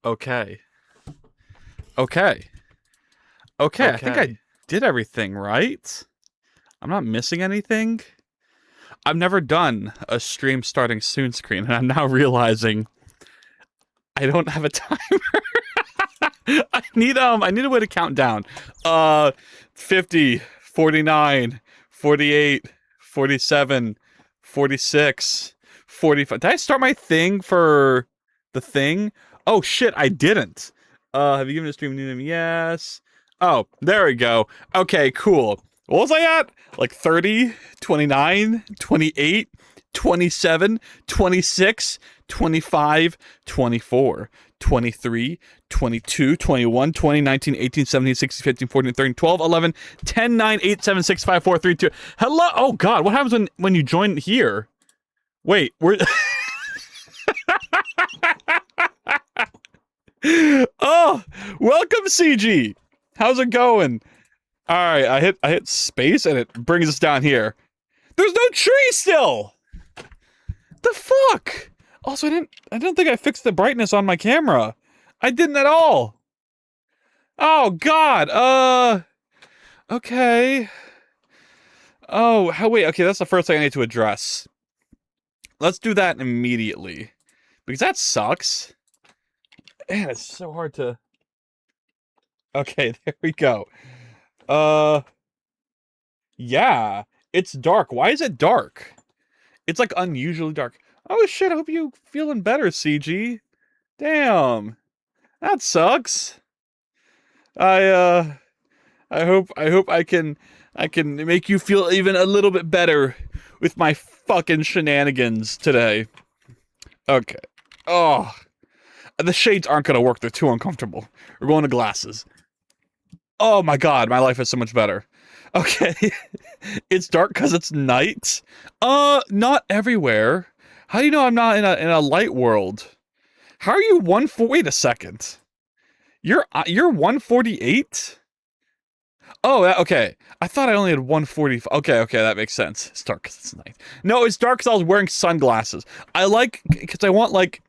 Okay. Okay. Okay, I think I did everything, right? I'm not missing anything. I've never done a stream starting soon screen, and I'm now realizing I don't have a timer. I need a way to count down. 50, 49, 48, 47, 46, 45. Did I start my thing for the thing? Oh shit, I didn't. Have you given a stream a new name? Yes. Oh, there we go. Okay, cool. What was I at? Like 30, 29, 28, 27, 26, 25, 24, 23, 22, 21, 20, 19, 18, 17, 16, 15, 14, 13, 12, 11, 10, 9, 8, 7, 6, 5, 4, 3, 2. Hello? Oh god, what happens when you join here? Wait, we're... Oh, welcome CG. How's it going? All right, I hit space and it brings us down here. There's no tree still. The fuck? Also, I don't think I fixed the brightness on my camera. I didn't at all. Oh god. Okay. Oh, wait, okay, that's the first thing I need to address. Let's do that immediately. Because that sucks. Man, it's so hard to... Okay, there we go. Yeah, it's dark. Why is it dark? It's like unusually dark. Oh shit, I hope you feeling better, CG. Damn. That sucks. I hope I can make you feel even a little bit better with my fucking shenanigans today. Okay. Oh. The shades aren't gonna work, they're too uncomfortable. We're going to glasses. Oh my god, my life is so much better. Okay. It's dark because it's night? Not everywhere. How do you know I'm not in a light world? How are you wait a second. You're 148? Oh, okay. I thought I only had 145. Okay, that makes sense. It's dark because it's night. No, it's dark because I was wearing sunglasses. Because I want, like,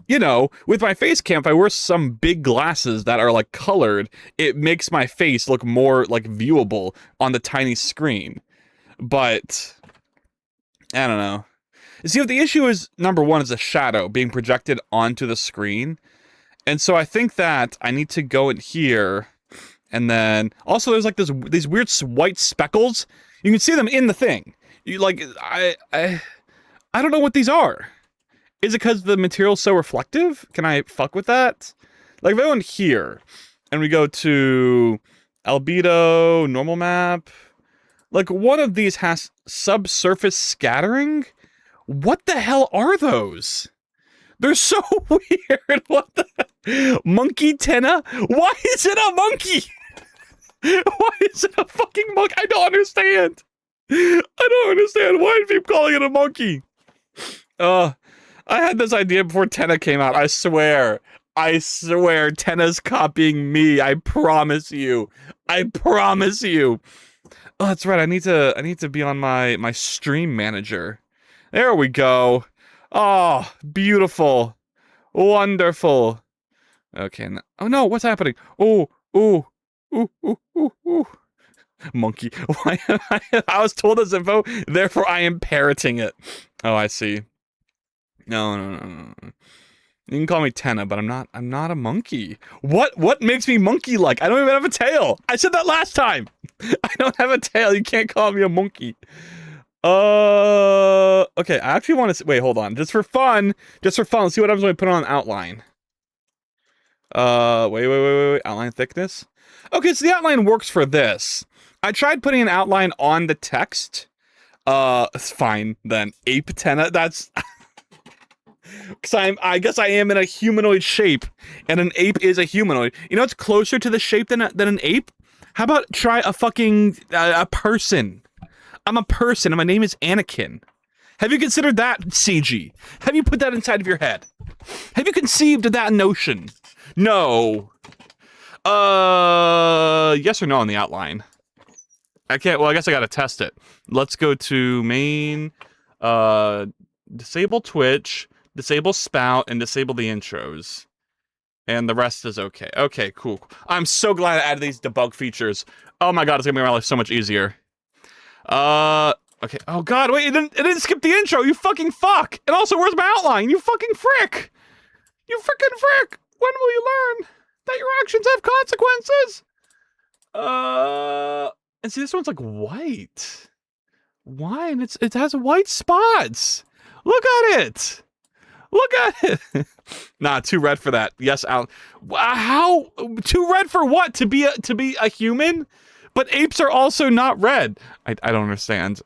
you know, with my face cam, if I wear some big glasses that are, like, colored, it makes my face look more, like, viewable on the tiny screen. But, I don't know. You see, the issue is, number one, is a shadow being projected onto the screen. And so I think that I need to go in here, and then... Also, there's, like, these weird white speckles. You can see them in the thing. I don't know what these are. Is it because the material's so reflective? Can I fuck with that? Like, if I go in here, and we go to albedo, normal map... Like, one of these has subsurface scattering? What the hell are those? They're so weird. What the... Monkey tenna? Why is it a monkey? Why is it a fucking monkey? I don't understand. I don't understand. Why do people calling it a monkey? I had this idea before Tenna came out. I swear. Tenna's copying me. I promise you. Oh, that's right. I need to be on my stream manager. There we go. Oh, beautiful. Wonderful. Okay. Oh no, what's happening? Oh, ooh. Ooh. Monkey. Why am I was told this info, therefore I am parroting it. Oh, I see. No. You can call me Tenna, but I'm not a monkey. What makes me monkey-like? I don't even have a tail. I said that last time. I don't have a tail. You can't call me a monkey. Okay, I actually want to... Wait, hold on. Just for fun. Let's see what happens when I put on an outline. Wait. Outline thickness? Okay, so the outline works for this. I tried putting an outline on the text. It's fine, then. Ape Tenna, that's... Because I guess I am in a humanoid shape, and an ape is a humanoid. You know what's closer to the shape than an ape? How about try a fucking... a person? I'm a person, and my name is Anakin. Have you considered that, CG? Have you put that inside of your head? Have you conceived of that notion? No. Yes or no on the outline? I can't... Well, I guess I gotta test it. Let's go to main... disable Twitch... Disable spout and disable the intros. And the rest is okay. Okay, cool. I'm so glad I added these debug features. Oh my god, it's gonna make my life so much easier. Okay. Oh god, wait, it didn't skip the intro, you fucking fuck! And also, where's my outline? You fucking frick! You frickin' frick! When will you learn that your actions have consequences? And see, this one's like white. Why? And it has white spots. Look at it. Look at it. Nah, too red for that. Yes, Alan. How? Too red for what? To be a human? But apes are also not red. I don't understand.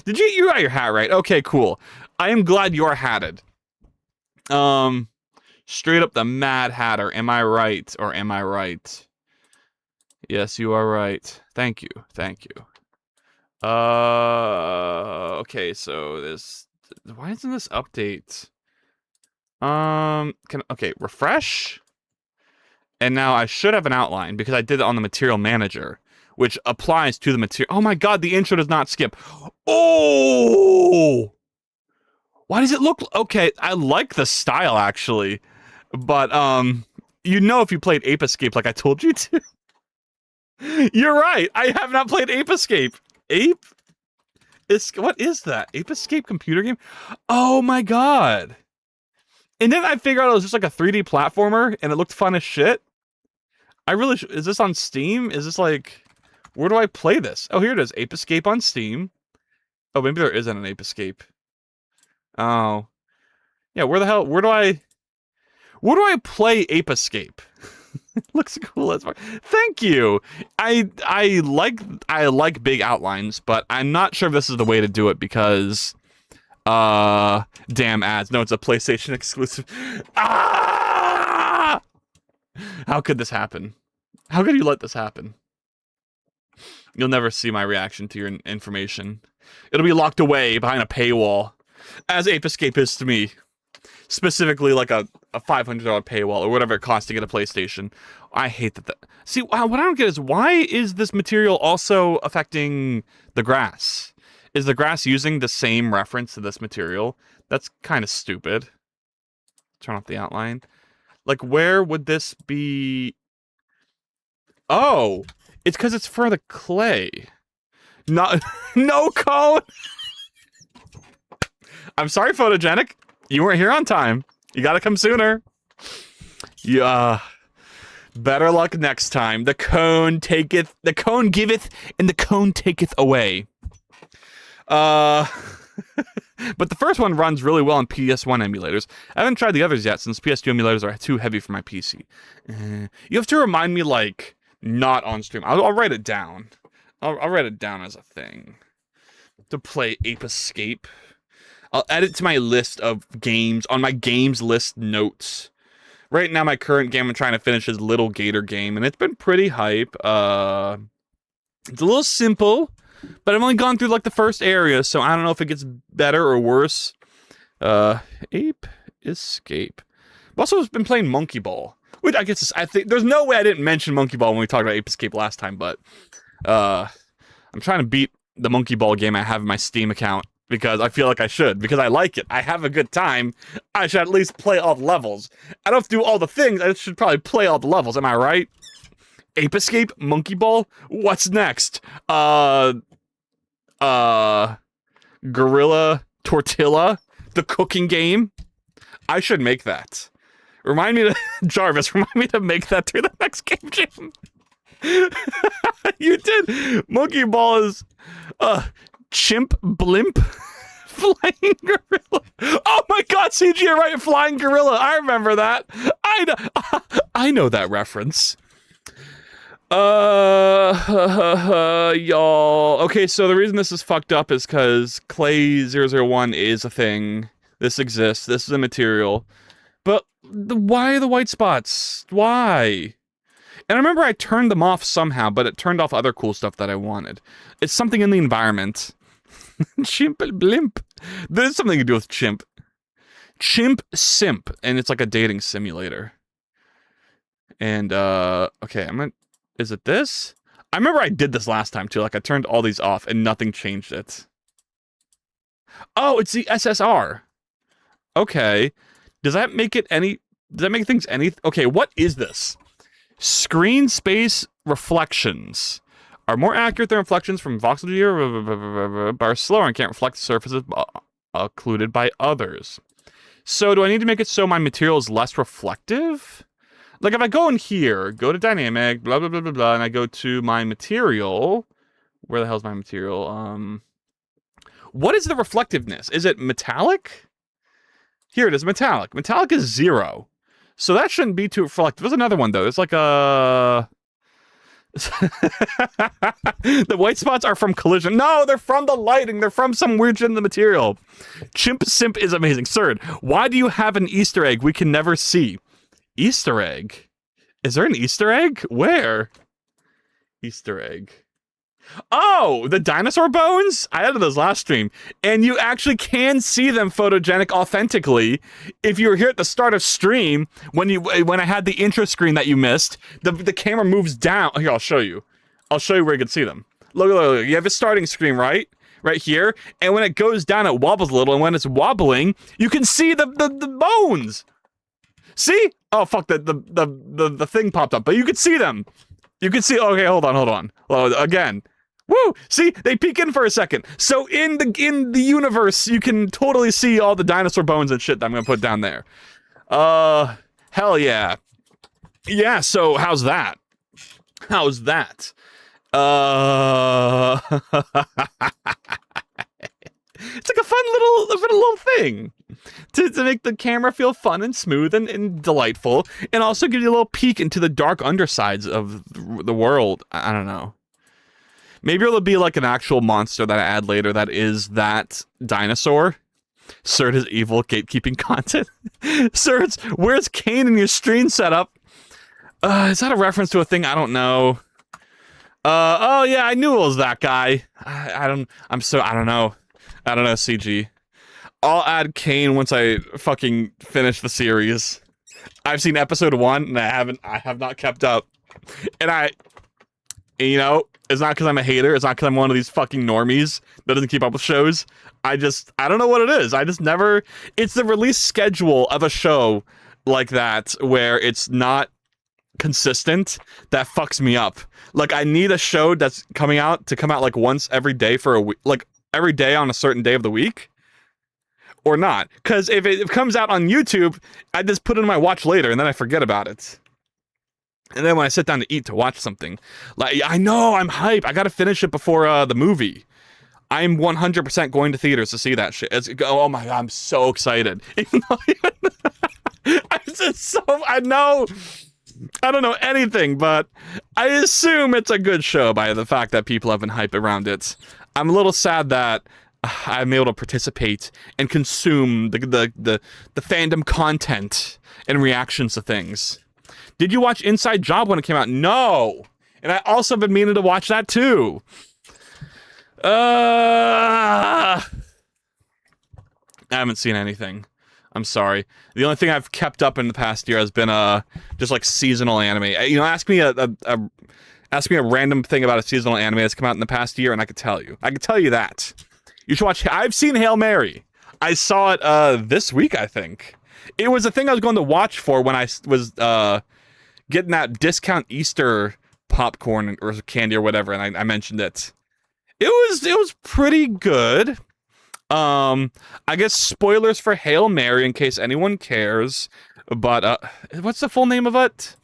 Did you got your hat right? Okay, cool. I am glad you're hatted. Straight up the Mad Hatter. Am I right or am I right? Yes, you are right. Thank you. Thank you. Okay, so this. Why isn't this update? Okay, refresh. And now I should have an outline because I did it on the material manager, which applies to the material. Oh my god, the intro does not skip. Oh! Why does it look... Okay, I like the style, actually. But, you know if you played Ape Escape like I told you to. You're right, I have not played Ape Escape. Ape? What is that? Ape Escape computer game? Oh my god. And then I figured out it was just like a 3D platformer, and it looked fun as shit. I really is this on Steam? Is this like... Where do I play this? Oh, here it is. Ape Escape on Steam. Oh, maybe there isn't an Ape Escape. Oh. Yeah, where do I play Ape Escape? Looks cool as fuck. Thank you. I like big outlines, but I'm not sure if this is the way to do it because damn ads. No, it's a PlayStation exclusive. Ah! How could this happen? How could you let this happen? You'll never see my reaction to your information. It'll be locked away behind a paywall, as Ape Escape is to me. Specifically, like a $500 paywall or whatever it costs to get a PlayStation. I hate that. See, what I don't get is why is this material also affecting the grass? Is the grass using the same reference to this material? That's kind of stupid. Turn off the outline. Like, where would this be? Oh, it's because it's for the clay. Not, no cone. I'm sorry, Photogenic. You weren't here on time. You gotta come sooner. Yeah. Better luck next time. The cone taketh, the cone giveth, and the cone taketh away. But the first one runs really well on PS1 emulators. I haven't tried the others yet since PS2 emulators are too heavy for my PC. You have to remind me, like, not on stream. I'll write it down. I'll write it down as a thing. To play Ape Escape. I'll add it to my list of games, on my games list notes. Right now, my current game, I'm trying to finish is Little Gator game, and it's been pretty hype. It's a little simple, but I've only gone through, like, the first area, so I don't know if it gets better or worse. Ape Escape. I've also been playing Monkey Ball, which I guess I think there's no way I didn't mention Monkey Ball when we talked about Ape Escape last time, but I'm trying to beat the Monkey Ball game I have in my Steam account. Because I feel like I should. Because I like it. I have a good time. I should at least play all the levels. I don't have to do all the things. I should probably play all the levels. Am I right? Ape Escape? Monkey Ball? What's next? Gorilla Tortilla? The cooking game? I should make that. Remind me to... Jarvis, remind me to make that through the next game jam. You did. Monkey Ball is... Chimp Blimp Flying Gorilla. Oh my god, CG, you're right, Flying Gorilla. I remember that. I know that reference. Y'all. Okay, so the reason this is fucked up is because Clay001 is a thing. This exists. This is a material. But why the white spots? Why? And I remember I turned them off somehow, but it turned off other cool stuff that I wanted. It's something in the environment. Chimp Blimp. There's something to do with Chimp. Chimp Simp. And it's like a dating simulator. And, okay, is it this? I remember I did this last time, too. Like, I turned all these off and nothing changed it. Oh, it's the SSR. Okay. Does that make it any... Does that make things any... Okay, what is this? Screen space reflections are more accurate than reflections from voxel gear, but are slower and can't reflect the surfaces occluded by others. So do I need to make it so my material is less reflective? Like if I go in here, go to dynamic, blah, blah, blah, blah, blah, and I go to my material. Where the hell's my material? What is the reflectiveness? Is it metallic? Here it is, metallic. Metallic is 0. So that shouldn't be too reflective. There's another one, though. It's like a... The white spots are from collision. No, they're from the lighting. They're from some weird shit in the material. Chimp Simp is amazing. Third, why do you have an Easter egg we can never see? Easter egg? Is there an Easter egg? Where? Easter egg. Oh, the dinosaur bones? I added those last stream. And you actually can see them photogenic authentically. If you were here at the start of stream, when I had the intro screen that you missed, the camera moves down. Here, I'll show you. I'll show you where you can see them. Look. You have a starting screen, right? Right here. And when it goes down, it wobbles a little. And when it's wobbling, you can see the bones. See? Oh, fuck, the thing popped up. But you can see them. You can see, okay, hold on. Again. Woo! See, they peek in for a second. So in the universe, you can totally see all the dinosaur bones and shit that I'm gonna put down there. Hell yeah. Yeah, so how's that? How's that? It's like a fun little thing to make the camera feel fun and smooth and delightful, and also give you a little peek into the dark undersides of the world. I don't know. Maybe it'll be like an actual monster that I add later that is that dinosaur. Sir is evil gatekeeping content. Sir, where's Kane in your stream setup? Is that a reference to a thing? I don't know. Oh yeah, I knew it was that guy. I don't know. I don't know, CG. I'll add Kane once I fucking finish the series. I've seen episode 1 and I have not kept up. And you know, it's not because I'm a hater. It's not because I'm one of these fucking normies that doesn't keep up with shows. I don't know what it is. I just never... It's the release schedule of a show like that where it's not consistent that fucks me up. Like, I need a show that's coming out to come out like once every day for a week. Like, every day on a certain day of the week. Or not. Because if it comes out on YouTube, I just put it in my watch later and then I forget about it. And then when I sit down to eat to watch something, like, I know, I'm hype. I gotta finish it before the movie. I'm 100% going to theaters to see that shit. Oh my god, I'm so excited. I know, I don't know anything, but I assume it's a good show by the fact that people have been hype around it. I'm a little sad that I'm able to participate and consume the fandom content and reactions to things. Did you watch Inside Job when it came out? No! And I also have been meaning to watch that too. I haven't seen anything. I'm sorry. The only thing I've kept up in the past year has been just like seasonal anime. You know, ask me a random thing about a seasonal anime that's come out in the past year, and I could tell you. I could tell you that. You should watch. I've seen Hail Mary. I saw it this week, I think. It was a thing I was going to watch for when I was getting that discount Easter popcorn or candy or whatever, and I mentioned it. It was pretty good. I guess spoilers for Hail Mary in case anyone cares. But what's the full name of it?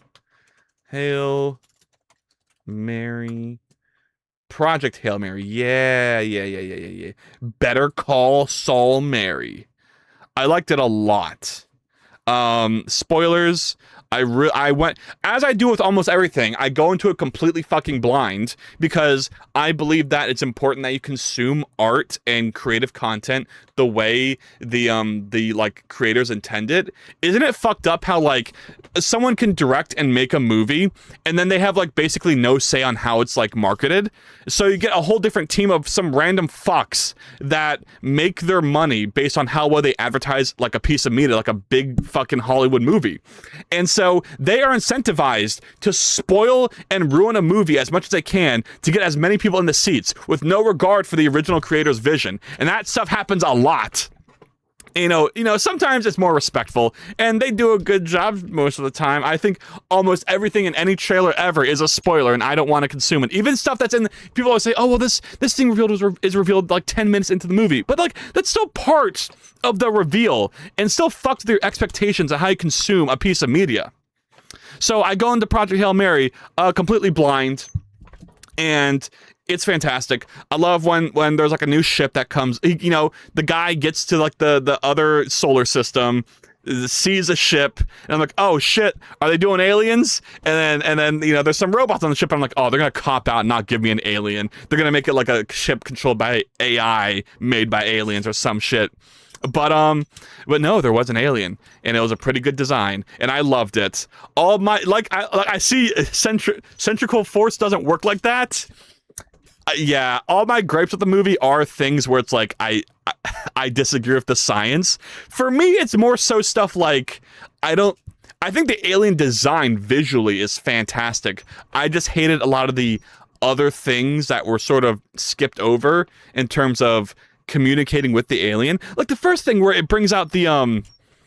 Hail Mary. Project Hail Mary. Yeah. Better Call Saul Mary. I liked it a lot. Spoilers. I went, as I do with almost everything, I go into it completely fucking blind because I believe that it's important that you consume art and creative content the way the like creators intended. Isn't it fucked up how like someone can direct and make a movie and then they have like basically no say on how it's like marketed? So you get a whole different team of some random fucks that make their money based on how well they advertise like a piece of media, like a big fucking Hollywood movie. And so they are incentivized to spoil and ruin a movie as much as they can to get as many people in the seats with no regard for the original creator's vision. And that stuff happens a lot. Sometimes it's more respectful, and they do a good job most of the time. I think almost everything in any trailer ever is a spoiler, and I don't want to consume it. Even stuff that's in, people always say, "Oh, well, this thing is revealed like 10 minutes into the movie," but like that's still part of the reveal, and still fucks with your expectations of how you consume a piece of media. So I go into Project Hail Mary completely blind, and it's fantastic. I love when there's like a new ship that comes, the guy gets to like the other solar system, sees a ship, and I'm like, oh shit, are they doing aliens? And then there's some robots on the ship, and I'm like, oh, they're gonna cop out and not give me an alien. They're gonna make it like a ship controlled by AI made by aliens or some shit. But no, there was an alien, and it was a pretty good design, and I loved it. All my I see centrifugal force doesn't work like that. Yeah, all my gripes with the movie are things where it's like I disagree with the science. For me, it's more so stuff like I think the alien design visually is fantastic. I just hated a lot of the other things that were sort of skipped over in terms of communicating with the alien. Like the first thing where it brings out the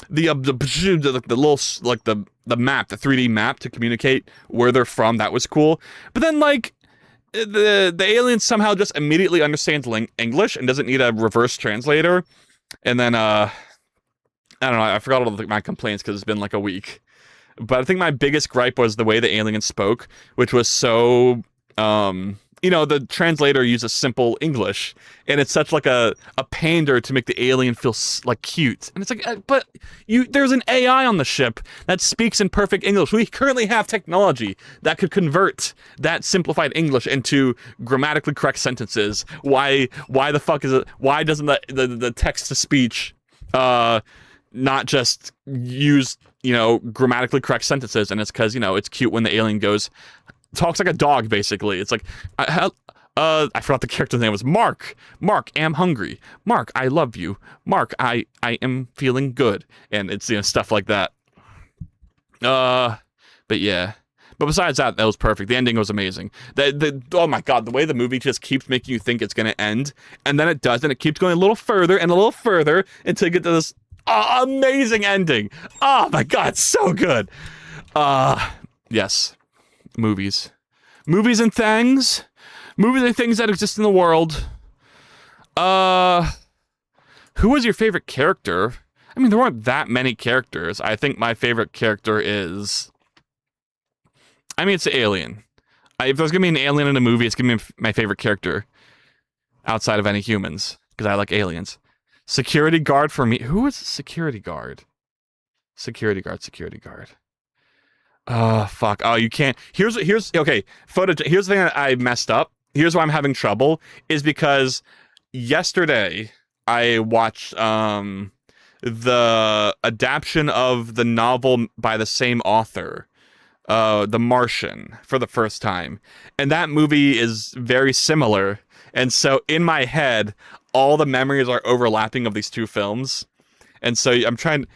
little like the map, the 3D map to communicate where they're from. That was cool. But then like the alien somehow just immediately understands English and doesn't need a reverse translator. And then I don't know, I forgot all of my complaints because it's been like a week. But I think my biggest gripe was the way the alien spoke, which was so the translator uses simple English, and it's such like a pander to make the alien feel like cute. And it's like, but there's an AI on the ship that speaks in perfect English. We currently have technology that could convert that simplified English into grammatically correct sentences. Why the fuck is it? Why doesn't the text to speech not just use grammatically correct sentences? And it's because it's cute when the alien talks like a dog, basically. It's like, I forgot the character's name was Mark. Mark, am hungry. Mark, I love you. Mark, I am feeling good. And it's, stuff like that. But yeah. But besides that was perfect. The ending was amazing. Oh my god, the way the movie just keeps making you think it's going to end. And then it does, and it keeps going a little further and a little further until you get to this amazing ending. Oh my god, it's so good. Yes. Movies and things. Movies are things that exist in the world. Who was your favorite character? I mean, there weren't that many characters. I think my favorite character is... it's an alien. If there's gonna be an alien in a movie, it's gonna be my favorite character. Outside of any humans. Because I like aliens. Security guard for me. Who is a security guard? Security guard. Oh, fuck. Oh, you can't. Here's okay. Here's the thing that I messed up. Here's why I'm having trouble, is because yesterday I watched the adaptation of the novel by the same author, The Martian, for the first time. And that movie is very similar. And so in my head, all the memories are overlapping of these two films. And so I'm trying...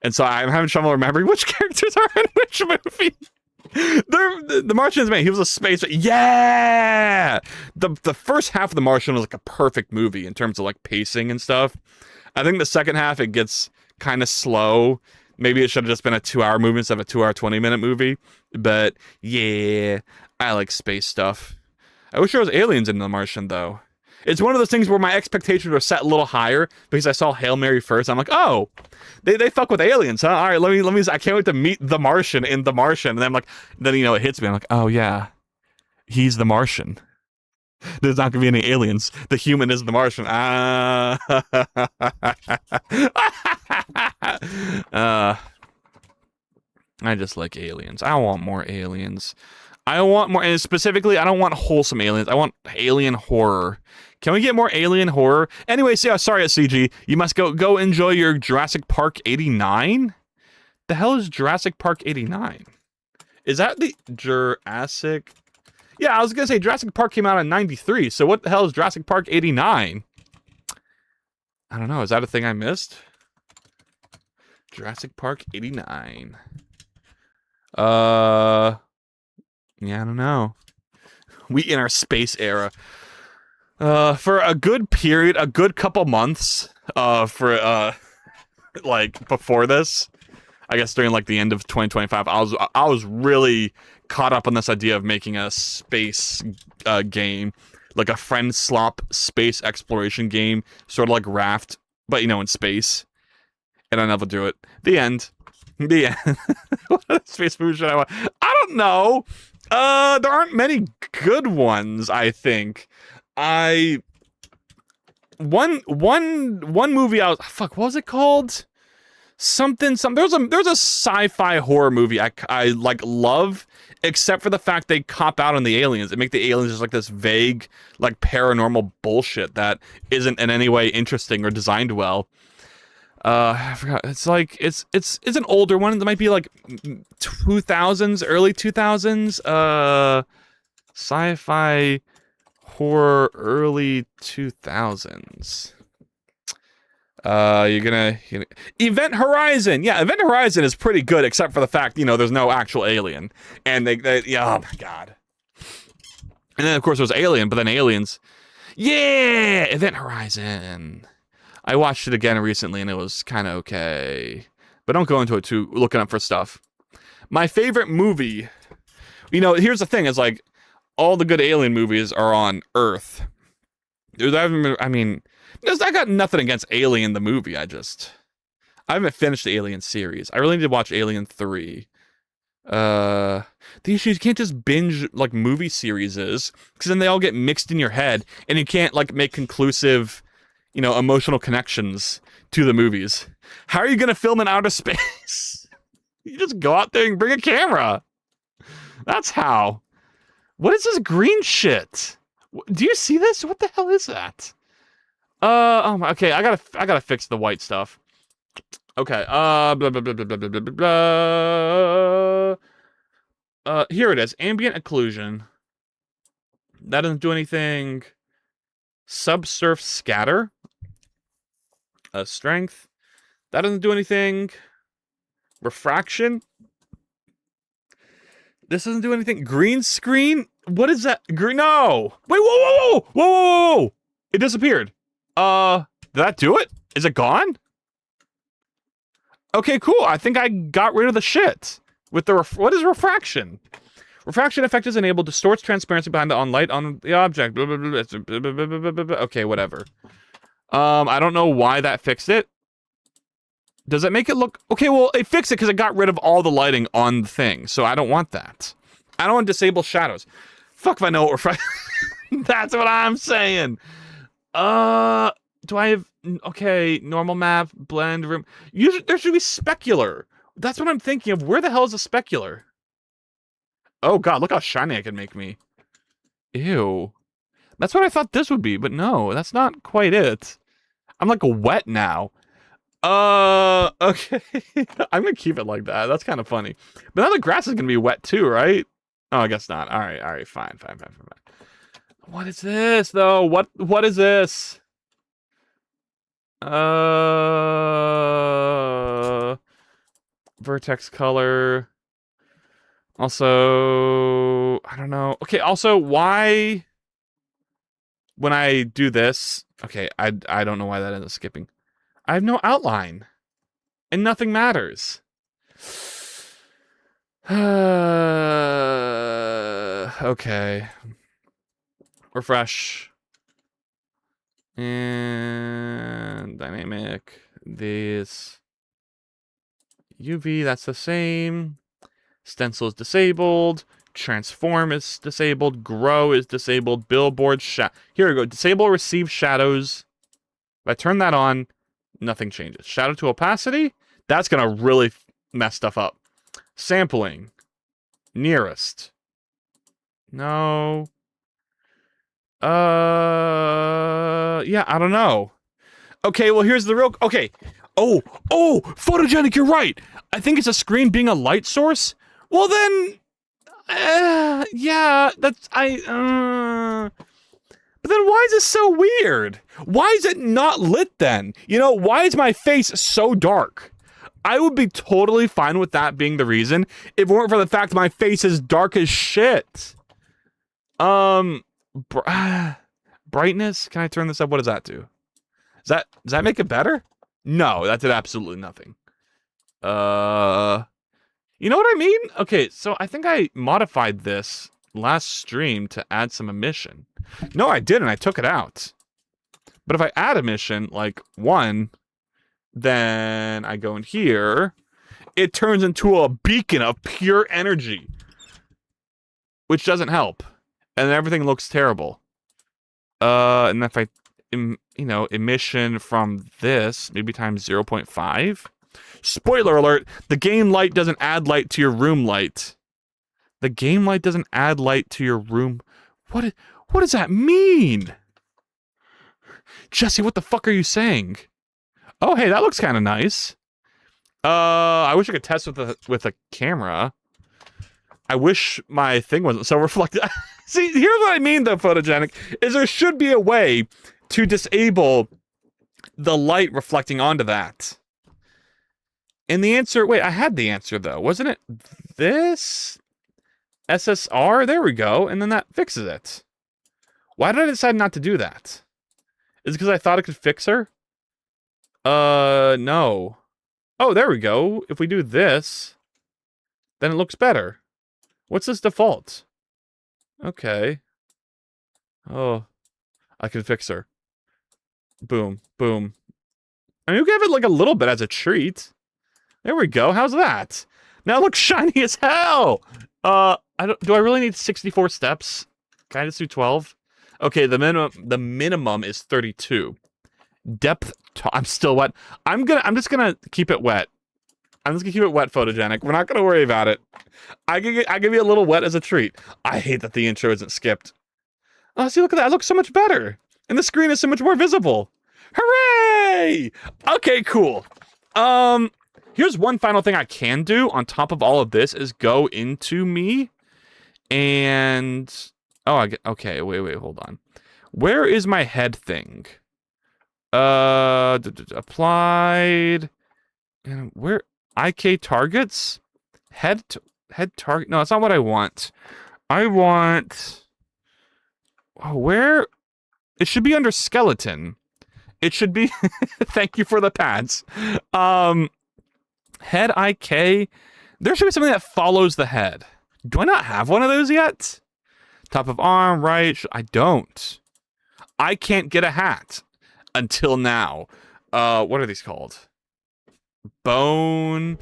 And so I'm having trouble remembering which characters are in which movie. The Martian is, man, he was a space... Yeah! The first half of The Martian was like a perfect movie in terms of like pacing and stuff. I think the second half, it gets kind of slow. Maybe it should have just been a 2-hour movie instead of a 2-hour, 20-minute movie. But yeah, I like space stuff. I wish there was aliens in The Martian, though. It's one of those things where my expectations were set a little higher because I saw Hail Mary first. I'm like, oh, they fuck with aliens, huh? All right, let me. I can't wait to meet the Martian in The Martian. And then I'm like, it hits me. I'm like, oh yeah, he's the Martian. There's not gonna be any aliens. The human is the Martian. I just like aliens. I want more aliens. I want more, and specifically, I don't want wholesome aliens. I want alien horror. Can we get more alien horror? Anyways, yeah, sorry, CG. You must go enjoy your Jurassic Park 89? The hell is Jurassic Park 89? Is that the Jurassic... Yeah, I was gonna say Jurassic Park came out in 93, so what the hell is Jurassic Park 89? I don't know, is that a thing I missed? Jurassic Park 89. Yeah, I don't know. We in our space era. For a good period, a good couple months, like before this, I guess during like the end of 2025, I was really caught up on this idea of making a space game, like a friend slop space exploration game, sort of like Raft, but you know, in space. And I never do it. The end. The end. What space movie should I want? I don't know. There aren't many good ones, I think. One movie I was, fuck, what was it called? Something. There's a sci-fi horror movie I like love, except for the fact they cop out on the aliens. They make the aliens just like this vague, like paranormal bullshit that isn't in any way interesting or designed well. I forgot. It's like it's an older one. It might be like 2000s, early 2000s. Sci-fi horror early 2000s. You're gonna Event Horizon. Yeah, Event Horizon is pretty good, except for the fact, you know, there's no actual alien, and they yeah, oh my god. And then of course there's Alien, but then Aliens. Yeah, Event Horizon. I watched it again recently, and it was kind of okay. But don't go into it too looking up for stuff. My favorite movie. You know, here's the thing: is like all the good Alien movies are on Earth. I mean, I got nothing against Alien the movie. I haven't finished the Alien series. I really need to watch Alien 3. The issue is you can't just binge like movie series, because then they all get mixed in your head, and you can't like make conclusive, you know, emotional connections to the movies. How are you gonna film in outer space? You just go out there and bring a camera. That's how. What is this green shit? Do you see this? What the hell is that? Oh my, okay, I gotta fix the white stuff. Okay, blah, blah, blah, blah, blah, blah, blah, blah. Here it is, ambient occlusion. That doesn't do anything. Subsurf scatter. Strength. That doesn't do anything. Refraction. This doesn't do anything. Green screen? What is that? Green? No! Wait, whoa, whoa, whoa! Whoa, whoa, whoa! It disappeared. Did that do it? Is it gone? Okay, cool. I think I got rid of the shit. With the what is refraction? Refraction effect is enabled, distorts transparency behind the light on the object. Blah, blah, blah, blah. Okay, whatever. I don't know why that fixed it. Does it make it look... Okay, well, it fixed it because it got rid of all the lighting on the thing, so I don't want that. I don't want to disable shadows. Fuck if I know what refraction... That's what I'm saying. Do I have... Okay, normal map, blend, room... Usually, there should be specular. That's what I'm thinking of. Where the hell is a specular? Oh god, look how shiny I can make me. Ew. That's what I thought this would be, but no, that's not quite it. I'm like wet now. Okay. I'm gonna keep it like that. That's kind of funny. But now the grass is gonna be wet too, right? Oh, I guess not. Alright, fine. What is this, though? What is this? Vertex color. Also, I don't know. Okay, also, why... When I do this... Okay, I don't know why that ends up skipping. I have no outline. And nothing matters. Okay. Refresh. And dynamic. This. UV, that's the same. Stencil is disabled. Transform is disabled. Grow is disabled. Billboard here we go. Disable receive shadows. If I turn that on, nothing changes. Shadow to opacity? That's gonna really mess stuff up. Sampling. Nearest. No. Yeah, I don't know. Okay, well, here's the real... Okay. Oh, photogenic, you're right. I think it's a screen being a light source. Well, then... yeah, that's... But then why is this so weird? Why is it not lit then? You know, why is my face so dark? I would be totally fine with that being the reason if it weren't for the fact my face is dark as shit. Bright brightness. Can I turn this up? What does that do? Does that make it better? No, that did absolutely nothing. You know what I mean? Okay, so I think I modified this last stream to add some emission. No, I didn't. I took it out. But if I add emission, like 1, then I go in here, it turns into a beacon of pure energy, which doesn't help. And then everything looks terrible. And if I, emission from this, maybe times 0.5. Spoiler alert, the game light doesn't add light to your room light. The game light doesn't add light to your room. What does that mean? Jesse, what the fuck are you saying? Oh, hey, that looks kind of nice. I wish I could test with a camera. I wish my thing wasn't so reflective. See, here's what I mean, though, photogenic, is there should be a way to disable the light reflecting onto that. And the answer, wait, I had the answer, though. Wasn't it this? SSR? There we go. And then that fixes it. Why did I decide not to do that? Is it because I thought it could fix her? No. Oh, there we go. If we do this, then it looks better. What's this default? Okay. Oh, I can fix her. Boom, boom. I mean, we gave it like a little bit as a treat. There we go. How's that? Now it looks shiny as hell. Do I really need 64 steps? Can I just do 12? Okay, the minimum is 32. Depth. I'm still wet. I'm just gonna keep it wet. I'm just gonna keep it wet, photogenic. We're not gonna worry about it. I give you a little wet as a treat. I hate that the intro isn't skipped. Oh, see, look at that. It looks so much better. And the screen is so much more visible. Hooray! Okay, cool. Here's one final thing I can do on top of all of this is go into me and... Oh, okay, wait, hold on. Where is my head thing? Applied... And where... IK targets? Head target? No, that's not what I want. I want... Oh, where... It should be under skeleton. It should be... Thank you for the pads. Head IK. There should be something that follows the head. Do I not have one of those yet? Top of arm, right? I don't. I can't get a hat until now. What are these called? Bone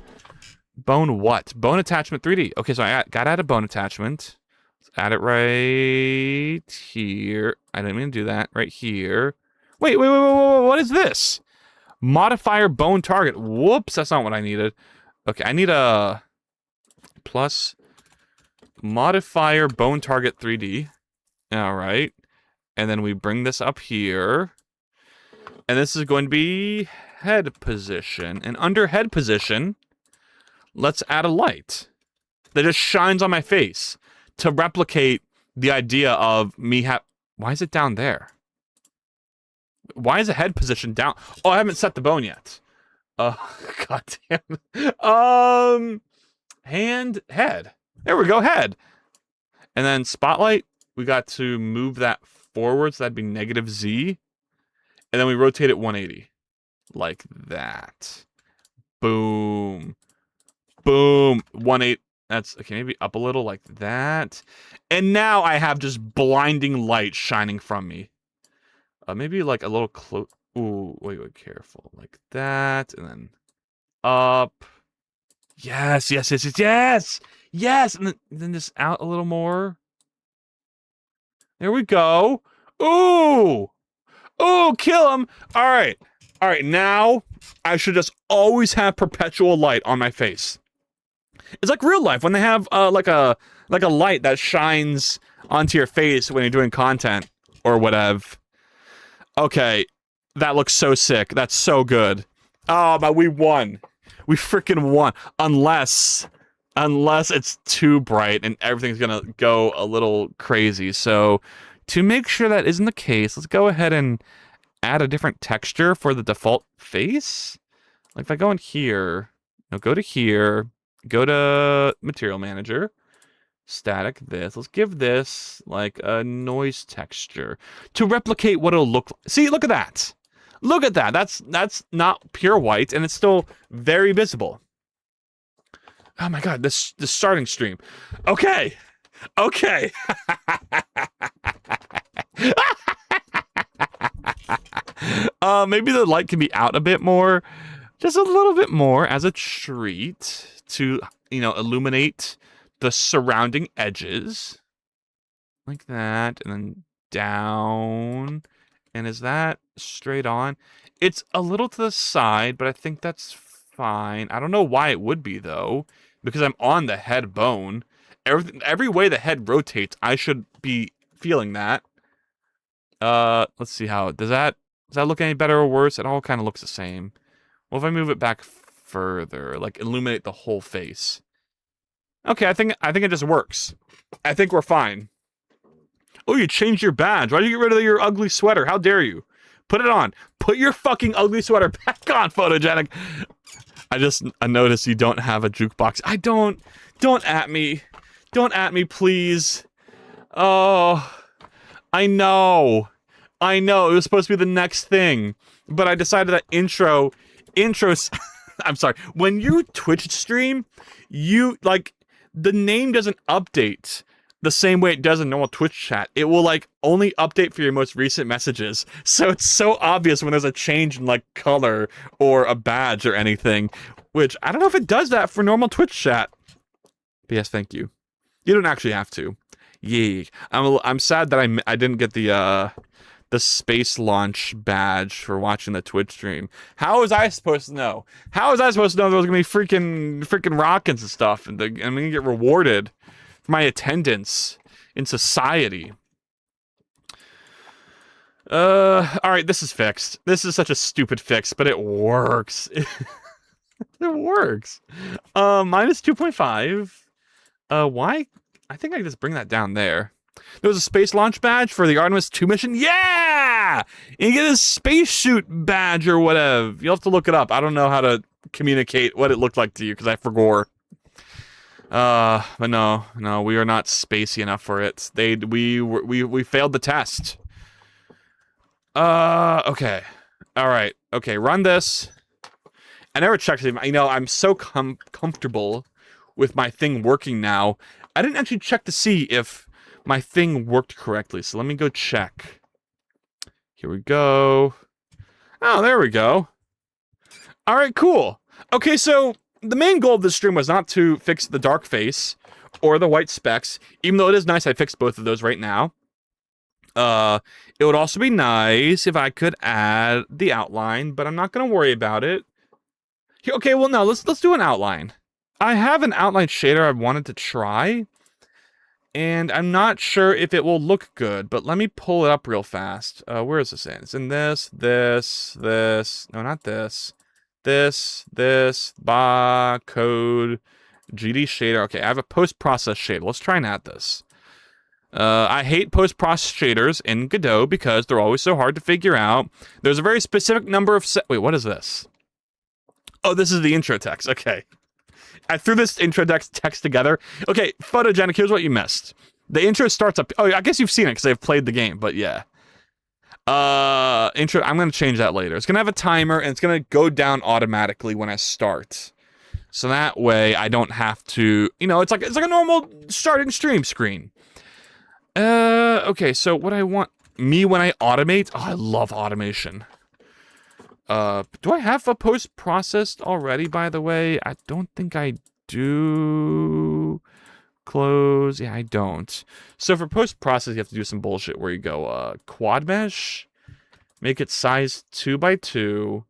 what? Bone attachment 3D. Okay, so I got to add a bone attachment. Let's add it right here. I didn't mean to do that. Right here. Wait. What is this? Modifier bone target. Whoops, that's not what I needed. Okay, I need a plus modifier bone target 3D. All right. And then we bring this up here. And this is going to be head position. And under head position, let's add a light that just shines on my face to replicate the idea of me Why is it down there? Why is the head position down? Oh, I haven't set the bone yet. God damn. Head. There we go, head. And then spotlight, we got to move that forward, so that'd be -Z. And then we rotate it 180. Like that. Boom. Boom. 180. That's, okay, maybe up a little like that. And now I have just blinding light shining from me. Maybe like a little close. Ooh, wait, careful. Like that, and then up. Yes. Yes, and then just out a little more. There we go. Ooh, kill him. All right. Now I should just always have perpetual light on my face. It's like real life when they have like a light that shines onto your face when you're doing content or whatever. Okay, that looks so sick. That's so good. Oh, but we won. We freaking won. Unless it's too bright and everything's gonna go a little crazy. So to make sure that isn't the case, let's go ahead and add a different texture for the default face. Like if I go in here, go to here, go to Material Manager, Static this. Let's give this like a noise texture to replicate what it'll look like. See, look at that. Look at that. That's not pure white, and it's still very visible. Oh my god, this starting stream. Okay. Okay. Maybe the light can be out a bit more. Just a little bit more as a treat to, illuminate the surrounding edges. Like that, and then down. And is that straight on? It's a little to the side, but I think that's fine. I don't know why it would be, though, because I'm on the head bone. Every way the head rotates, I should be feeling that. Let's see how, does that look any better or worse? It all kind of looks the same. Well, if I move it back further, like illuminate the whole face. Okay, I think it just works. I think we're fine. Oh, you changed your badge. Why did you get rid of your ugly sweater? How dare you? Put it on. Put your fucking ugly sweater back on, photogenic. I noticed you don't have a jukebox. I don't. Don't at me. Don't at me, please. Oh, I know. I know. It was supposed to be the next thing. But I decided that intros, I'm sorry. When you Twitch stream, the name doesn't update the same way it does in normal Twitch chat. It will, only update for your most recent messages. So it's so obvious when there's a change in, color or a badge or anything. Which, I don't know if it does that for normal Twitch chat. But yes, thank you. You don't actually have to. Yay. I'm sad that I didn't get the space launch badge for watching the Twitch stream. How was I supposed to know? How was I supposed to know there was gonna be freaking rockets and stuff, and I'm gonna get rewarded for my attendance in society? All right, this is fixed. This is such a stupid fix, but it works. It works. Minus 2.5. Why? I think I can just bring that down there. There was a space launch badge for the Artemis 2 mission. Yeah! You get a spacesuit badge or whatever. You'll have to look it up. I don't know how to communicate what it looked like to you because I forgot. But no, we are not spacey enough for it. We failed the test. Okay. All right. Okay, run this. I never checked it. I'm so comfortable with my thing working now. I didn't actually check to see if my thing worked correctly, so let me go check. Here we go. Oh, there we go. All right, cool. Okay, so the main goal of this stream was not to fix the dark face or the white specks, even though it is nice I fixed both of those right now. It would also be nice if I could add the outline, but I'm not going to worry about it. Okay, well, no, let's do an outline. I have an outline shader I wanted to try, and I'm not sure if it will look good, but let me pull it up real fast. Where is this in? It's in this, no, not this, code, GD shader. Okay, I have a post-process shader. Let's try and add this. I hate post-process shaders in Godot because they're always so hard to figure out. There's a very specific number of wait, what is this? Oh, this is the intro text. Okay. I threw this intro text together. Okay, photogenic, here's what you missed. The intro starts up. Oh, I guess you've seen it because I've played the game, but yeah. Intro, I'm going to change that later. It's going to have a timer, and it's going to go down automatically when I start. So that way, I don't have to, it's like a normal starting stream screen. Okay, so what I want, when I automate, oh, I love automation. Do I have a post-processed already, by the way? I don't think I do. Close. Yeah, I don't. So for post-process, you have to do some bullshit where you go, quad mesh, make it size 2x2,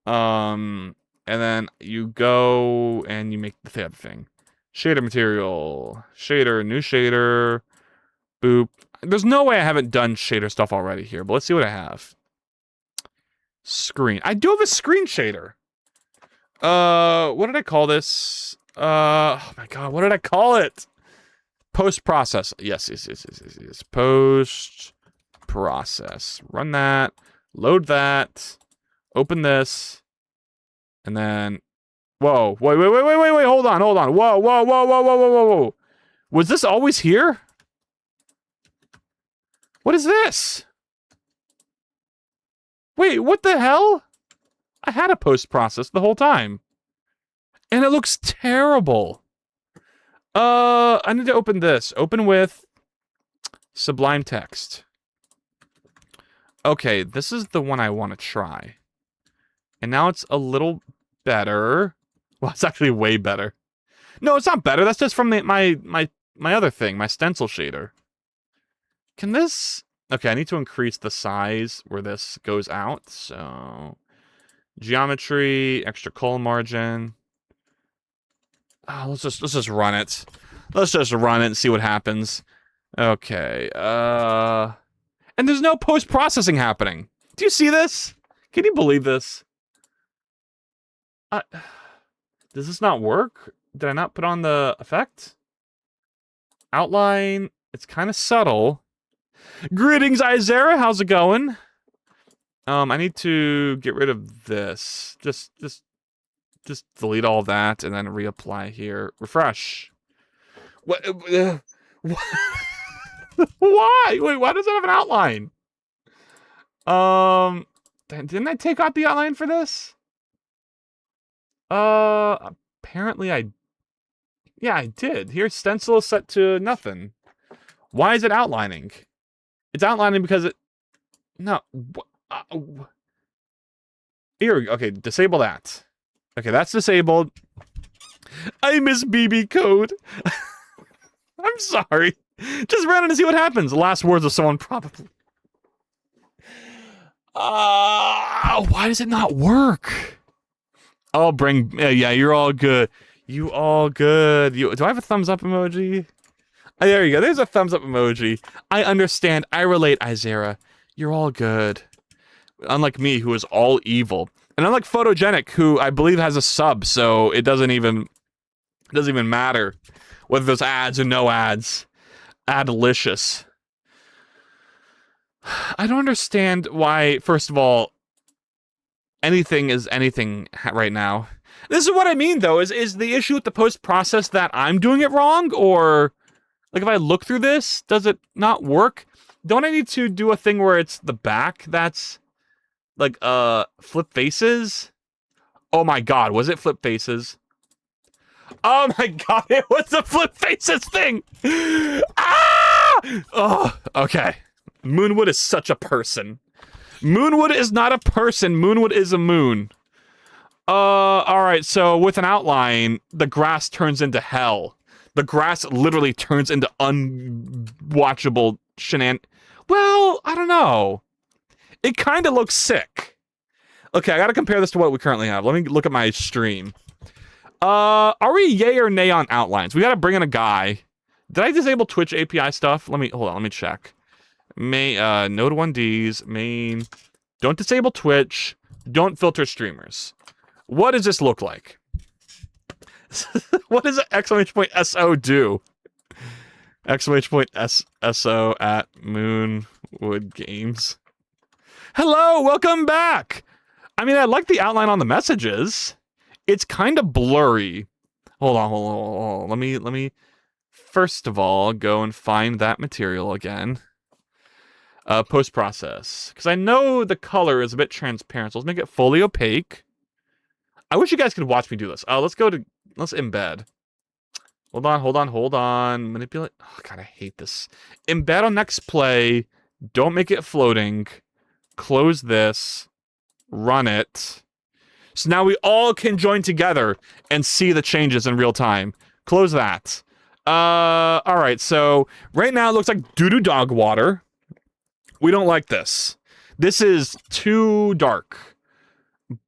and then you go and you make the other thing. Shader material, shader, new shader, boop. There's no way I haven't done shader stuff already here, but let's see what I have. Screen. I do have a screen shader. What did I call this? Oh my god, what did I call it? Post-process. Yes. Post-process. Run that. Load that. Open this. And then... Whoa. Wait. Hold on. Whoa. Was this always here? What is this? Wait, what the hell? I had a post-process the whole time. And it looks terrible. I need to open this. Open with Sublime Text. Okay, this is the one I want to try. And now it's a little better. Well, it's actually way better. No, it's not better. That's just from my other thing, my stencil shader. Can this... Okay, I need to increase the size where this goes out. So, geometry, extra column margin. Oh, let's just run it. Let's just run it and see what happens. Okay. And there's no post-processing happening. Do you see this? Can you believe this? Does this not work? Did I not put on the effect? Outline. It's kind of subtle. Greetings, Izera. How's it going? I need to get rid of this. Just delete all that and then reapply here. Refresh. What? Why? Wait, why does it have an outline? Didn't I take out the outline for this? Apparently yeah, I did. Here, stencil is set to nothing. Why is it outlining? It's outlining because it... No. Here, okay, disable that. Okay, that's disabled. I miss BB code. I'm sorry. Just ran in to see what happens. The last words of someone probably. Why does it not work? I'll bring... yeah, you're all good. You all good. Do I have a thumbs up emoji? Oh, there you go. There's a thumbs up emoji. I understand. I relate, Izera. You're all good. Unlike me, who is all evil. And unlike Photogenic, who I believe has a sub, so it doesn't even matter whether there's ads or no ads. Adlicious. I don't understand why, first of all, anything is anything right now. This is what I mean, though. Is the issue with the post-process that I'm doing it wrong? Or, like, if I look through this, does it not work? Don't I need to do a thing where it's the back that's, like, flip faces? Oh my god, was it flip faces? Oh my god, it was the flip faces thing! Ah! Oh, okay. Moonwood is such a person. Moonwood is not a person. Moonwood is a moon. Alright, so with an outline, the grass turns into hell. The grass literally turns into unwatchable Well, I don't know. It kind of looks sick. Okay, I gotta compare this to what we currently have. Let me look at my stream. Are we yay or nay on outlines? We gotta bring in a guy. Did I disable Twitch API stuff? Hold on, let me check. Node 1Ds, main. Don't disable Twitch. Don't filter streamers. What does this look like? What does exclamation point SO do? Exclamation point SO at Moonwood Games. Hello, welcome back. I mean, I like the outline on the messages. It's kind of blurry. Hold on. Let me first of all go and find that material again. Post-process. Because I know the color is a bit transparent, so let's make it fully opaque. I wish you guys could watch me do this. Let's embed. Hold on. Manipulate. Oh, God, I hate this. Embed on next play. Don't make it floating. Close this. Run it. So now we all can join together and see the changes in real time. Close that. Alright, so right now it looks like doo-doo dog water. We don't like this. This is too dark.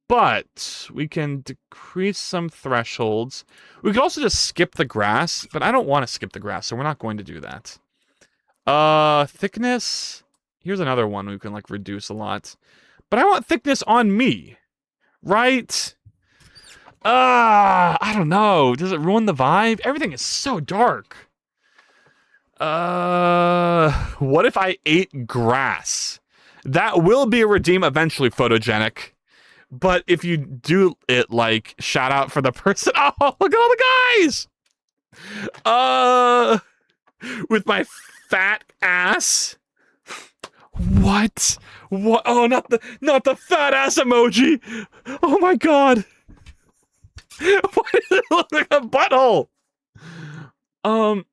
But we can decrease some thresholds. We could also just skip the grass, but I don't want to skip the grass, so we're not going to do that. Thickness. Here's another one we can, like, reduce a lot. But I want thickness on me. Right? I don't know. Does it ruin the vibe? Everything is so dark. What if I ate grass? That will be a redeem eventually, Photogenic. But if you do it, like, shout out for the person. Oh, look at all the guys! with my fat ass. What? What? Oh, not the fat ass emoji. Oh my god. Why does it look like a butthole? Oh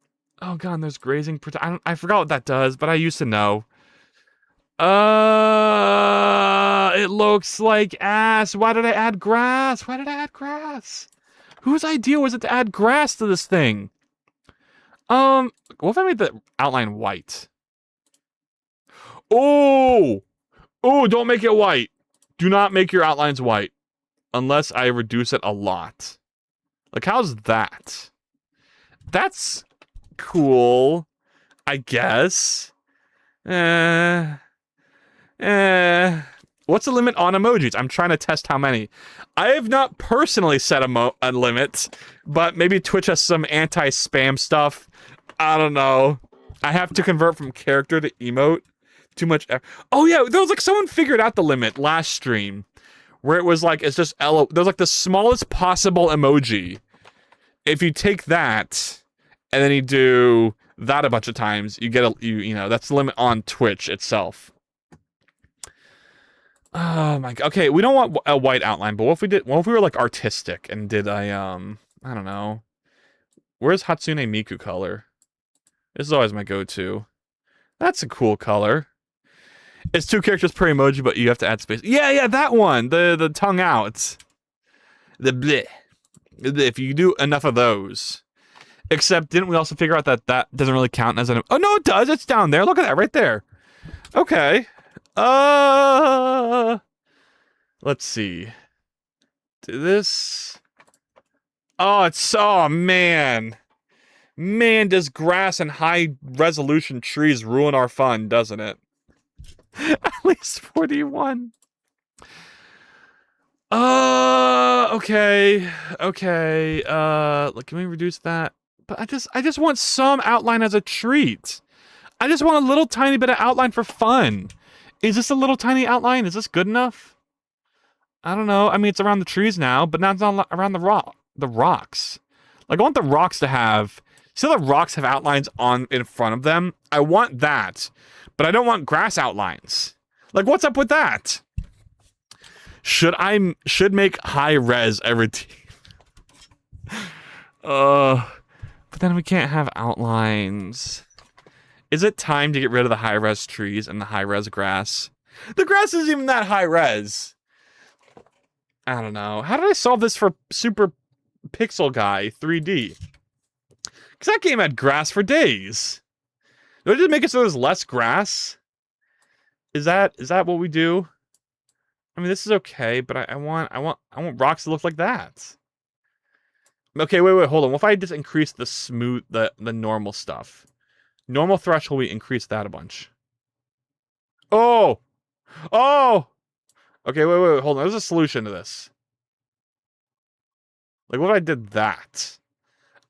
god, there's grazing. I forgot what that does, but I used to know. It looks like ass. Why did I add grass? Why did I add grass? Whose idea was it to add grass to this thing? What if I made the outline white? Oh! Oh, don't make it white. Do not make your outlines white. Unless I reduce it a lot. Like, how's that? That's cool, I guess. What's the limit on emojis? I'm trying to test how many. I have not personally set a limit, but maybe Twitch has some anti-spam stuff. I don't know. I have to convert from character to emote. Too much. Oh yeah, there was like someone figured out the limit last stream, where it was like it's just there's like the smallest possible emoji. If you take that, and then you do that a bunch of times, you get you know that's the limit on Twitch itself. Oh my god. Okay, we don't want a white outline, but what if we were like artistic and did I don't know. Where's Hatsune Miku color? This is always my go-to. That's a cool color. It's 2 characters per emoji, but you have to add space. Yeah, that one. The tongue out. The bleh. If you do enough of those. Except, didn't we also figure out that that doesn't really count as an... Oh, no, it does. It's down there. Look at that right there. Okay. Let's see. Do this. Oh, oh, man. Man, does grass and high-resolution trees ruin our fun, doesn't it? At least 41. Okay. Can we reduce that? But I just want some outline as a treat. I just want a little tiny bit of outline for fun. Is this a little tiny outline? Is this good enough? I don't know. I mean, it's around the trees now, but now it's not around the rocks. Like, I want the rocks to have... See how the rocks have outlines in front of them? I want that. But I don't want grass outlines. Like, what's up with that? Should make high res every team? But then we can't have outlines. Is it time to get rid of the high res trees and the high res grass? The grass isn't even that high res. I don't know. How did I solve this for Super Pixel Guy 3D? Because that game had grass for days. Do I just make it so there's less grass? Is that what we do? I mean, this is okay, but I want rocks to look like that. Okay, wait, hold on. What if I just increase the normal stuff? Normal threshold, we increase that a bunch. Oh! Okay, wait, hold on. There's a solution to this. Like, what if I did that?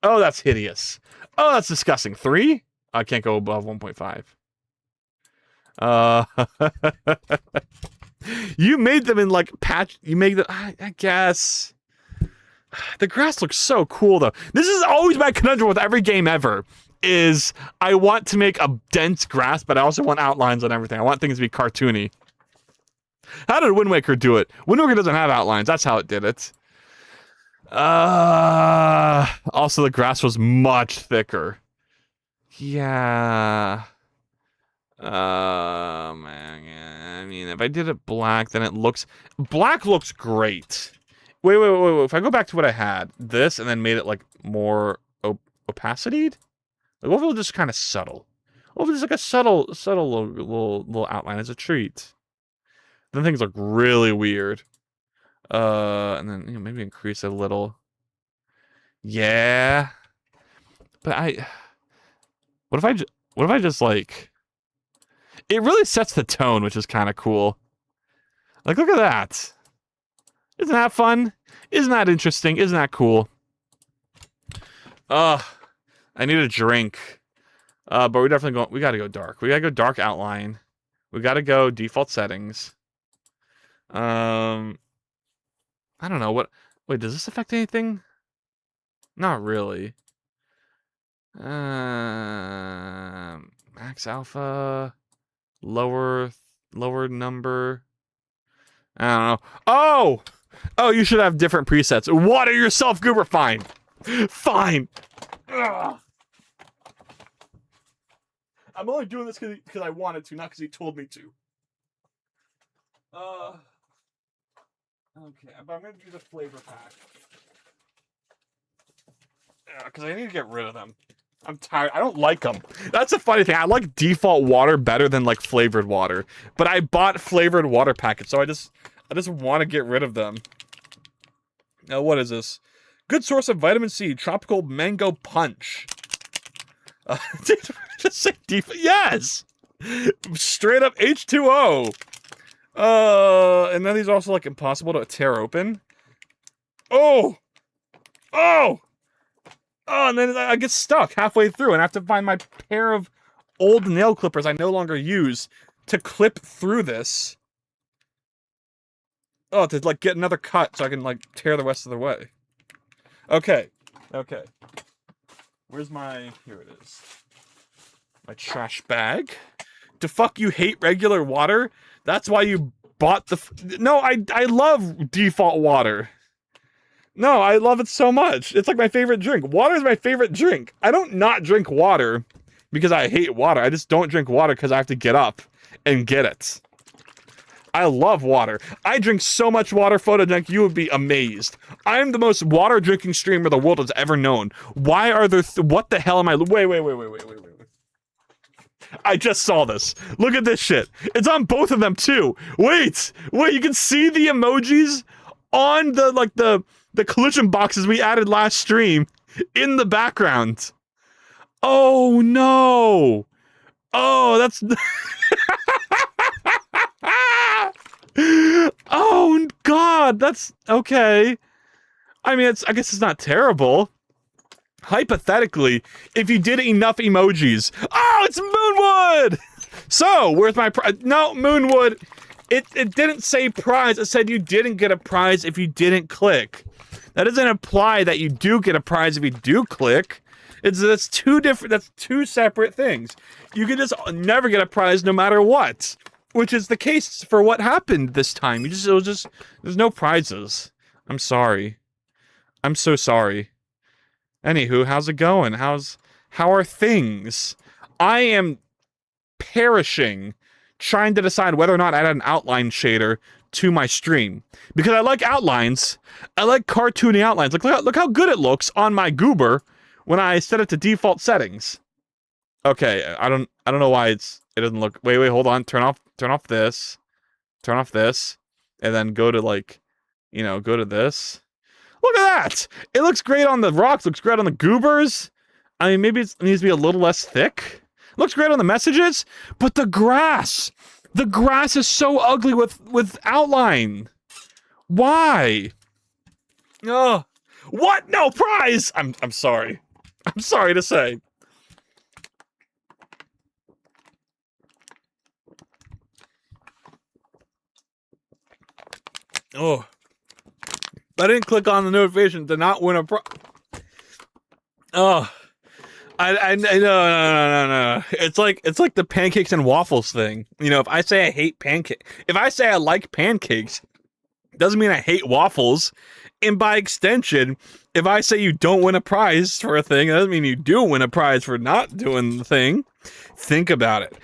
Oh, that's hideous. Oh, that's disgusting. 3? I can't go above 1.5. You made them in, like, patch... You made them... I guess... The grass looks so cool, though. This is always my conundrum with every game ever, is I want to make a dense grass, but I also want outlines on everything. I want things to be cartoony. How did Wind Waker do it? Wind Waker doesn't have outlines. That's how it did it. Also, the grass was much thicker. Yeah. Man, yeah. I mean, if I did it black, then it looks... Black looks great. Wait. If I go back to what I had, this, and then made it, like, more opacity? Like, what if it was just kind of subtle? What if it was like a subtle little outline as a treat? Then things look really weird. And then, you know, maybe increase it a little. Yeah. But what if I just, like... It really sets the tone, which is kind of cool. Like, look at that. Isn't that fun? Isn't that interesting? Isn't that cool? I need a drink. But we're definitely we gotta go dark. We gotta go dark outline. We gotta go default settings. I don't know what... Wait, does this affect anything? Not really. Max alpha, lower number. I don't know. Oh, you should have different presets. Water yourself, goober. Fine. Fine. Ugh. I'm only doing this because I wanted to, not because he told me to. Okay, but I'm gonna do the flavor pack. Yeah, because I need to get rid of them. I'm tired. I don't like them. That's a funny thing. I like default water better than like flavored water. But I bought flavored water packets, so I just want to get rid of them. Now, what is this? Good source of vitamin C. Tropical mango punch. Did it just say default? Yes. Straight up H2O. And then these are also like impossible to tear open. Oh. And then I get stuck halfway through and I have to find my pair of old nail clippers I no longer use to clip through this. Oh, to like get another cut so I can like tear the rest of the way. Okay. Where's my... Here it is. My trash bag. To fuck you hate regular water? That's why you bought the... No, I love default water. No, I love it so much. It's like my favorite drink. Water is my favorite drink. I don't not drink water because I hate water. I just don't drink water because I have to get up and get it. I love water. I drink so much water, Photodunk, you would be amazed. I'm the most water drinking streamer the world has ever known. Why are there... what the hell am I... Wait. I just saw this. Look at this shit. It's on both of them too. Wait, you can see the emojis on the collision boxes we added last stream in the background. Oh no. Oh, that's... Oh god, that's okay. I mean, I guess it's not terrible. Hypothetically, if you did enough emojis. Oh, it's Moonwood! So, where's my prize? No, Moonwood. It didn't say prize. It said you didn't get a prize if you didn't click. That doesn't imply that you do get a prize if you do click. That's two separate things. You can just never get a prize no matter what. Which is the case for what happened this time. There's no prizes. I'm sorry. I'm so sorry. Anywho, how's it going? How are things? I am perishing trying to decide whether or not I add an outline shader to my stream. Because I like outlines. I like cartoony outlines. Like, look how good it looks on my goober when I set it to default settings. Okay, I don't know why it doesn't look... Wait, hold on. Turn off this. Turn off this. And then go to go to this. Look at that! It looks great on the rocks, looks great on the goobers. I mean, maybe it needs to be a little less thick. Looks great on the messages, but the grass is so ugly with outline. Why? Oh, what? No prize! I'm sorry. I'm sorry to say. Oh. I didn't click on the notification to not win a prize. Oh. No. It's like the pancakes and waffles thing. You know, if I say I like pancakes, doesn't mean I hate waffles. And by extension, if I say you don't win a prize for a thing, it doesn't mean you do win a prize for not doing the thing. Think about it.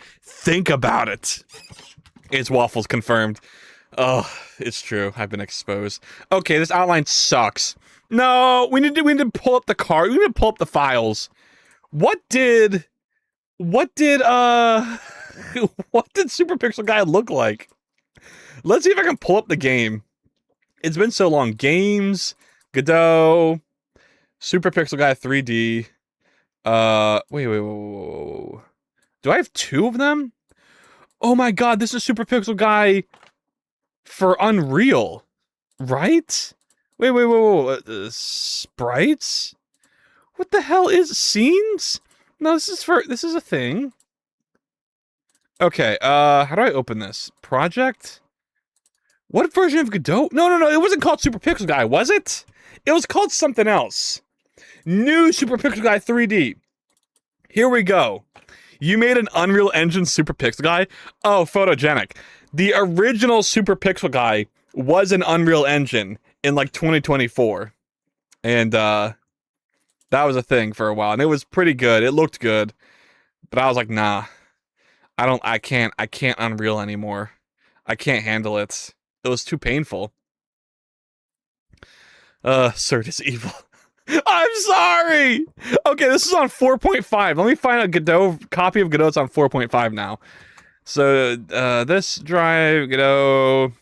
It's waffles confirmed. Oh, it's true. I've been exposed. Okay, this outline sucks. No, we need to pull up the card. We need to pull up the files. What did Super Pixel Guy look like? Let's see if I can pull up the game. It's been so long. Games, Godot, Super Pixel Guy 3D. Wait. Do I have two of them? Oh my god, this is Super Pixel Guy for Unreal, right? Wait. Sprites? What the hell is scenes? No, this is a thing. Okay, how do I open this? Project? What version of Godot? No, it wasn't called Super Pixel Guy, was it? It was called something else. New Super Pixel Guy 3D. Here we go. You made an Unreal Engine Super Pixel guy? Oh, photogenic. The original Super Pixel guy was an Unreal Engine in like 2024. And that was a thing for a while. And it was pretty good. It looked good. But I was like, nah. I can't Unreal anymore. I can't handle it. It was too painful. Cert is evil. I'm sorry! Okay, this is on 4.5. Let me find a Godot copy of Godot's on 4.5 now. So, this drive, Godot...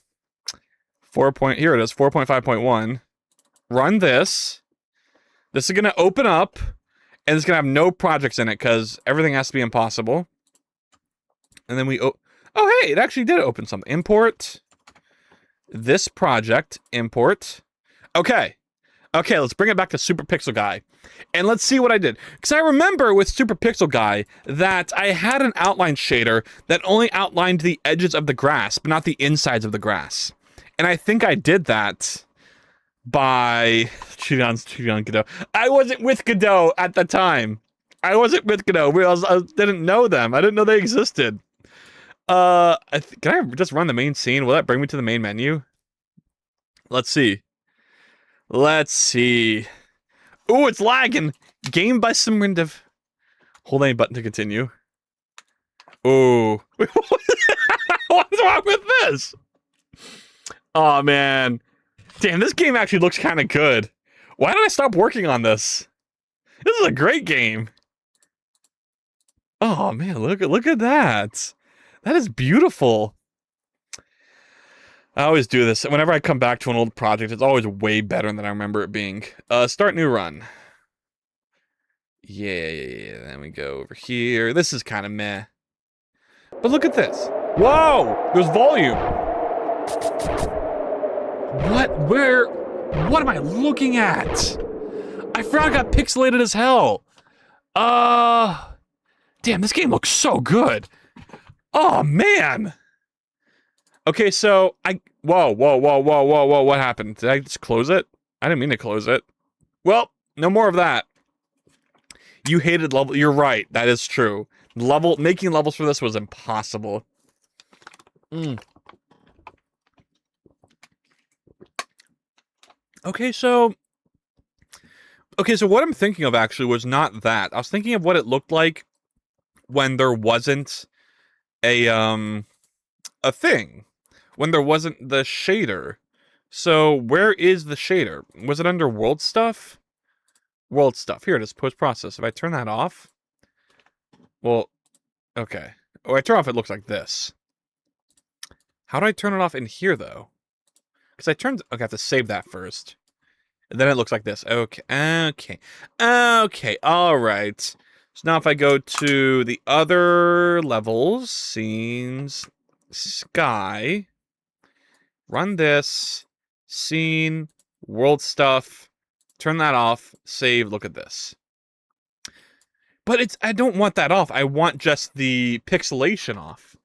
Here it is, 4.5.1. Run this. This is gonna open up, and it's gonna have no projects in it, because everything has to be impossible. And then we... Oh, hey, it actually did open something. Import... This project. Import... Okay. Okay, let's bring it back to Super Pixel Guy. And let's see what I did. Because I remember with Super Pixel Guy that I had an outline shader that only outlined the edges of the grass, but not the insides of the grass. And I think I did that by... Cheating on Godot. I wasn't with Godot at the time. I wasn't with Godot. I didn't know them. I didn't know they existed. Can I just run the main scene? Will that bring me to the main menu? Let's see. Let's see. Ooh, it's lagging. Game by some wind of... Hold A button to continue. Ooh. What's wrong with this? Oh, man. Damn, this game actually looks kind of good. Why did I stop working on this? This is a great game. Oh, man, look at that. That is beautiful. I always do this. Whenever I come back to an old project, it's always way better than I remember it being. Start new run. Yeah. Then we go over here. This is kind of meh. But look at this. Whoa! There's volume. What? Where? What am I looking at? I forgot I got pixelated as hell. Damn, this game looks so good. Oh, man. Okay, so whoa, what happened? Did I just close it? I didn't mean to close it. Well, no more of that. You hated level, you're right, that is true. Making levels for this was impossible. Okay, so what I'm thinking of actually was not that. I was thinking of what it looked like when there wasn't a thing. When there wasn't the shader. So, where is the shader? Was it under world stuff? World stuff. Here it is, post-process. If I turn that off... Well, okay. Oh, I turn off, it looks like this. How do I turn it off in here, though? Because okay, I have to save that first. And then it looks like this. Okay, alright. So now if I go to the other levels, scenes, sky... Run this, scene, world stuff, turn that off, save, look at this. But I don't want that off, I want just the pixelation off.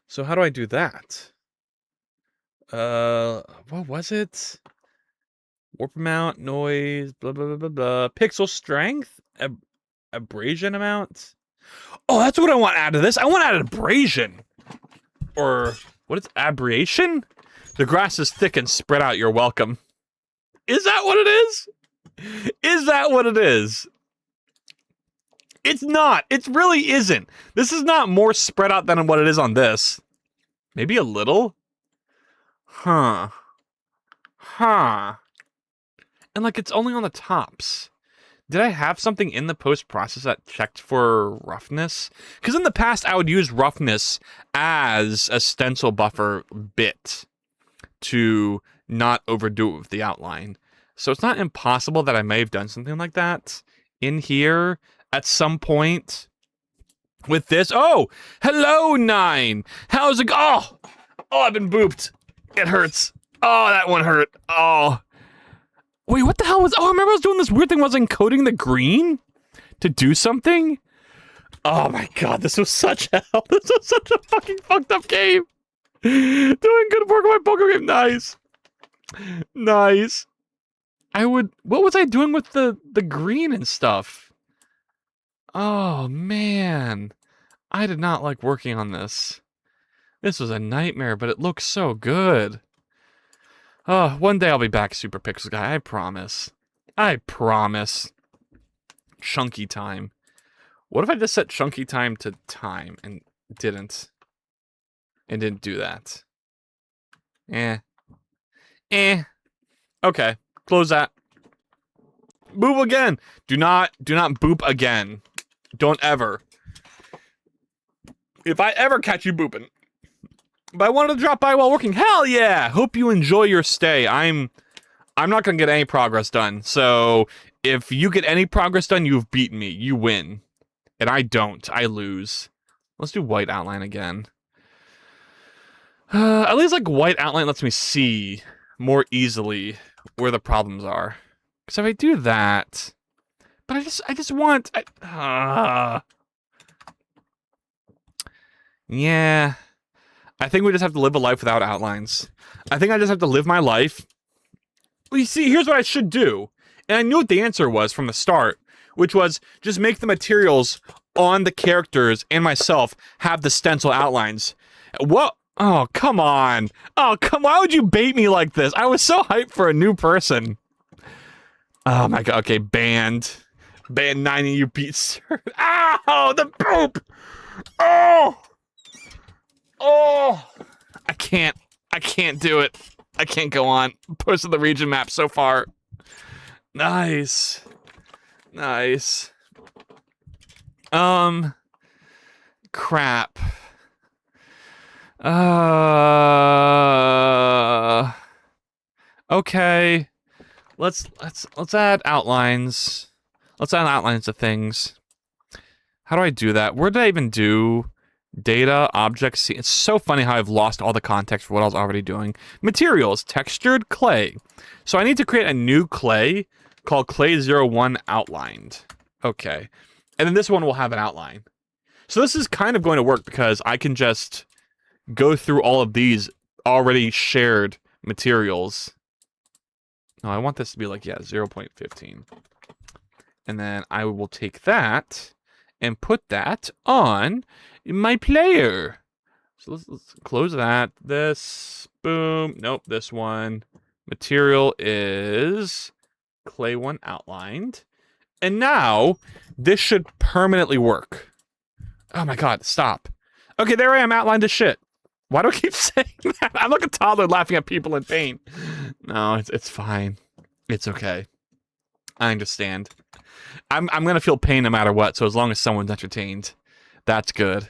So how do I do that? What was it? Warp amount, noise, blah, blah, blah, blah, blah. Pixel strength? Abrasion amount? Oh, that's what I want out of this. I want out of abrasion. Or... What is aberration? The grass is thick and spread out, you're welcome. Is that what it is? Is that what it is? It's not. It really isn't. This is not more spread out than what it is on this. Maybe a little? Huh. And like, it's only on the tops. Did I have something in the post-process that checked for roughness? Because in the past, I would use roughness as a stencil buffer bit to not overdo it with the outline. So it's not impossible that I may have done something like that in here at some point with this. Oh, hello, 9. How's it go? Oh, I've been booped. It hurts. Oh, that one hurt. Oh. Wait, what the hell was... Oh, I remember I was doing this weird thing where I was encoding the green to do something? Oh my god, this was such hell. This was such a fucking fucked up game. Doing good work on my poker game. Nice. Nice. What was I doing with the green and stuff? Oh, man. I did not like working on this. This was a nightmare, but it looks so good. Oh, one day I'll be back, Super Pixel Guy. I promise. I promise. Chunky time. What if I just set chunky time to time and didn't? And didn't do that? Eh. Eh. Okay. Close that. Boop again. Do not boop again. Don't ever. If I ever catch you booping. But I wanted to drop by while working. Hell yeah! Hope you enjoy your stay. I'm not gonna get any progress done. So if you get any progress done, you've beaten me. You win. And I don't. I lose. Let's do white outline again. At least like white outline lets me see more easily where the problems are. So if I do that, but I just want. Yeah. I think we just have to live a life without outlines. I think I just have to live my life. Well, you see, here's what I should do. And I knew what the answer was from the start, which was just make the materials on the characters and myself have the stencil outlines. What? Oh, come on. Oh, why would you bait me like this? I was so hyped for a new person. Oh my god, okay, banned. Banned 90 you beat sir. Ow, the poop! Oh! Oh! I can't do it. I can't go on. Posted the region map so far. Nice. Nice. Crap. Okay. Let's add outlines. Let's add outlines to things. How do I do that? Where did I even do data, objects? See, it's so funny how I've lost all the context for what I was already doing. Materials, textured clay. So I need to create a new clay called clay01 outlined. Okay. And then this one will have an outline. So this is kind of going to work because I can just go through all of these already shared materials. No, I want this to be like, yeah, 0.15. And then I will take that and put that on my player. So let's close that. This, boom. Nope, this one. Material is clay1 outlined. And now, this should permanently work. Oh my god, stop. Okay, there I am, outlined as shit. Why do I keep saying that? I'm like a toddler laughing at people in pain. No, it's fine. It's okay. I understand. I'm gonna feel pain no matter what, so as long as someone's entertained, that's good.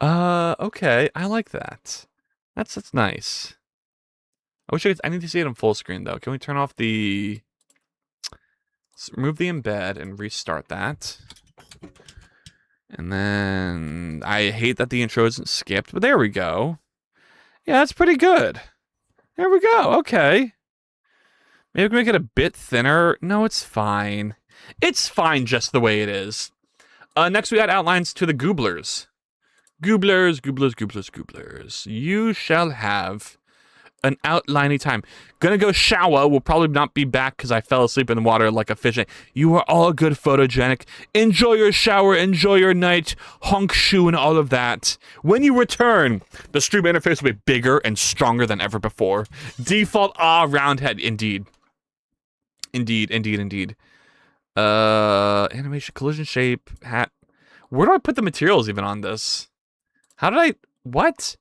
Okay, I like that. That's nice. I need to see it in full screen though. Can we turn off the... Let's remove the embed and restart that. And then I hate that the intro isn't skipped, but there we go. Yeah, that's pretty good. There we go. Okay. Maybe we can make it a bit thinner. No, it's fine. It's fine just the way it is. Next we got outlines to the gooblers. Gooblers, gooblers, gooblers, gooblers. You shall have an outliney time. Gonna go shower. Will probably not be back because I fell asleep in the water like a fish. You are all good photogenic. Enjoy your shower. Enjoy your night. Honk shoe and all of that. When you return, the stream interface will be bigger and stronger than ever before. Default round head. Indeed. Indeed. Indeed. Indeed. Animation, collision shape, hat. Where do I put the materials even on this? How did I... What?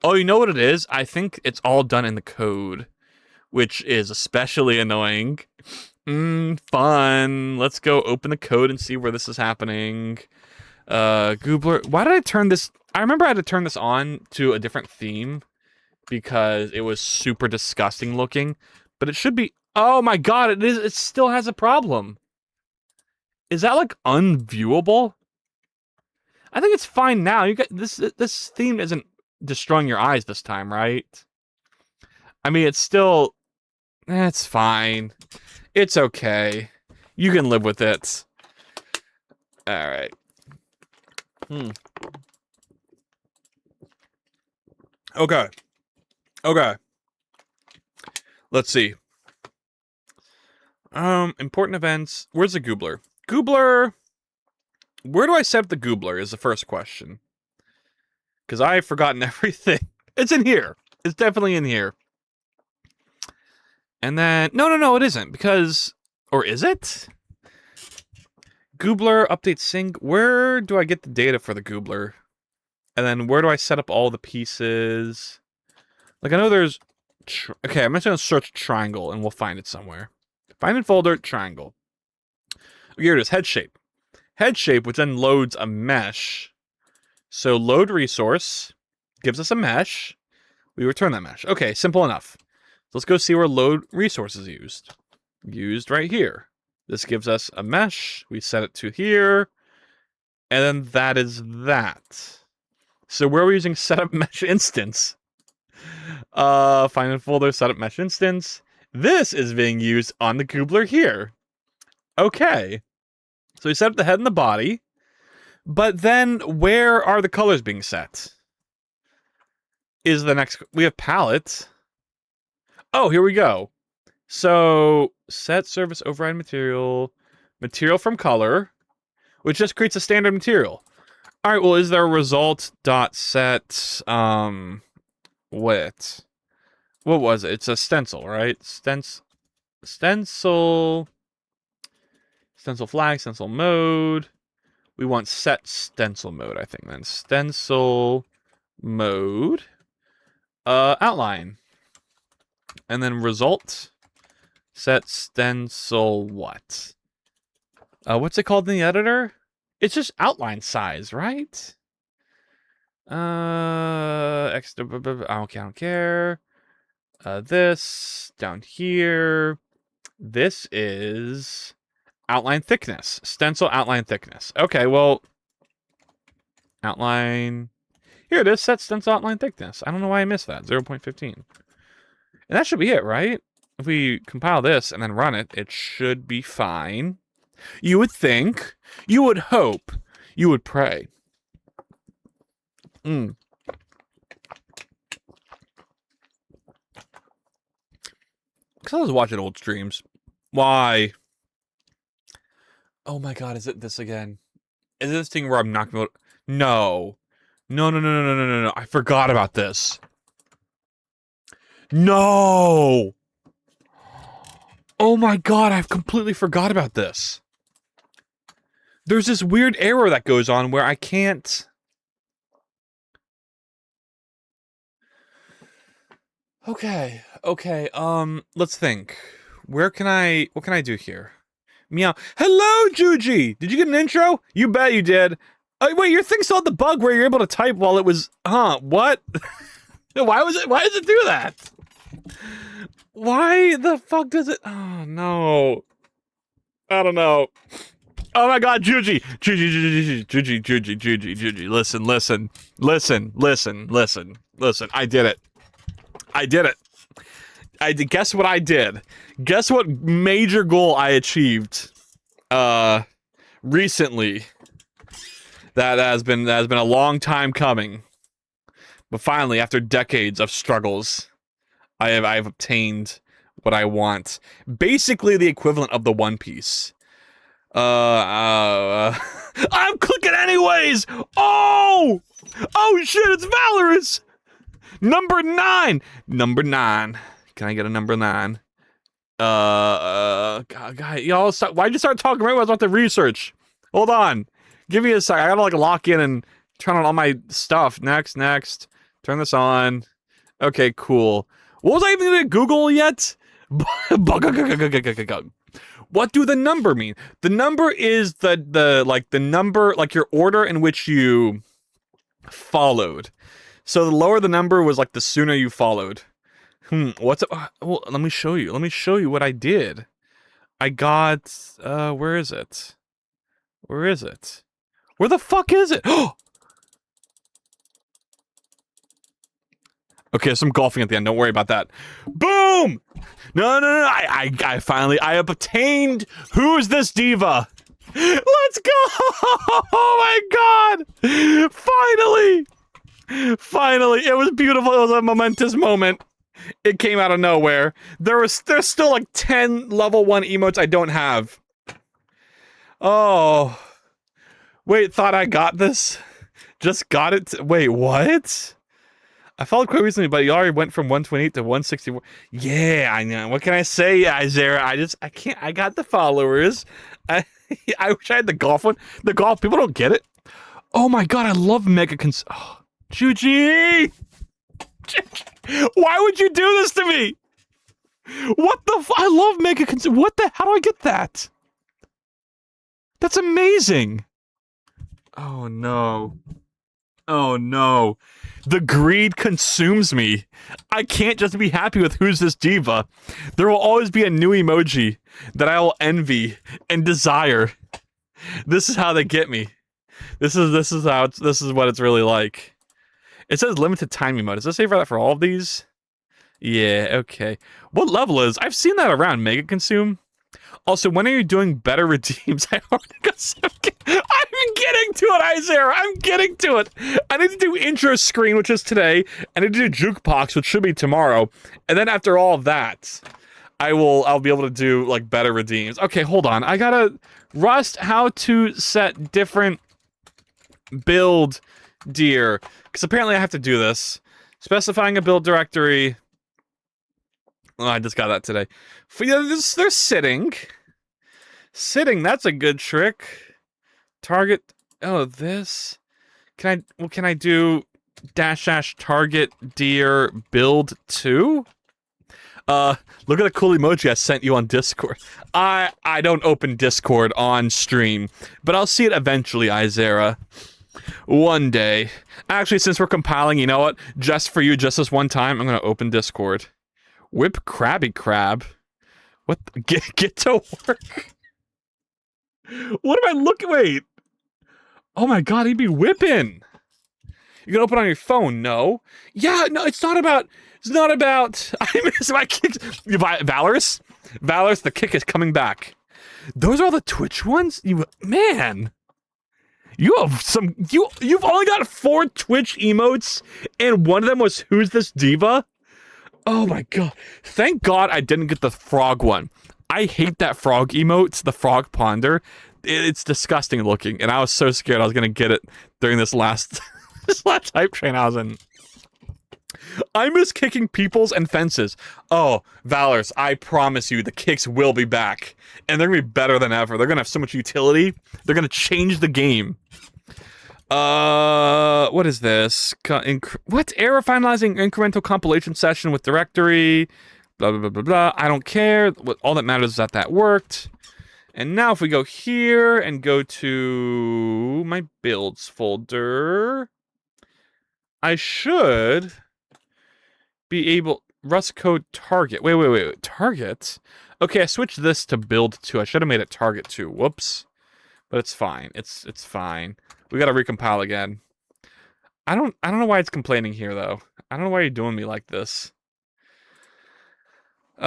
Oh, you know what it is? I think it's all done in the code, which is especially annoying. Fun. Let's go open the code and see where this is happening. Goobler. Why did I turn this... I remember I had to turn this on to a different theme because it was super disgusting looking, but it should be... Oh my god, it is. It still has a problem. Is that like unviewable? I think it's fine now. You got this theme isn't destroying your eyes this time, right? I mean, it's still... It's fine. It's okay. You can live with it. Alright. Okay. Okay. Let's see. Important events. Where's the goobler? Goobler! Where do I set up the goobler is the first question. Because I've forgotten everything. It's in here. It's definitely in here. And then... No, it isn't. Because... Or is it? Goobler, update sync. Where do I get the data for the goobler? And then where do I set up all the pieces? Like, I know there's... Okay, I'm just going to search triangle, and we'll find it somewhere. Find in folder, triangle. Here it is, head shape. Head shape, which then loads a mesh. So load resource gives us a mesh. We return that mesh. Okay, simple enough. Let's go see where load resource is used. Used right here. This gives us a mesh. We set it to here. And then that is that. So where are we using setup mesh instance? Find in folder, setup mesh instance. This is being used on the goobler here. Okay. So we set up the head and the body. But then where are the colors being set? Is the next... We have palette. Oh, here we go. So set surface override material. Material from color. Which just creates a standard material. Alright, well, is there a result dot set width? What was it? It's a stencil, right? Stencil flag, stencil mode. We want set stencil mode, I think, then. Stencil mode. Outline. And then result. Set stencil what? What's it called in the editor? It's just outline size, right? Extra, I don't care. This down here. This is outline thickness. Stencil outline thickness. Okay, well, outline. Here it is. Set stencil outline thickness. I don't know why I missed that. 0.15. And that should be it, right? If we compile this and then run it, it should be fine. You would think. You would hope. You would pray. Because I was watching old streams. Why? Oh my god, is it this again? Is it this thing where I'm not going to... No. No. I forgot about this. No! Oh my god, I've completely forgot about this. There's this weird error that goes on where I can't... Okay, let's think. What can I do here? Meow. Hello, Juji! Did you get an intro? You bet you did. Oh, wait, your thing still had the bug where you're able to type while it was... Huh, what? Why does it do that? Why the fuck does it... Oh, no. I don't know. Oh my god, Juji! Juji, listen. I did it. Guess what I did? Guess what major goal I achieved recently? That has been a long time coming. But finally, after decades of struggles, I've obtained what I want. Basically the equivalent of the One Piece. I'm clicking anyways! Oh shit, it's Valorous! Number 9! Can I get a number 9? God, y'all stop. Why'd you start talking right when I was about to research? Hold on. Give me a sec. I gotta, like, lock in and turn on all my stuff. Next. Turn this on. Okay, cool. What was I even gonna Google yet? What do the number mean? The number is the number, like, your order in which you followed. So the lower the number was, like, the sooner you followed. What's it? Well, let me show you. Let me show you what I did. I got, where is it? Where is it? Where the fuck is it? Okay, some golfing at the end. Don't worry about that. Boom! No. I finally, I have obtained. Who's this diva? Let's go! Oh my god! Finally, it was beautiful. It was a momentous moment. It came out of nowhere. There's still like 10 level 1 emotes I don't have. Oh. Wait, thought I got this? Just got it? Wait, what? I followed quite recently, but you already went from 128 to 164. Yeah, I know. What can I say, Isaiah? I can't. I got the followers. I, I wish I had the golf one. The golf, people don't get it. Oh my god, I love Mega Oh, Chuchi! Why would you do this to me? What the I love Mega What the? How do I get that? That's amazing. Oh no. Oh no. The greed consumes me. I can't just be happy with who's this diva. There will always be a new emoji that I will envy and desire. This is how they get me. This is what it's really like. It says limited time emote. Does it say for that for all of these? Yeah, okay. What level is? I've seen that around Mega Consume. Also, when are you doing better redeems? I'm getting to it, Isaiah. I'm getting to it. I need to do intro screen, which is today. I need to do jukebox, which should be tomorrow. And then after all of that, I'll be able to do like better redeems. Okay, hold on. I gotta Rust how to set different build deer. Because apparently I have to do this. Specifying a build directory. Oh, I just got that today. They're sitting. Sitting, that's a good trick. Target. Oh, this. Can I do -- target deer build 2? Look at the cool emoji I sent you on Discord. I don't open Discord on stream, but I'll see it eventually, Isaiah. One day. Actually, since we're compiling, you know what? Just for you, just this one time, I'm gonna open Discord. Whip Krabby Crab. What? Get to work. What am I looking? Wait. Oh my god, he'd be whipping. You can open on your phone. No. Yeah, no, it's not about. I miss my kicks. Valorous? Valorous, the kick is coming back. Those are all the Twitch ones? Man. You have some. You've only got 4 Twitch emotes, and one of them was Who's This Diva? Oh my god. Thank god I didn't get the frog one. I hate that frog emote, the frog ponder. It's disgusting looking, and I was so scared I was gonna get it during this last hype train I was in. I miss kicking peoples and fences. Oh, Valors, I promise you the kicks will be back. And they're gonna be better than ever. They're gonna have so much utility. They're gonna change the game. What is this? What? Error finalizing incremental compilation session with directory. Blah, blah, blah, blah, blah. I don't care. All that matters is that worked. And now if we go here and go to my builds folder, I should be able... Rust code target. Wait. Target? Okay, I switched this to build 2. I should have made it target 2. Whoops. But it's fine. It's fine. We gotta recompile again. I don't know why it's complaining here, though. I don't know why you're doing me like this. Okay,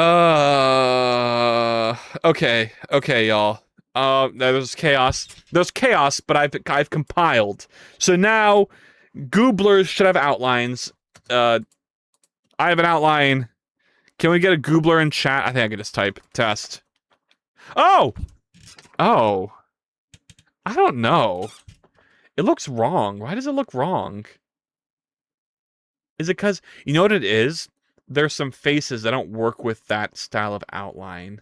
y'all. There's chaos. There's chaos, but I've compiled. So now, gooblers should have outlines. I have an outline. Can we get a goobler in chat? I think I can just type test. Oh! I don't know. It looks wrong. Why does it look wrong? Is it because... You know what it is? There's some faces that don't work with that style of outline.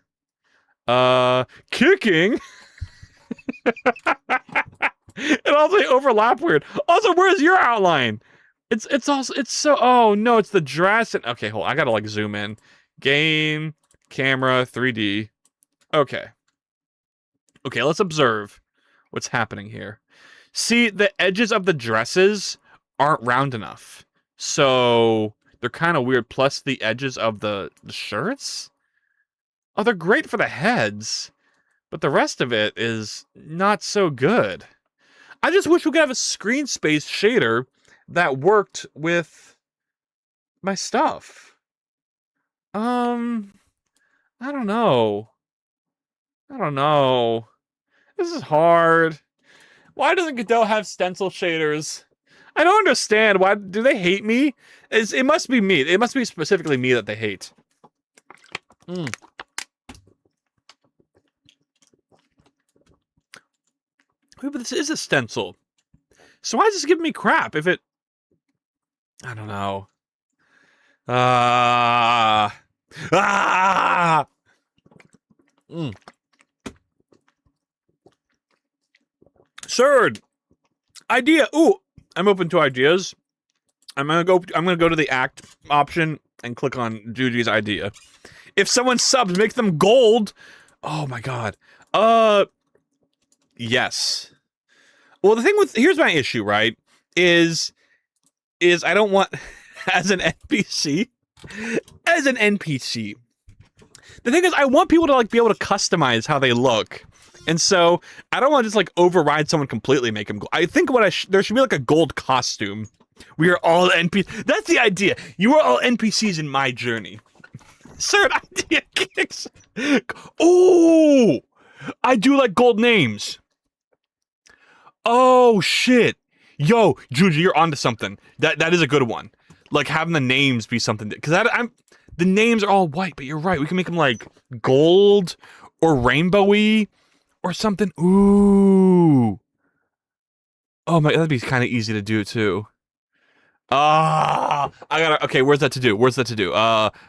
Kicking? And also they overlap weird. Also, where's your outline? It's so... Oh, no, it's the dress. Okay, hold on. I gotta, like, zoom in. Game, camera, 3D. Okay. Okay, let's observe what's happening here. See, the edges of the dresses aren't round enough. So they're kind of weird. Plus the edges of the shirts. Oh, they're great for the heads. But the rest of it is not so good. I just wish we could have a screen space shader that worked with my stuff. I don't know. This is hard. Why doesn't Godot have stencil shaders? I don't understand. Why do they hate me? It must be me. It must be specifically me that they hate. Wait, but this is a stencil. So why is this giving me crap if it... I don't know. Third idea. Ooh, I'm open to ideas. I'm gonna go to the act option and click on Juji's idea. If someone subs, make them gold. Oh my god. Yes. Well, the thing with here's my issue, right? Is I don't want as an NPC. The thing is, I want people to like be able to customize how they look. And so, I don't want to just like override someone completely, make them gold. I think there should be like a gold costume. We are all NPCs. That's the idea. You are all NPCs in my journey. Third idea kicks. Oh, I do like gold names. Oh shit. Yo, Juji, you're onto something. That is a good one. Like having the names be something because the names are all white, but you're right. We can make them like gold or rainbowy or something. Ooh. Oh my, that'd be kind of easy to do too. Okay, where's that to do?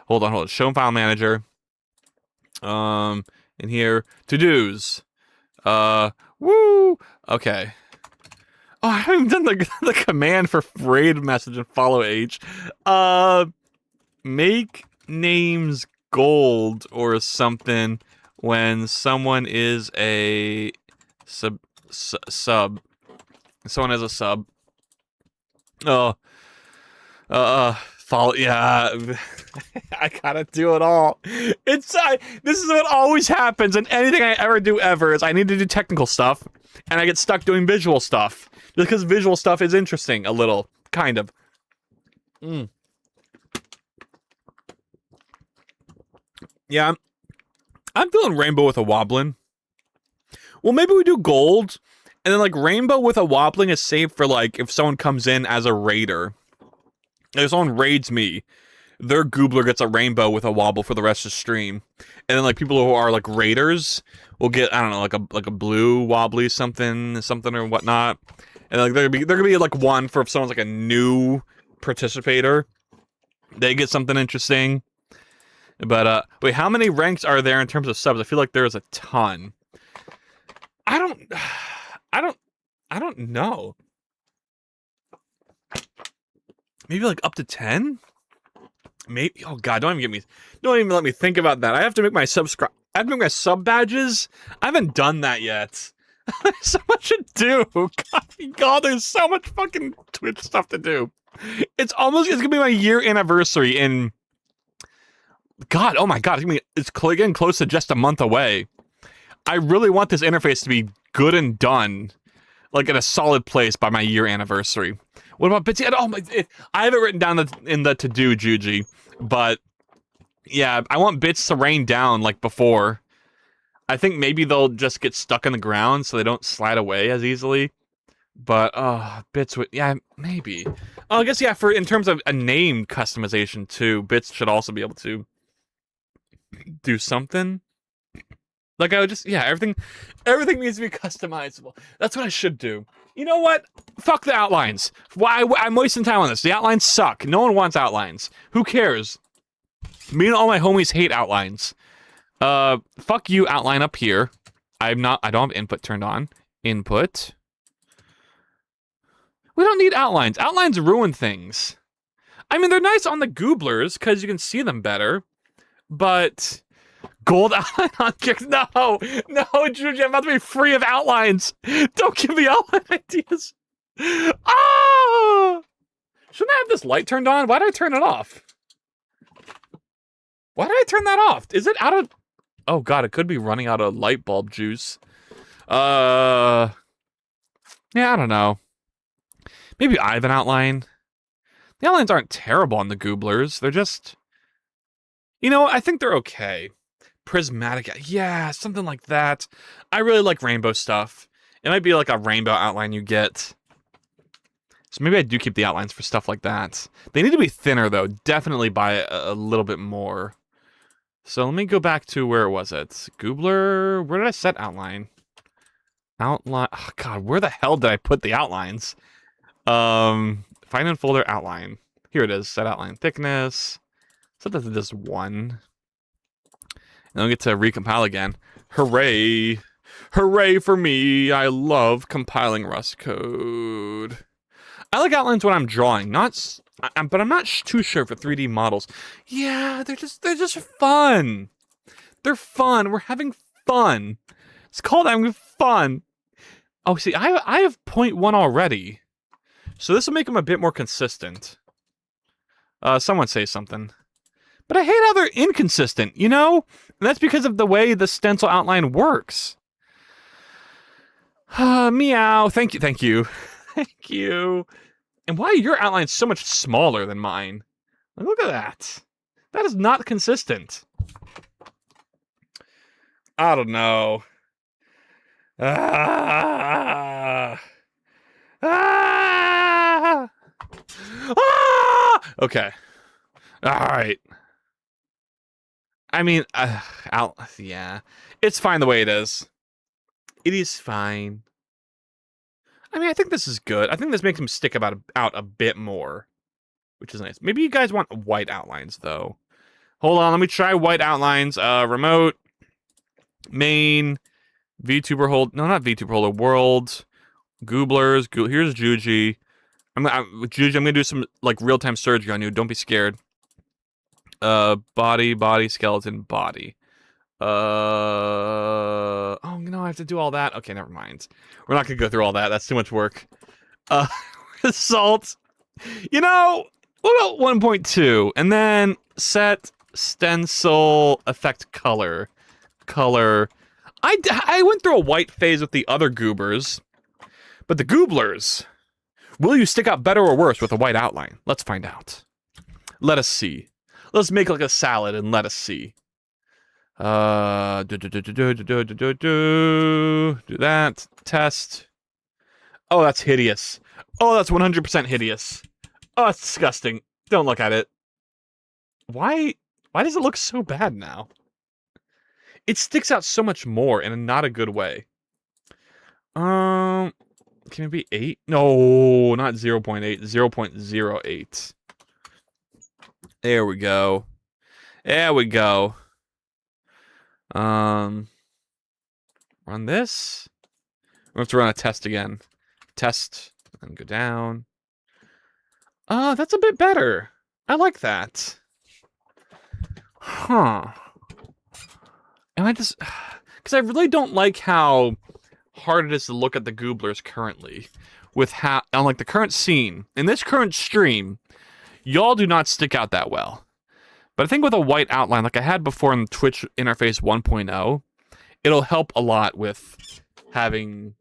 Hold on. Show file manager. In here, to-dos. Woo! Okay. Oh, I haven't done the command for raid message and follow H. Make names gold or something when someone is a sub. Someone is a sub. Follow. Yeah, I gotta do it all. This is what always happens in anything I ever do ever. Is I need to do technical stuff, and I get stuck doing visual stuff just because visual stuff is interesting a little, kind of. Yeah, I'm feeling rainbow with a wobbling. Well, maybe we do gold, and then like rainbow with a wobbling is saved for like if someone comes in as a raider. If someone raids me, their goobler gets a rainbow with a wobble for the rest of the stream, and then like people who are like raiders will get I don't know like a blue wobbly something or whatnot, and like there could be like one for if someone's like a new participator, they get something interesting. But wait, how many ranks are there in terms of subs? I feel like there's a ton. I don't know. Maybe like up to 10? Maybe. Oh god, don't even let me think about that. I have to make my sub badges. I haven't done that yet. There's so much to do. God, there's so much fucking Twitch stuff to do. It's gonna be my year anniversary in. God, oh my god, it's getting close to just a month away. I really want this interface to be good and done, like in a solid place by my year anniversary. What about bits? Oh my! I have it written down in the to-do, Juji, but yeah, I want bits to rain down like before. I think maybe they'll just get stuck in the ground so they don't slide away as easily. But bits would maybe. Oh, I guess yeah. In terms of a name customization too, bits should also be able to do something. Like I would just everything needs to be customizable. That's what I should do. You know what? Fuck the outlines. Why I'm wasting time on this. The outlines suck. No one wants outlines. Who cares? Me and all my homies hate outlines. Fuck you, outline up here. I don't have input turned on. Input. We don't need outlines. Outlines ruin things. I mean, they're nice on the gooblers because you can see them better, but gold outline on kick. No, Juji, I'm about to be free of outlines. Don't give me outline ideas. Ah! Shouldn't I have this light turned on? Why did I turn it off? Why did I turn that off? Is it out of... Oh god, it could be running out of light bulb juice. Yeah, I don't know. Maybe I have an outline. The outlines aren't terrible on the gooblers. They're just... You know, I think they're okay. Prismatic, yeah, something like that. I really like rainbow stuff. It might be like a rainbow outline you get. So maybe I do keep the outlines for stuff like that. They need to be thinner though. Definitely buy a little bit more. So let me go back to where was it? Goobler, where did I set outline? Outline. Oh, God, where the hell did I put the outlines? Find and folder outline. Here it is. Set outline thickness. Set that to just 1. And I'll get to recompile again. Hooray! Hooray for me! I love compiling Rust code. I like outlines when I'm drawing, but I'm not too sure for 3D models. Yeah, they're just fun. They're fun. We're having fun. It's called having fun. Oh, see, I have 0.1 already, so this will make them a bit more consistent. Someone say something. But I hate how they're inconsistent, you know? And that's because of the way the stencil outline works. Meow. Thank you. Thank you. Thank you. And why are your outlines so much smaller than mine? Look at that. That is not consistent. I don't know. Okay. All right. I mean, yeah. It's fine the way it is. It is fine. I mean, I think this is good. I think this makes him stick out a bit more, which is nice. Maybe you guys want white outlines, though. Hold on, let me try white outlines. Remote, main, VTuber hold. No, not VTuber holder. World, gooblers. Here's Juji. Juji, I'm gonna do some like real-time surgery on you. Don't be scared. Body, skeleton, body. Oh no, I have to do all that. Okay, never mind. We're not gonna go through all that. That's too much work. Result. You know, what about 1.2? And then set stencil effect color. I went through a white phase with the other goobers, but the gooblers, will you stick out better or worse with a white outline? Let's find out. Let us see. Let's make like a salad and let us see. Do that. Test. Oh, that's hideous. Oh, that's 100% hideous. Oh, it's disgusting. Don't look at it. Why does it look so bad now? It sticks out so much more in not a good way. Can it be 8? No, not 0.8. 0.08. There we go. There we go. Run this. We have to run a test again. Test, and go down. That's a bit better. I like that. Huh. And I just... Because I really don't like how hard it is to look at the gooblers currently. With how... On, like, the current scene. In this current stream, y'all do not stick out that well. But I think with a white outline, like I had before in Twitch Interface 1.0, it'll help a lot with having,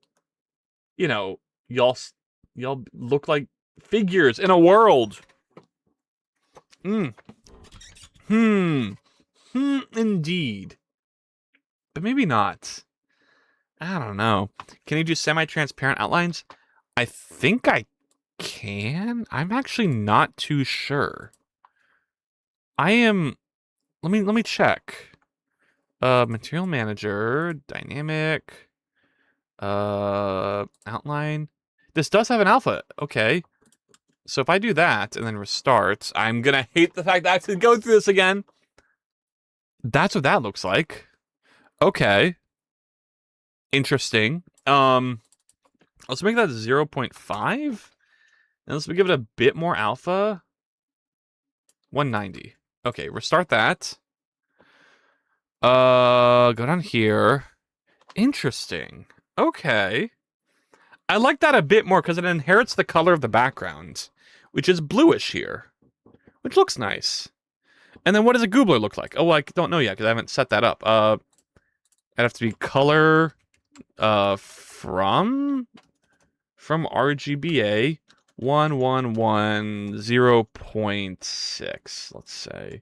you know, y'all look like figures in a world. Indeed. But maybe not. I don't know. Can you do semi-transparent outlines? I think I can. I'm actually not too sure. I am... Let me check. Material manager, dynamic, outline. This does have an alpha. Okay. So if I do that and then restart, I'm gonna hate the fact that I have to go through this again. That's what that looks like. Okay. Interesting. Let's make that 0.5. And let's give it a bit more alpha. 190. Okay, restart that. Go down here. Interesting. Okay. I like that a bit more because it inherits the color of the background, which is bluish here, which looks nice. And then what does a goobler look like? Oh, I don't know yet because I haven't set that up. I'd have to be color from RGBA 111 0.6, let's say.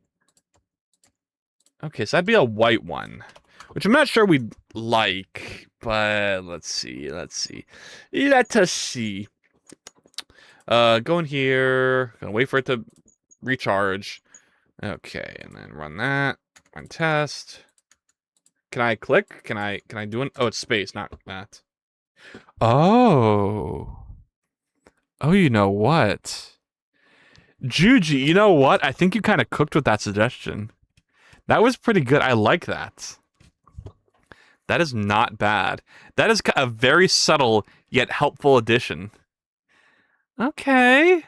Okay, so that'd be a white one, which I'm not sure we'd like, but let's see. Let us see. Go in here. Gonna wait for it to recharge. Okay, and then run that. Run test. Can I click? Can I do it? Oh, it's space, not that. Oh. Oh, you know what? Juji, you know what? I think you kind of cooked with that suggestion. That was pretty good. I like that. That is not bad. That is a very subtle yet helpful addition. Okay.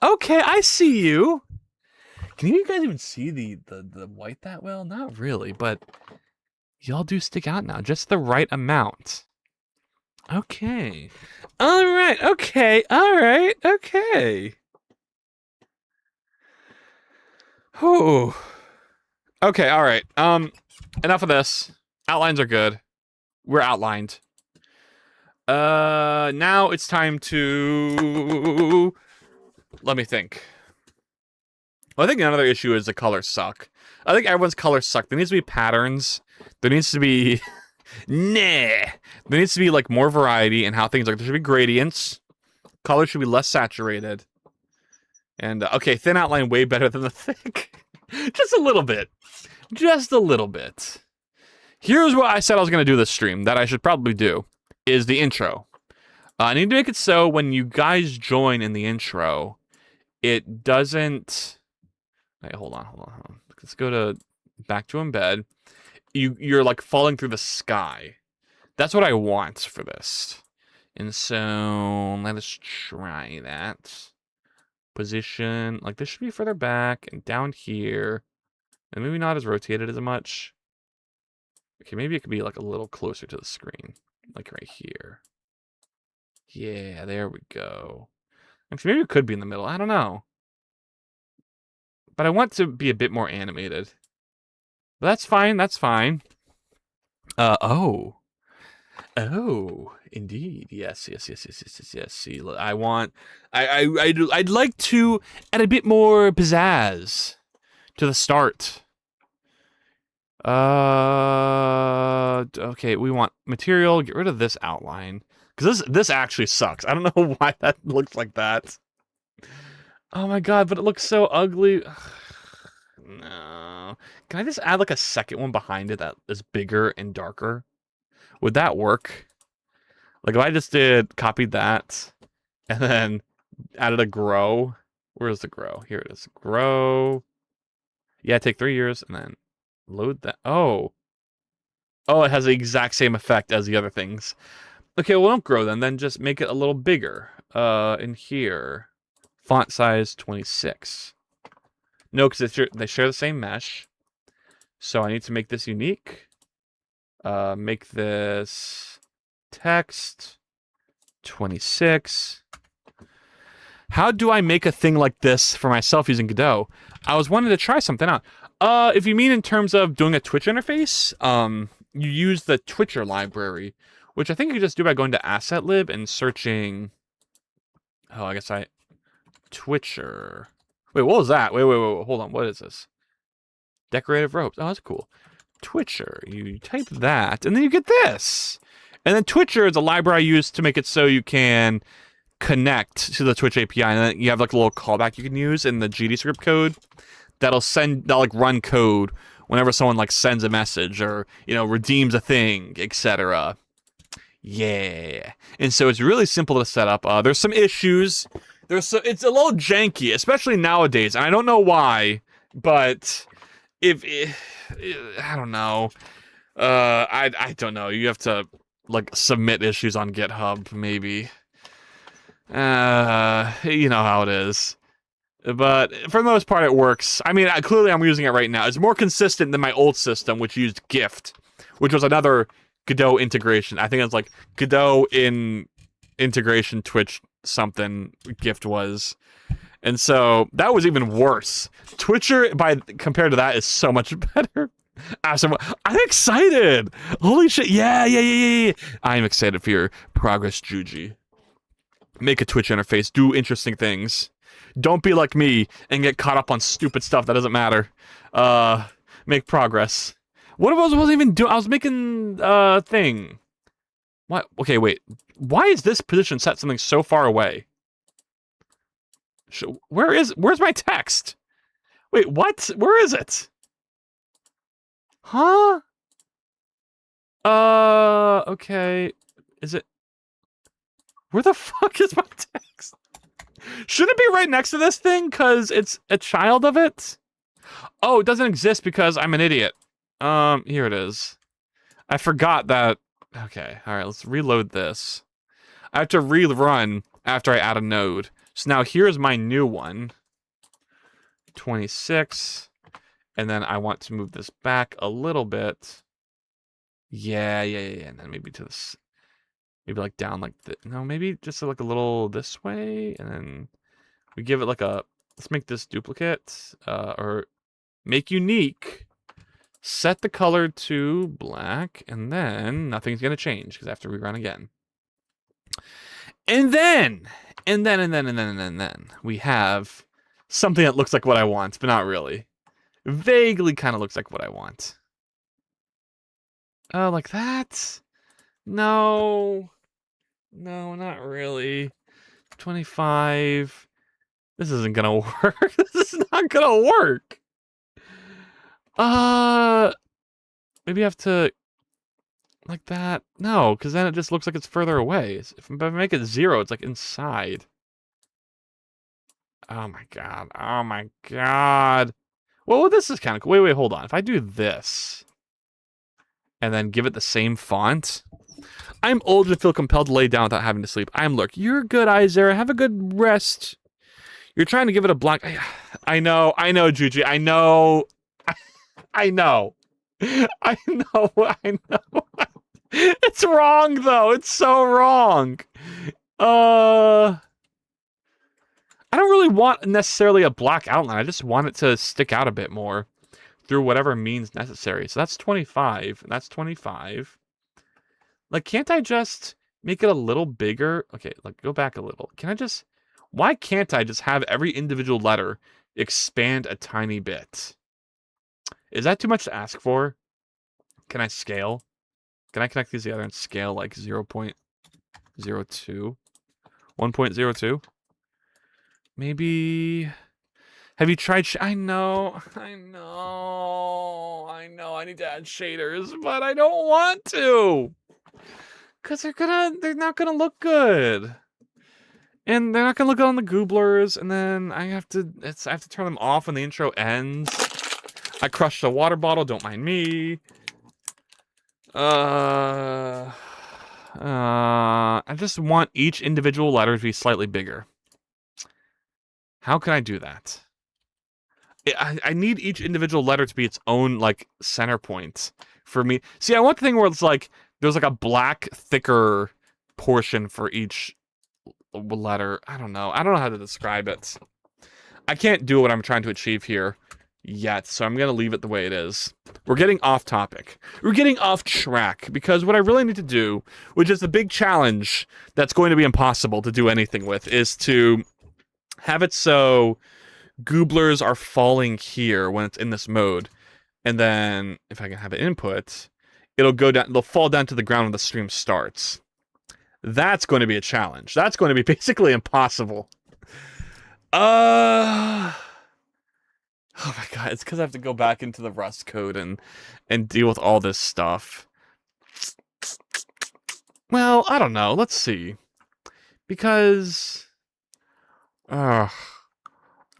Okay, I see you. Can you guys even see the white that well? Not really, but y'all do stick out now. Just the right amount. Okay. All right. Okay. All right. Okay. Whew. Okay. All right. Enough of this. Outlines are good. We're outlined. Now it's time to let me think. Well, I think another issue is the colors suck. I think everyone's colors suck. There needs to be patterns. There needs to be nah. There needs to be like more variety in how things look. There should be gradients. Colors should be less saturated. And okay, thin outline way better than the thick. Just a little bit. Just a little bit. Here's what I said I was going to do this stream that I should probably do is the intro. I need to make it so when you guys join in the intro, it doesn't. Wait, hold on. Let's go to back to embed. You're like falling through the sky. That's what I want for this. And so let us try that. Position, like this should be further back and down here. And maybe not as rotated as much. Okay, maybe it could be like a little closer to the screen. Like right here. Yeah, there we go. Actually, maybe it could be in the middle. I don't know. But I want to be a bit more animated. But that's fine, that's fine. Oh. Oh, indeed. Yes. See, I'd like to add a bit more pizzazz to the start. Okay, we want material, get rid of this outline. Because this actually sucks. I don't know why that looks like that. Oh my god, but it looks so ugly. No. Can I just add like a second one behind it that is bigger and darker? Would that work? Like if I just copied that and then added a grow. Where's the grow? Here it is. Grow. Yeah, take 3 years and then load that. Oh. Oh, it has the exact same effect as the other things. Okay, well don't grow then just make it a little bigger. In here. Font size 26. No, because they share the same mesh. So I need to make this unique. Make this text 26. How do I make a thing like this for myself using Godot? I was wanting to try something out. If you mean in terms of doing a Twitch interface, you use the Twitcher library, which I think you can just do by going to asset lib and searching. Oh, I guess Twitcher. Wait, what was that? Wait, hold on. What is this? Decorative ropes. Oh, that's cool. Twitcher. You type that, and then you get this. And then Twitcher is a library I use to make it so you can connect to the Twitch API, and then you have like a little callback you can use in the GDScript code that'll like run code whenever someone like sends a message or redeems a thing, etc. Yeah, and so it's really simple to set up. There's some issues. It's a little janky, especially nowadays, and I don't know why, but I don't know. I don't know. You have to like submit issues on GitHub, maybe. You know how it is. But for the most part, it works. I mean, clearly I'm using it right now. It's more consistent than my old system, which used Gift, which was another Godot integration. I think it's like Godot in integration Twitch something Gift was. And so that was even worse. Twitcher, compared to that, is so much better. Awesome. I'm excited. Holy shit. Yeah. I'm excited for your progress, Juji. Make a Twitch interface. Do interesting things. Don't be like me and get caught up on stupid stuff that doesn't matter. Make progress. What was I even doing? I was making thing. What? Okay, wait. Why is this position set something so far away? Where's my text? Wait, what? Where is it? Huh? Okay. Is it? Where the fuck is my text? Shouldn't it be right next to this thing because it's a child of it? Oh, it doesn't exist because I'm an idiot. Here it is. I forgot that. Okay, all right, let's reload this. I have to rerun after I add a node. So now here's my new one. 26. And then I want to move this back a little bit. Yeah. And then maybe to this. Maybe like down like this. No, maybe just like a little this way. And then we give it like a. Let's make this duplicate. Or make unique. Set the color to black. And then nothing's going to change because I have to rerun again. And then we have something that looks like what I want, but not really. Vaguely kind of looks like what I want. Oh, like that? No, not really. 25. This isn't gonna work. This is not gonna work. Maybe I have to like that. No, because then it just looks like it's further away. If I make it 0, it's like inside. Oh my god. Oh my god. Well, this is kind of cool. Wait, hold on. If I do this and then give it the same font, I'm old and feel compelled to lay down without having to sleep. Look, you're good, Isaiah. Have a good rest. You're trying to give it a black. I know, Juji. I know. It's wrong, though. It's so wrong. I don't really want necessarily a black outline. I just want it to stick out a bit more through whatever means necessary. So that's 25. That's 25. Like, can't I just make it a little bigger? Okay, like, go back a little. Why can't I just have every individual letter expand a tiny bit? Is that too much to ask for? Can I scale? Can I connect these together and scale like 0.02? 1.02? Maybe. Have you tried? I know. I need to add shaders, but I don't want to, cause they're not gonna look good, and they're not gonna look good on the gooblers. And then I have to turn them off when the intro ends. I crushed a water bottle. Don't mind me. I just want each individual letter to be slightly bigger. How can I do that? I need each individual letter to be its own, like, center point for me. See, I want the thing where it's like, there's like a black, thicker portion for each letter. I don't know how to describe it. I can't do what I'm trying to achieve here yet, so I'm going to leave it the way it is. We're getting off topic. We're getting off track, because what I really need to do, which is the big challenge that's going to be impossible to do anything with, is to have it so gooblers are falling here when it's in this mode, and then if I can have an input, it'll go down. They'll fall down to the ground when the stream starts. That's going to be a challenge. That's going to be basically impossible. Oh my god! It's because I have to go back into the Rust code and deal with all this stuff. Well, I don't know. Let's see, because.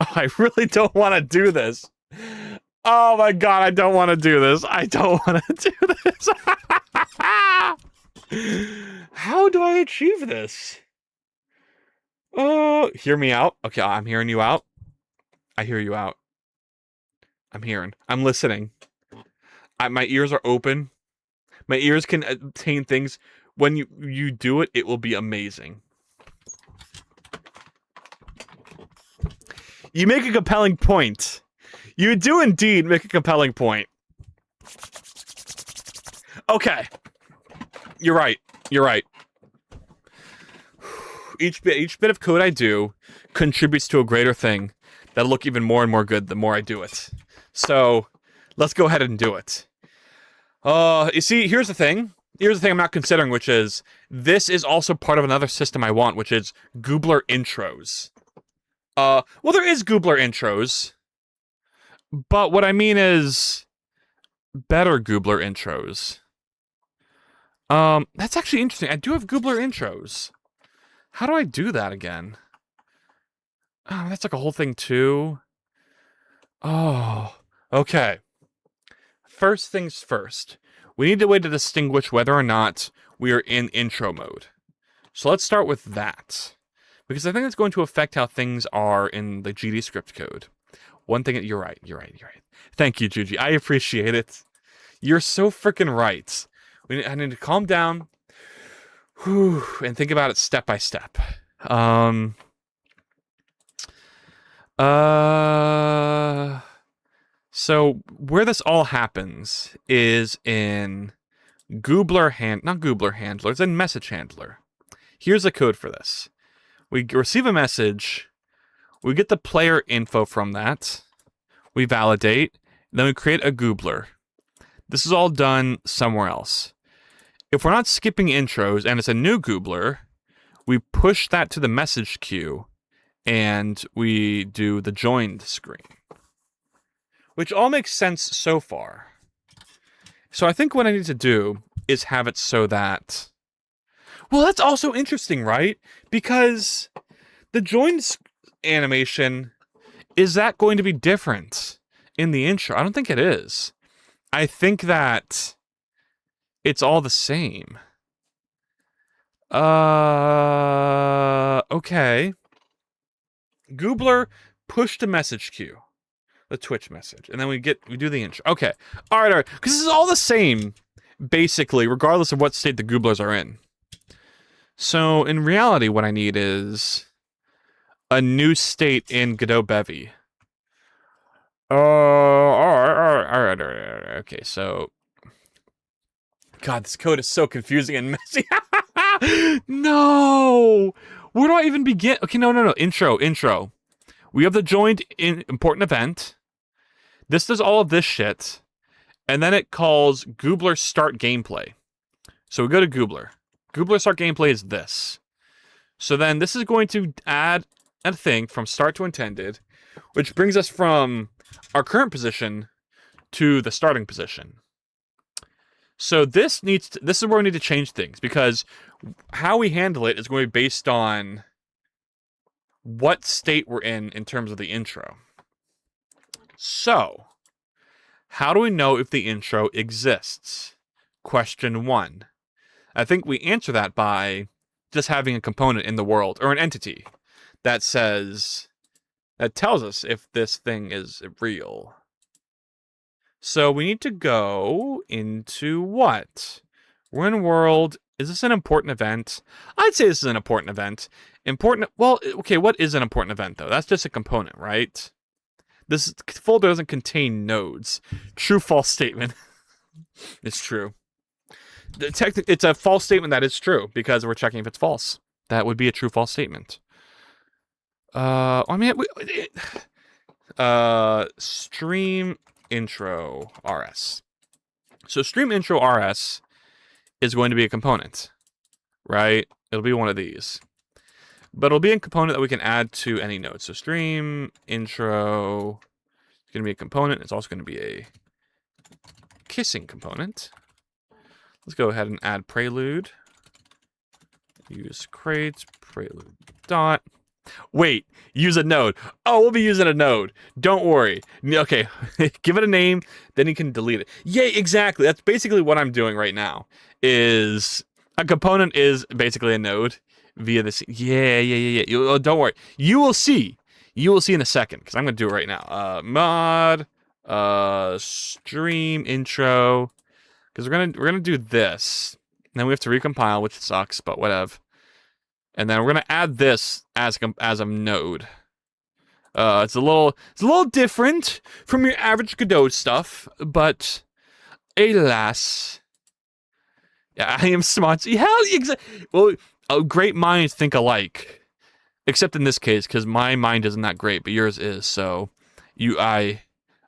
I really don't want to do this. Oh my god, I don't want to do this. I don't want to do this. How do I achieve this? Oh, hear me out. Okay, I'm hearing you out. I hear you out. I'm listening. My ears are open. My ears can attain things. When you do it, it will be amazing. You make a compelling point. You do indeed make a compelling point. Okay. You're right. Each bit of code I do contributes to a greater thing that'll look even more and more good the more I do it. So, let's go ahead and do it. You see, here's the thing. Here's the thing I'm not considering, which is, this is also part of another system I want, which is goobler intros. Well, there is goobler intros, but what I mean is better goobler intros. That's actually interesting. I do have goobler intros. How do I do that again? Oh, that's like a whole thing too. Oh, okay. First things first. We need a way to distinguish whether or not we are in intro mode. So let's start with that. Because I think it's going to affect how things are in the GD script code. One thing, you're right. Thank you, Juji. I appreciate it. You're so freaking right. I need to calm down and think about it step by step. So where this all happens is in not Goobler handler, it's in message handler. Here's the code for this. We receive a message, we get the player info from that, we validate, then we create a Goobler. This is all done somewhere else. If we're not skipping intros and it's a new Goobler, we push that to the message queue and we do the joined screen. Which all makes sense so far. So I think what I need to do is have it so that... Well, that's also interesting, right? Because the joined animation, is that going to be different in the intro? I don't think it is. I think that it's all the same. Okay. Goobler, push to message queue. The Twitch message. And then we do the intro. Okay. All right. Because this is all the same, basically, regardless of what state the Gooblers are in. So, in reality, what I need is a new state in Godot Bevy. All right. Okay, so... God, this code is so confusing and messy. No! Where do I even begin? Okay, no. Intro. We have the joined important event. This does all of this shit. And then it calls Goobler start gameplay. So we go to Goobler. Goobler start gameplay is this. So then this is going to add a thing from start to intended, which brings us from our current position to the starting position. So this is where we need to change things, because how we handle it is going to be based on what state we're in terms of the intro. So, how do we know if the intro exists? Question 1. I think we answer that by just having a component in the world, or an entity, that tells us if this thing is real. So we need to go into what? We're in world. Is this an important event? I'd say this is an important event. Well, okay, what is an important event, though? That's just a component, right? This folder doesn't contain nodes. True, false statement. It's true. It's a false statement that is true, because we're checking if it's false. That would be a true, false statement. Stream intro RS. So stream intro RS is going to be a component, right? It'll be one of these. But it'll be a component that we can add to any node. So stream intro is going to be a component. It's also going to be a kissing component. Let's go ahead and add prelude. Use crate, prelude dot. Wait, use a node. Oh, we'll be using a node. Don't worry. Okay, give it a name, then you can delete it. Yeah, exactly. That's basically what I'm doing right now. Is a component is basically a node via this. Yeah. Don't worry. You will see. You will see in a second, because I'm going to do it right now. Mod stream intro, because we're gonna do this. And then we have to recompile, which sucks, but whatever. And then we're gonna add this as a node. It's a little different from your average Godot stuff, but alas, yeah, I am smart. Well, great minds think alike, except in this case, because my mind isn't that great, but yours is. So, I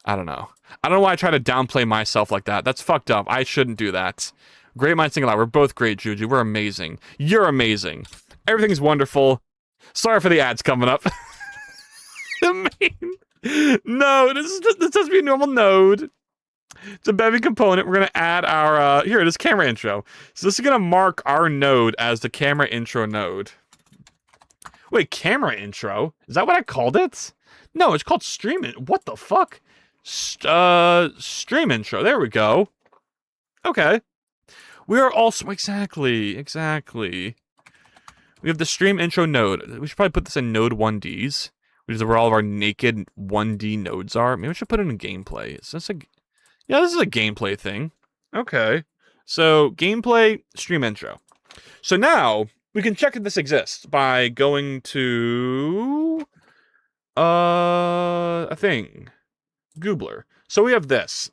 don't know. I don't know why I try to downplay myself like that. That's fucked up. I shouldn't do that. Great minds think alike. We're both great, Juju. We're amazing. You're amazing. Everything's wonderful. Sorry for the ads coming up. No, this has to be a normal node. It's a Bevy component. We're going to add our, here it is, camera intro. So this is going to mark our node as the camera intro node. Wait, camera intro? Is that what I called it? No, it's called stream. What the fuck? Stream intro. There we go. Okay. We are also exactly. We have the stream intro node. We should probably put this in node 1Ds, which is where all of our naked 1D nodes are. Maybe we should put it in gameplay. Is this a... Yeah, this is a gameplay thing. Okay. So, gameplay, stream intro. So now, we can check if this exists by going to... a thing. Goobler. So we have this.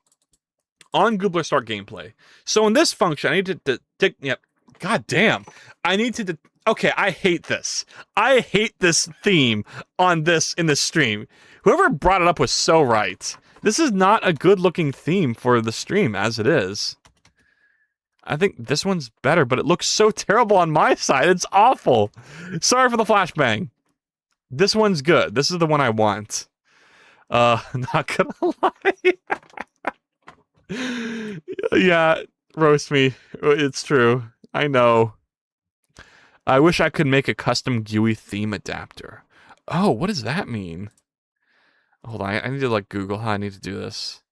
On Goobler start gameplay. So in this function, I need to... Yep. God damn. I need to... Okay, I hate this. I hate this theme on this in this stream. Whoever brought it up was so right. This is not a good-looking theme for the stream as it is. I think this one's better, but it looks so terrible on my side. It's awful. Sorry for the flashbang. This one's good. This is the one I want. Not gonna lie. Yeah, roast me. It's true. I know. I wish I could make a custom GUI theme adapter. Oh, what does that mean? Hold on, I need to like Google how I need to do this.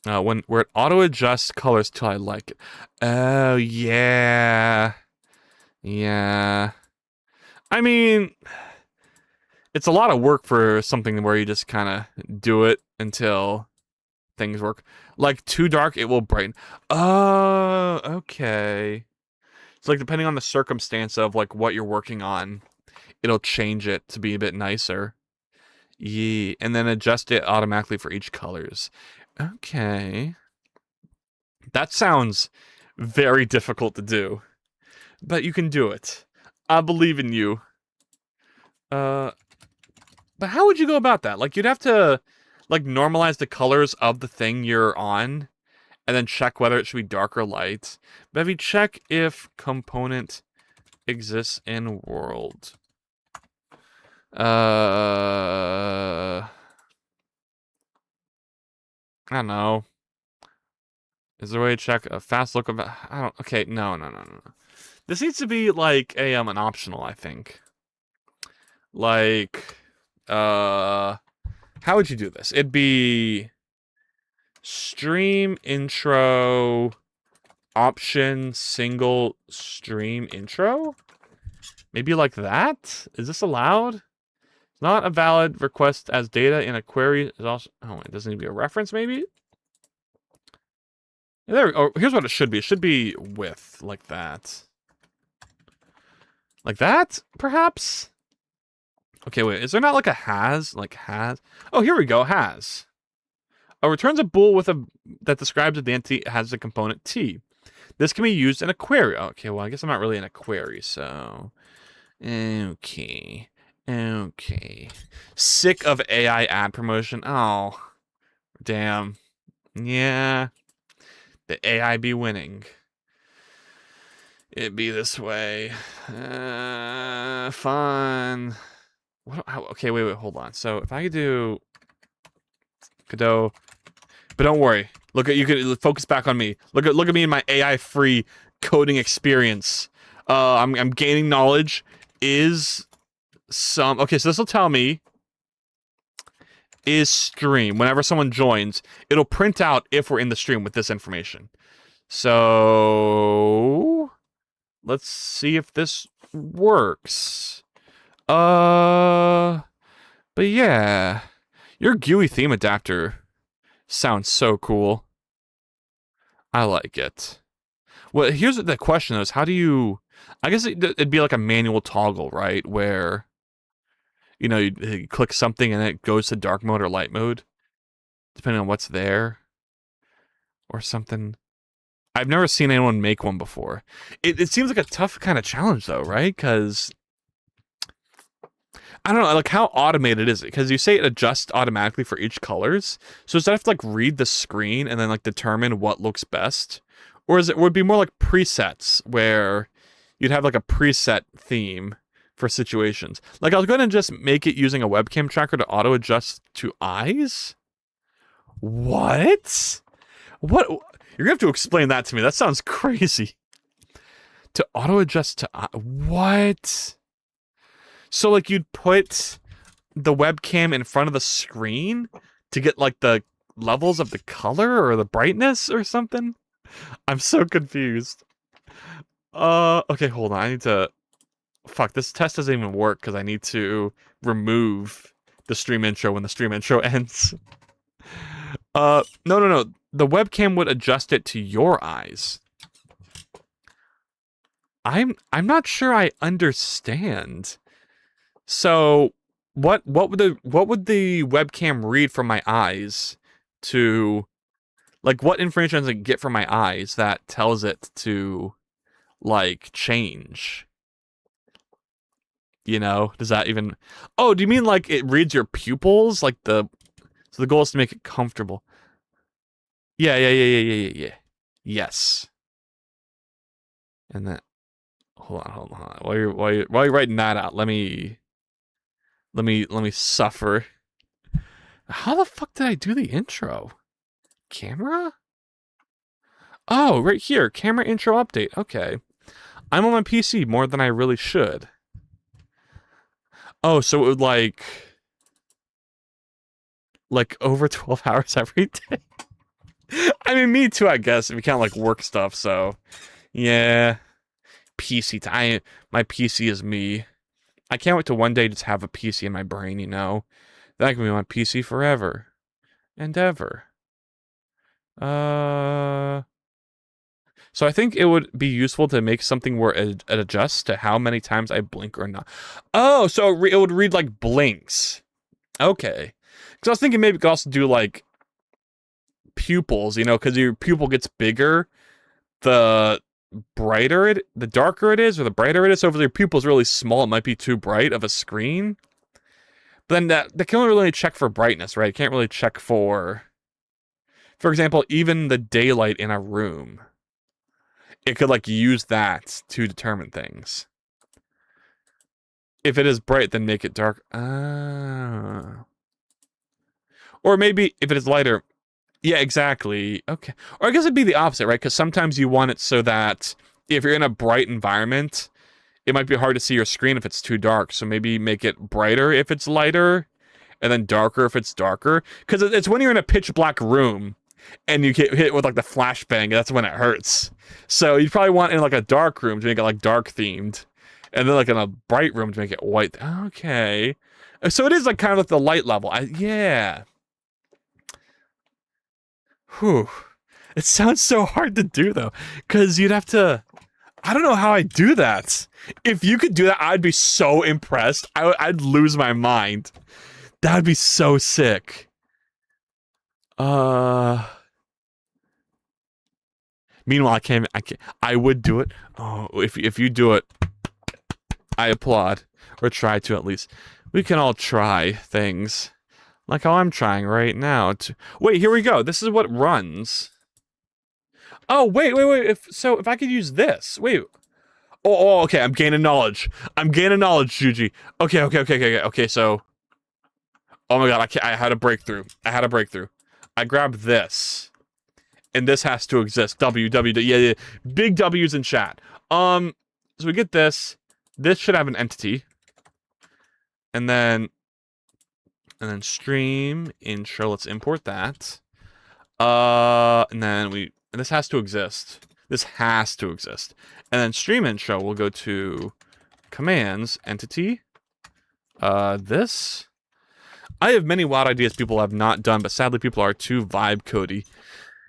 Where it auto adjusts colors till I like it. Oh yeah. Yeah. I mean, it's a lot of work for something where you just kind of do it until things work. Like too dark, it will brighten. Oh, okay. So like depending on the circumstance of like what you're working on, it'll change it to be a bit nicer. Yeah, and then adjust it automatically for each colors. Okay. That sounds very difficult to do. But you can do it. I believe in you. But how would you go about that? Like you'd have to like normalize the colors of the thing you're on and then check whether it should be dark or light. But if you check if component exists in world. I don't know. Is there a way to check a fast look of... I don't... Okay, no. This needs to be like an optional, I think. Like, how would you do this? It'd be stream intro option single stream intro? Maybe like that? Is this allowed? It's not a valid request as data in a query. Is also... Oh, it doesn't need to be a reference, maybe? There. Oh, here's what it should be. It should be with like that. Like that, perhaps? Okay, wait. Is there not like a has? Like has? Oh, here we go. Has. Returns a bool with that describes that the entity has a component T. This can be used in a query. Okay, well, I guess I'm not really in a query, so... Okay. Sick of AI ad promotion. Oh. Damn. Yeah. The AI be winning. It be this way. Fun. Okay, wait, hold on. So if I could do Godot, but don't worry. Look at you. Can focus back on me. Look at me in my AI-free coding experience. I'm gaining knowledge. Is some okay? So this will tell me is stream. Whenever someone joins, it'll print out if we're in the stream with this information. So let's see if this works. But yeah, your GUI theme adapter sounds so cool. I like it. Well, here's the question though, is how do you... I guess it'd be like a manual toggle, right? Where, you know, you click something and it goes to dark mode or light mode, depending on what's there. Or something. I've never seen anyone make one before. It seems like a tough kind of challenge though, right? Because... I don't know, like how automated is it? Because you say it adjusts automatically for each colors. So does that have to like read the screen and then like determine what looks best? Or would it be more like presets where you'd have like a preset theme for situations? Like I was going to just make it using a webcam tracker to auto adjust to eyes? What? What? You're going to have to explain that to me. That sounds crazy. To auto adjust to what? So like you'd put the webcam in front of the screen to get like the levels of the color or the brightness or something? I'm so confused. Okay, hold on. I need to... Fuck, this test doesn't even work because I need to remove the stream intro when the stream intro ends. No. The webcam would adjust it to your eyes. I'm not sure I understand. So, what would the webcam read from my eyes to, like, what information does it get from my eyes that tells it to, like, change? You know, does that even... Oh, do you mean like it reads your pupils? Like so the goal is to make it comfortable. Yeah. Yes. And that... Hold on. While you're writing that out, let me suffer. How the fuck did I do the intro? Camera? Oh, right here. Camera intro update. Okay. I'm on my PC more than I really should. Oh, so it would like over 12 hours every day. I mean, me too, I guess, if you count like work stuff, so yeah. PC time. My PC is me. I can't wait to one day just have a PC in my brain, you know? That can be my PC forever. And ever. So I think it would be useful to make something where it adjusts to how many times I blink or not. Oh, so it would read like blinks. Okay. Because I was thinking maybe it could also do like pupils, you know, because your pupil gets bigger, the darker it is, or the brighter it is. So if your pupil's really small, it might be too bright of a screen. But then that can only really check for brightness, right? It can't really check for example, even the daylight in a room. It could like use that to determine things. If it is bright, then make it dark. Or maybe if it is lighter. Yeah, exactly. Okay. Or I guess it'd be the opposite, right? Because sometimes you want it so that if you're in a bright environment, it might be hard to see your screen if it's too dark. So maybe make it brighter if it's lighter, and then darker if it's darker. Because it's when you're in a pitch black room and you get hit with like the flashbang, that's when it hurts. So you'd probably want in like a dark room to make it like dark themed, and then like in a bright room to make it white. Okay. So it is like kind of like the light level. Yeah. Whew. It sounds so hard to do though, because you'd have to... I don't know how I do that. If you could do that, I'd be so impressed. I'd lose my mind. That'd be so sick. Meanwhile, I would do it. Oh, if you do it, I applaud. Or try to, at least. We can all try things. Like how I'm trying right now. Wait, here we go. This is what runs. Oh, wait. If I could use this. Wait. Oh, okay. I'm gaining knowledge. Juji. Okay, so... Oh my god, I had a breakthrough. I grabbed this. And this has to exist. W. Yeah. Big W's in chat. So we get this. This should have an entity. And then stream intro. Let's import that. And then this has to exist. And then stream intro will go to commands, entity. This. I have many wild ideas people have not done, but sadly people are too vibe codey.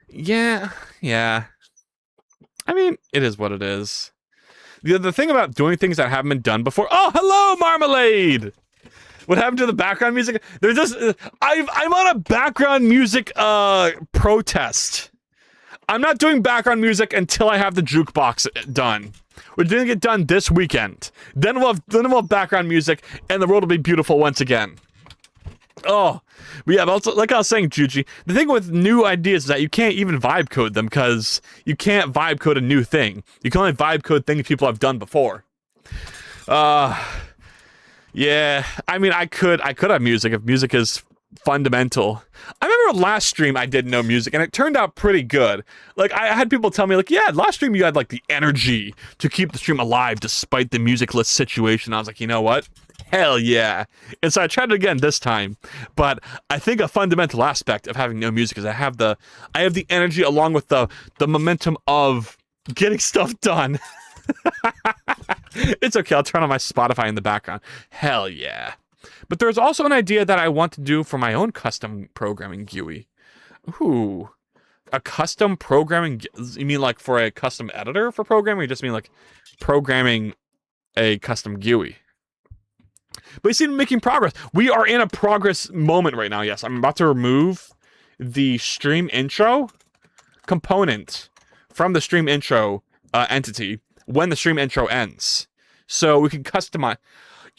Yeah. I mean, it is what it is. The thing about doing things that haven't been done before... Oh, hello, Marmalade! What happened to the background music? They're just... I'm on a background music, protest. I'm not doing background music until I have the jukebox done. We're gonna get done this weekend. Then we'll have background music, and the world will be beautiful once again. Oh, but yeah, but also, like I was saying, Juji, the thing with new ideas is that you can't even vibe code them, because you can't vibe code a new thing. You can only vibe code things people have done before. Yeah, I mean, I could have music if music is fundamental. I remember last stream I did no music, and it turned out pretty good. Like, I had people tell me, like, yeah, last stream you had, like, the energy to keep the stream alive despite the musicless situation. I was like, you know what? Hell yeah. And so I tried it again this time, but I think a fundamental aspect of having no music is I have the energy along with the momentum of getting stuff done. It's okay, I'll turn on my Spotify in the background. Hell yeah. But there's also an idea that I want to do for my own custom programming GUI. Ooh. A custom programming, you mean like for a custom editor for programming, or you just mean like programming a custom GUI? But you seem making progress. We are in a progress moment right now, yes. I'm about to remove the stream intro component from the stream intro entity when the stream intro ends. So we can customize.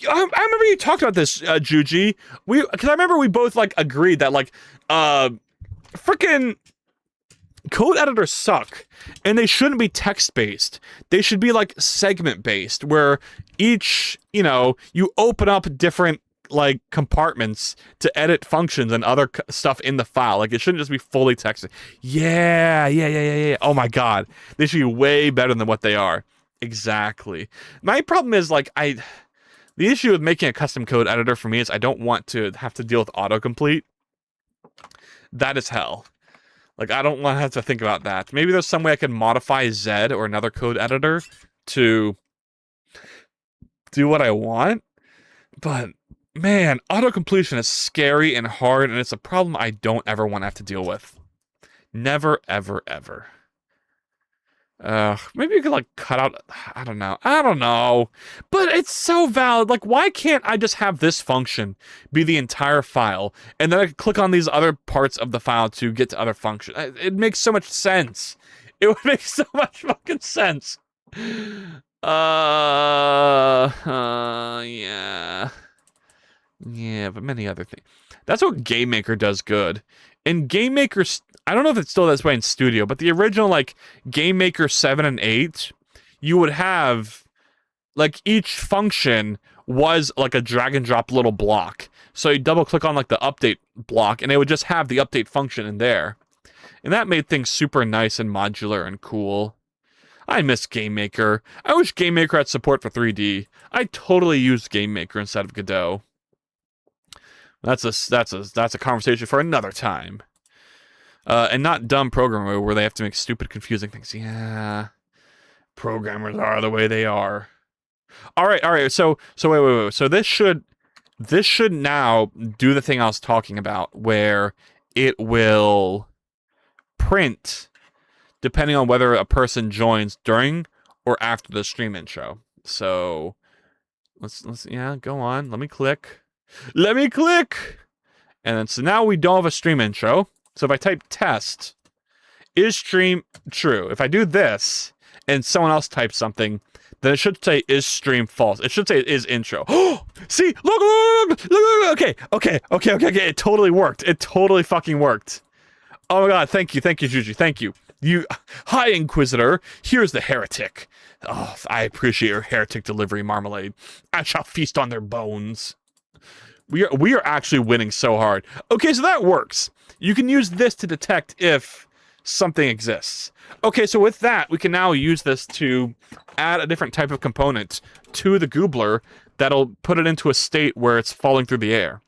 I remember you talked about this, Juji. Because I remember we both, like, agreed that, like, freaking code editors suck, and they shouldn't be text-based. They should be, like, segment-based, where each, you know, you open up different, like, compartments to edit functions and other stuff in the file. Like, it shouldn't just be fully texted. Yeah. Oh my god. They should be way better than what they are. Exactly. My problem is, like, the issue with making a custom code editor for me is I don't want to have to deal with autocomplete. That is hell. Like, I don't want to have to think about that. Maybe there's some way I can modify Zed or another code editor to do what I want. But, man, autocompletion is scary and hard, and it's a problem I don't ever want to have to deal with. Never, ever, ever. Maybe you could, like, cut out... I don't know. But it's so valid. Like, why can't I just have this function be the entire file, and then I can click on these other parts of the file to get to other functions? It makes so much sense. It would make so much fucking sense. Yeah. Yeah, but many other things. That's what GameMaker does good. In GameMaker, I don't know if it's still this way in Studio, but the original, like, GameMaker 7 and 8, you would have, like, each function was, like, a drag-and-drop little block. So you double-click on, like, the update block, and it would just have the update function in there. And that made things super nice and modular and cool. I miss GameMaker. I wish GameMaker had support for 3D. I totally used GameMaker instead of Godot. That's a conversation for another time. And not dumb programmer where they have to make stupid, confusing things. Yeah, programmers are the way they are. All right. So wait. So this should now do the thing I was talking about, where it will print depending on whether a person joins during or after the stream intro. So let's go on. Let me click. And then, so now we don't have a stream intro. So if I type test, is stream true? If I do this, and someone else types something, then it should say is stream false. It should say is intro. Oh, see, look. Okay. It totally worked. It totally fucking worked. Oh my god, thank you, Juju, thank you. Hi, Inquisitor. Here's the heretic. Oh, I appreciate your heretic delivery, Marmalade. I shall feast on their bones. We are actually winning so hard. Okay, so that works. You can use this to detect if something exists. Okay, so with that, we can now use this to add a different type of component to the goobler that'll put it into a state where it's falling through the air.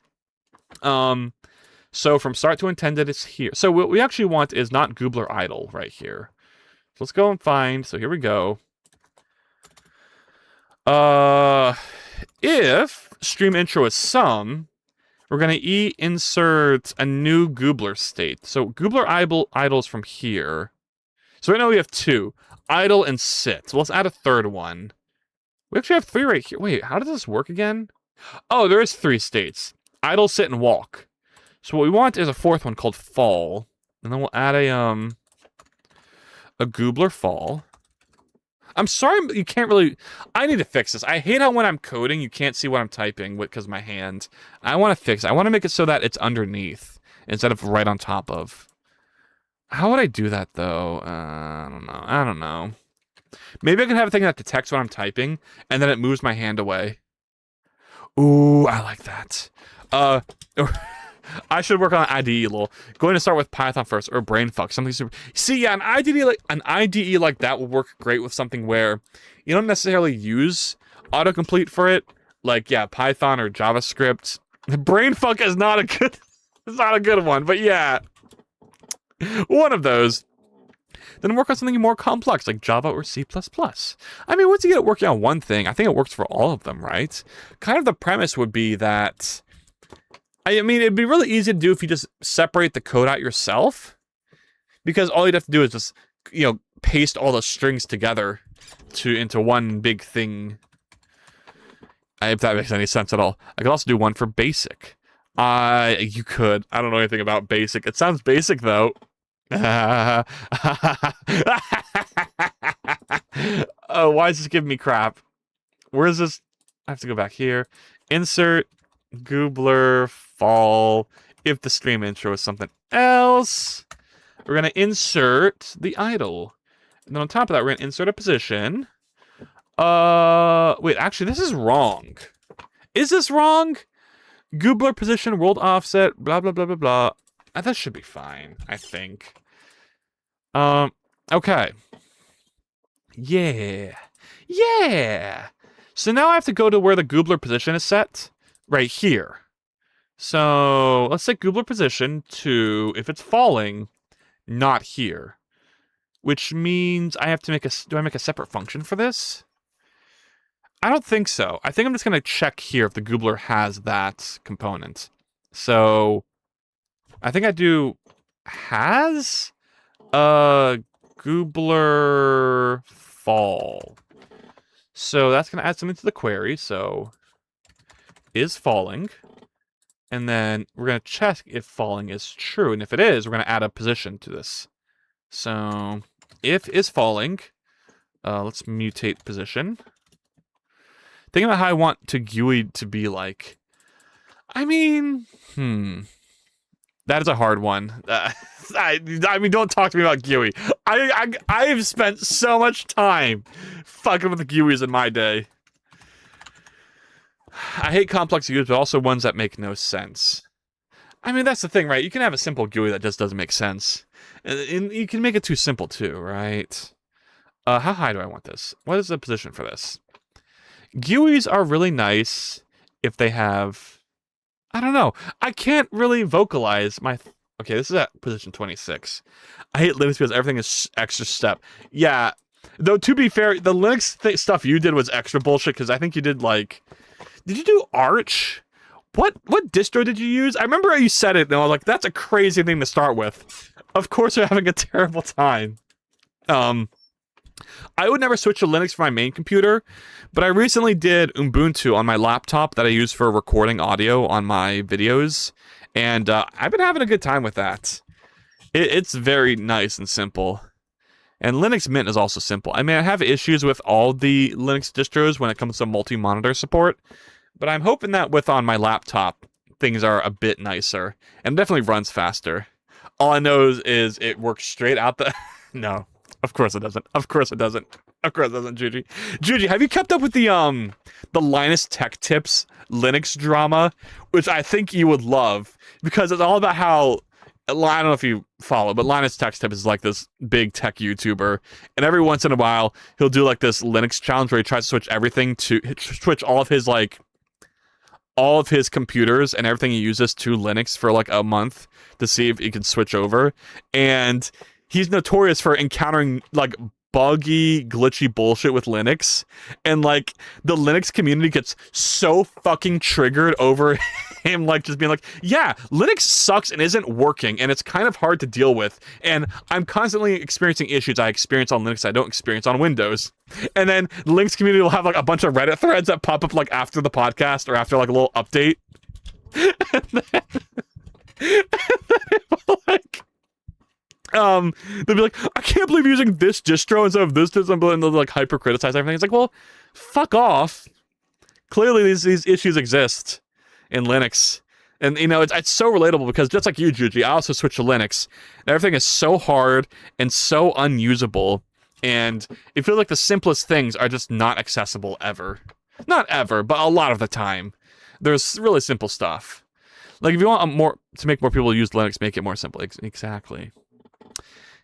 So from start to intended, it's here. So what we actually want is not goobler idle right here. So let's go and find. So here we go. If stream intro is some, we're going to insert a new goobler state. So goobler idles from here. So right now we have two, idle and sit. So let's add a third one. We actually have three right here. Wait, how does this work again? Oh, there is three states. Idle, sit, and walk. So what we want is a fourth one called fall. And then we'll add a goobler fall. I'm sorry, you can't really... I need to fix this. I hate how when I'm coding, you can't see what I'm typing because of my hand. I want to fix it. I want to make it so that it's underneath instead of right on top of. How would I do that, though? I don't know. Maybe I can have a thing that detects what I'm typing, and then it moves my hand away. Ooh, I like that. I should work on an IDE a little. Going to start with Python first, or brainfuck, something super... See, yeah, an IDE like that will work great with something where you don't necessarily use autocomplete for it. like, yeah, Python or JavaScript. Brainfuck is not a good, it's not a good one, but yeah, one of those. Then work on something more complex like Java or C++. I mean, once you get it working on one thing, I think it works for all of them, right? Kind of the premise would be that, I mean, it'd be really easy to do if you just separate the code out yourself, because all you'd have to do is just, paste all the strings together into one big thing. If that makes any sense at all. I could also do one for basic. You could. I don't know anything about basic. It sounds basic though. Oh, why is this giving me crap? Where is this? I have to go back here. Insert goobler fall. If the stream intro is something else, we're gonna insert the idle, and then on top of that, we're gonna insert a position. Wait, actually, this is wrong. Is this wrong? Goobler position, world offset, blah blah blah blah blah. That should be fine, I think. Okay. Yeah. So now I have to go to where the goobler position is set, right here. So let's set goobler position to, if it's falling, not here. Which means I have to do I make a separate function for this? I don't think so. I think I'm just going to check here if the goobler has that component. So I think I do has a goobler fall. So that's going to add something to the query. So is falling. And then we're going to check if falling is true. And if it is, we're going to add a position to this. So if is falling, let's mutate position. Think about how I want to GUI to be like. I mean, that is a hard one. I mean, don't talk to me about GUI. I've spent so much time fucking with the GUIs in my day. I hate complex GUIs, but also ones that make no sense. I mean, that's the thing, right? You can have a simple GUI that just doesn't make sense. And you can make it too simple, too, right? How high do I want this? What is the position for this? GUIs are really nice if they have... I don't know. I can't really vocalize my... Okay, this is at position 26. I hate Linux because everything is extra step. Yeah. Though, to be fair, the Linux stuff you did was extra bullshit, because I think you did, like... Did you do Arch? What distro did you use? I remember you said it, and I was like, that's a crazy thing to start with. Of course you're having a terrible time. I would never switch to Linux for my main computer, but I recently did Ubuntu on my laptop that I use for recording audio on my videos, and I've been having a good time with that. It's very nice and simple. And Linux Mint is also simple. I mean, I have issues with all the Linux distros when it comes to multi-monitor support, but I'm hoping that on my laptop, things are a bit nicer, and definitely runs faster. All I know is it works straight out the... No. Of course it doesn't. Of course it doesn't. Of course it doesn't, Juji. Juji, have you kept up with the Linus Tech Tips Linux drama? Which I think you would love, because it's all about how... I don't know if you follow, but Linus Tech Tips is like this big tech YouTuber, and every once in a while, he'll do like this Linux challenge where he tries to switch everything to... Switch all of his computers and everything he uses to Linux for like a month to see if he can switch over. And he's notorious for encountering like buggy, glitchy bullshit with Linux. And like the Linux community gets so fucking triggered over him like just being like, yeah, Linux sucks and isn't working and it's kind of hard to deal with. And I'm constantly experiencing issues I experience on Linux I don't experience on Windows. And then the Linux community will have like a bunch of Reddit threads that pop up like after the podcast or after like a little update. And then like they'll be like, I can't believe you're using this distro instead of this distro, and they'll like hyper criticize everything. It's like, well, fuck off. Clearly these issues exist in Linux. And you know, it's so relatable because just like you, Juji, I also switched to Linux. And everything is so hard and so unusable. And it feels like the simplest things are just not accessible ever. Not ever, but a lot of the time. There's really simple stuff. Like if you want to make more people use Linux, make it more simple. Exactly.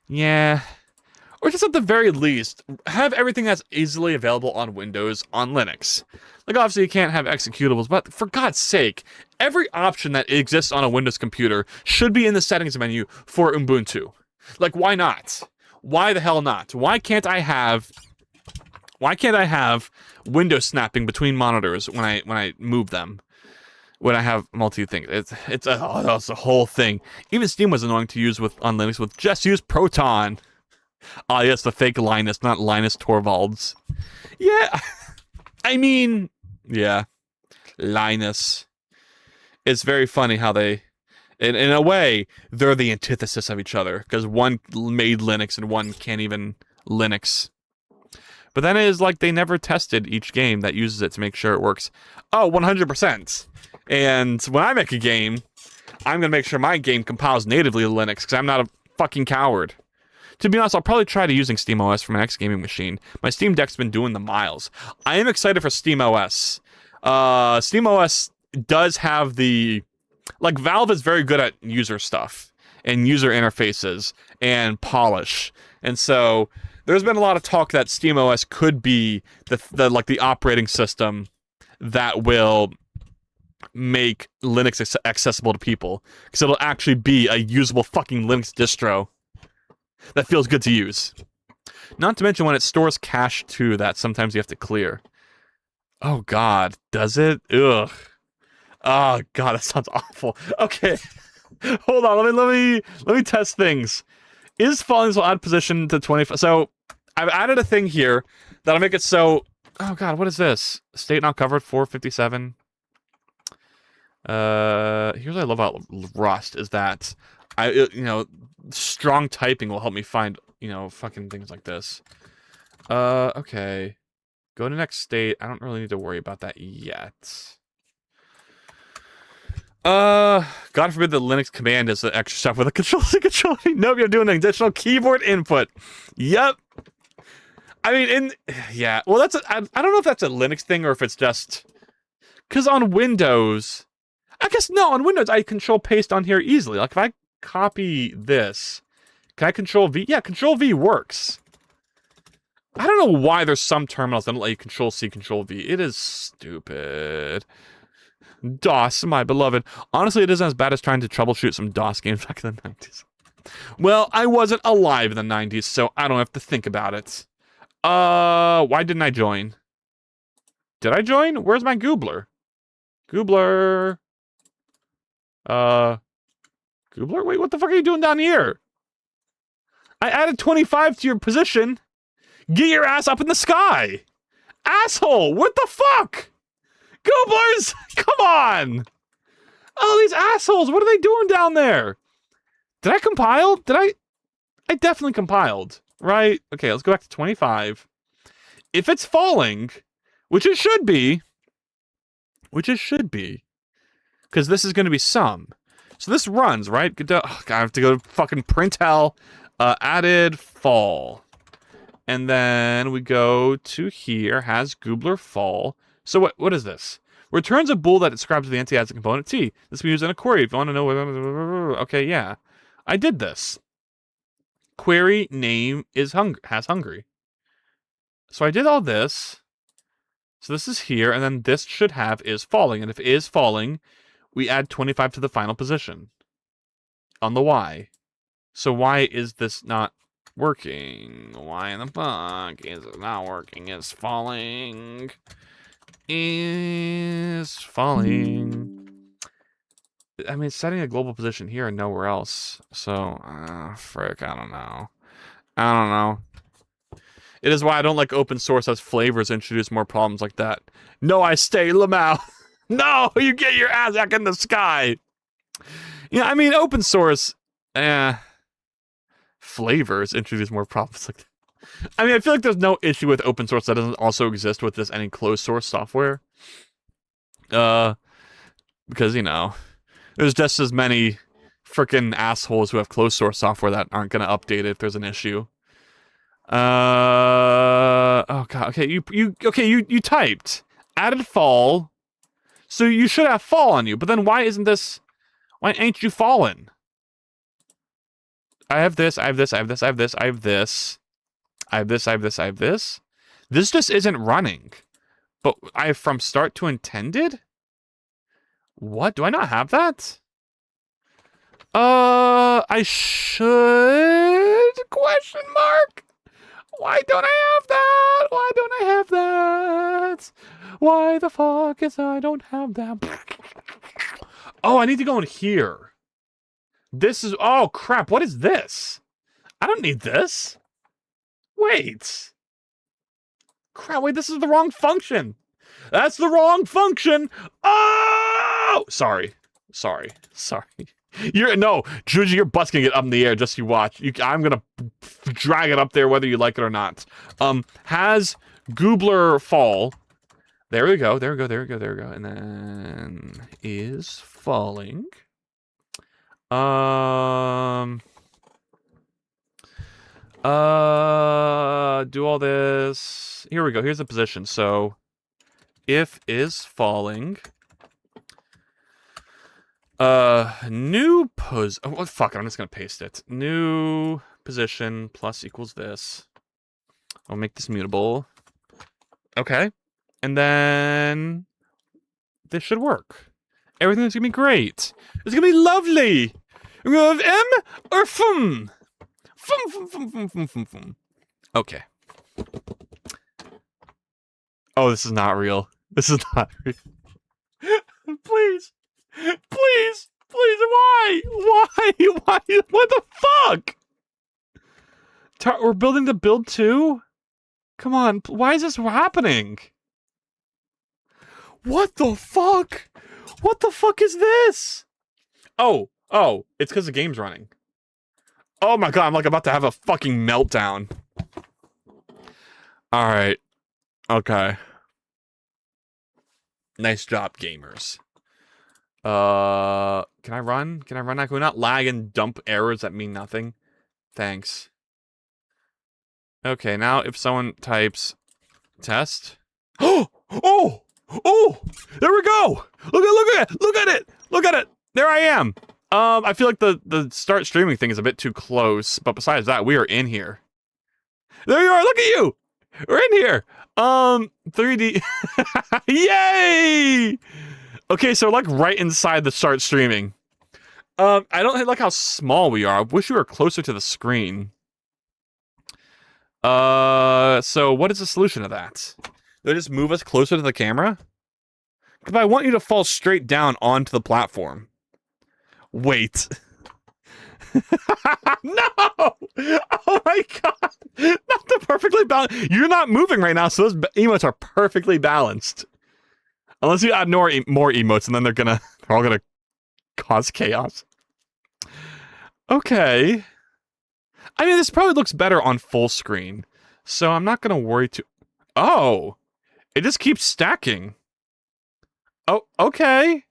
Yeah. Or just at the very least, have everything that's easily available on Windows on Linux. Like, obviously, you can't have executables, but for God's sake, every option that exists on a Windows computer should be in the settings menu for Ubuntu. Like, why not? Why the hell not? Why can't I have window snapping between monitors when I move them? When I have multi-things, it's a whole thing. Even Steam was annoying to use on Linux with just use Proton. Ah, yes, the fake Linus, not Linus Torvalds. Yeah, I mean, yeah, Linus. It's very funny how they, in a way, they're the antithesis of each other, because one made Linux and one can't even Linux. But then it is like they never tested each game that uses it to make sure it works. Oh, 100%. And when I make a game, I'm going to make sure my game compiles natively to Linux, because I'm not a fucking coward. To be honest, I'll probably try to using SteamOS for my next gaming machine. My Steam Deck's been doing the miles. I am excited for SteamOS. SteamOS does have the... Like, Valve is very good at user stuff, and user interfaces, and polish. And so, there's been a lot of talk that SteamOS could be the operating system that will make Linux accessible to people. Because it'll actually be a usable fucking Linux distro that feels good to use. Not to mention when it stores cache too, that sometimes you have to clear. Oh god, does it? Ugh. Oh god, that sounds awful. Okay. Hold on, let me test things. Is falling so odd position to 25? So I've added a thing here that'll make it so. Oh god, what is this? State not covered 457. Here's what I love about Rust is that strong typing will help me find, fucking things like this. Okay. Go to next state. I don't really need to worry about that yet. God forbid the Linux command is the extra stuff with a control control. Nope, you're doing an additional keyboard input. Yep. I mean, yeah. Well, I don't know if that's a Linux thing or if it's just because on Windows, I guess no. On Windows, I control paste on here easily. Like if I copy this, can I control V? Yeah, control V works. I don't know why there's some terminals that don't let you control C, control V. It is stupid. DOS, my beloved. Honestly, it isn't as bad as trying to troubleshoot some DOS games back in the 90s. Well, I wasn't alive in the 90s, so I don't have to think about it. Why didn't I join? Did I join? Where's my goobler? Goobler. Goobler? Wait, what the fuck are you doing down here? I added 25 to your position. Get your ass up in the sky! Asshole! What the fuck? Gooblers! Come on! Oh, these assholes! What are they doing down there? Did I compile? I definitely compiled, right? Okay, let's go back to 25. If it's falling, which it should be, because this is going to be sum. So this runs, right? I have to go to fucking println added fall. And then we go to here, has goobler fall. So what is this? Returns a bool that describes the entity as a component T. This can be used in a query if you want to know whether... Okay, yeah. I did this. Query name is has hungry. So I did all this. So this is here, and then this should have is falling. And if is falling, we add 25 to the final position. On the Y. So why is this not working? Why in the fuck is it not working? It's falling. Is falling. I mean, it's setting a global position here and nowhere else. So, frick, I don't know. It is why I don't like open source as flavors introduce more problems like that. No, I stay, Lamau. No, you get your ass back in the sky. Yeah, I mean, open source, flavors introduce more problems like that. I mean, I feel like there's no issue with open source that doesn't also exist with any closed source software. Because, there's just as many freaking assholes who have closed source software that aren't going to update it if there's an issue. Oh god, okay, you typed added fall. So you should have fall on you, but then why ain't you fallen? I have this. I have this, I have this, I have this. This just isn't running. But I have from start to intended? What? Do I not have that? I should? Question mark? Why don't I have that? Why don't I have that? Why the fuck is I don't have that? Oh, I need to go in here. This is... Oh, crap. What is this? I don't need this. Wait. Crap, wait, this is the wrong function. That's the wrong function. Oh! Sorry. No, Juji, your butt's gonna get up in the air, just you watch. I'm gonna drag it up there whether you like it or not. Has Goobler fall. There we go. And then is falling. Do all this. Here we go. Here's the position. So, if is falling. New pose. Oh, fuck it. I'm just gonna paste it. New position plus equals this. I'll make this mutable. Okay. And then this should work. Everything's gonna be great. It's gonna be lovely. We're gonna have M or fum. Fum. Okay. Oh, this is not real. This is not real. Please. Please, why? What the fuck? We're building the build too? Come on, why is this happening? What the fuck? What the fuck is this? Oh, it's because the game's running. Oh my god, I'm like about to have a fucking meltdown. Alright. Okay. Nice job, gamers. Can I run? Can we not lag and dump errors that mean nothing? Thanks. Okay, now if someone types test. Oh! There we go! Look at it! There I am! I feel like the start streaming thing is a bit too close, but besides that, we are in here. There you are, look at you! We're in here! 3D. Yay! Okay, so like right inside the start streaming. I don't like how small we are. I wish we were closer to the screen. So what is the solution to that? Do they just move us closer to the camera? Because I want you to fall straight down onto the platform. Wait. No! Oh my god! Not the perfectly balanced. You're not moving right now, so those emotes are perfectly balanced. Unless you add more emotes, and then they're all gonna cause chaos. Okay. I mean, this probably looks better on full screen, so I'm not gonna worry too. Oh, it just keeps stacking. Oh, okay.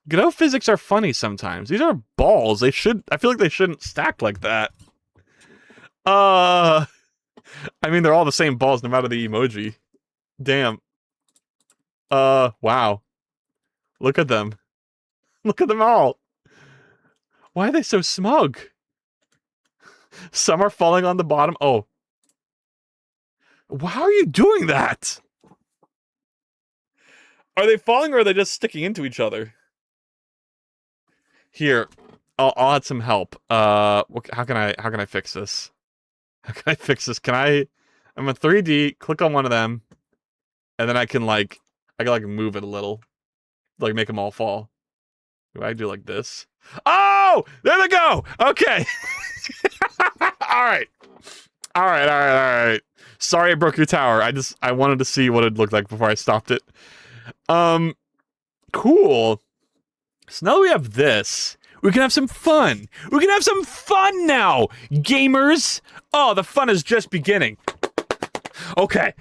Godot physics are funny sometimes. These are balls. I feel like they shouldn't stack like that. I mean, they're all the same balls no matter the emoji. Damn. Wow. Look at them. Look at them all. Why are they so smug? Some are falling on the bottom. Oh. How are you doing that? Are they falling or are they just sticking into each other? Here, I'll add some help. How can I fix this? How can I fix this? I'm a 3D, click on one of them, and then I can move it a little. Like make them all fall. Do I do like this? Oh! There they go! Okay. Alright. Sorry I broke your tower. I wanted to see what it looked like before I stopped it. Cool. So now that we have this, we can have some fun. We can have some fun now, gamers. Oh, the fun is just beginning. Okay.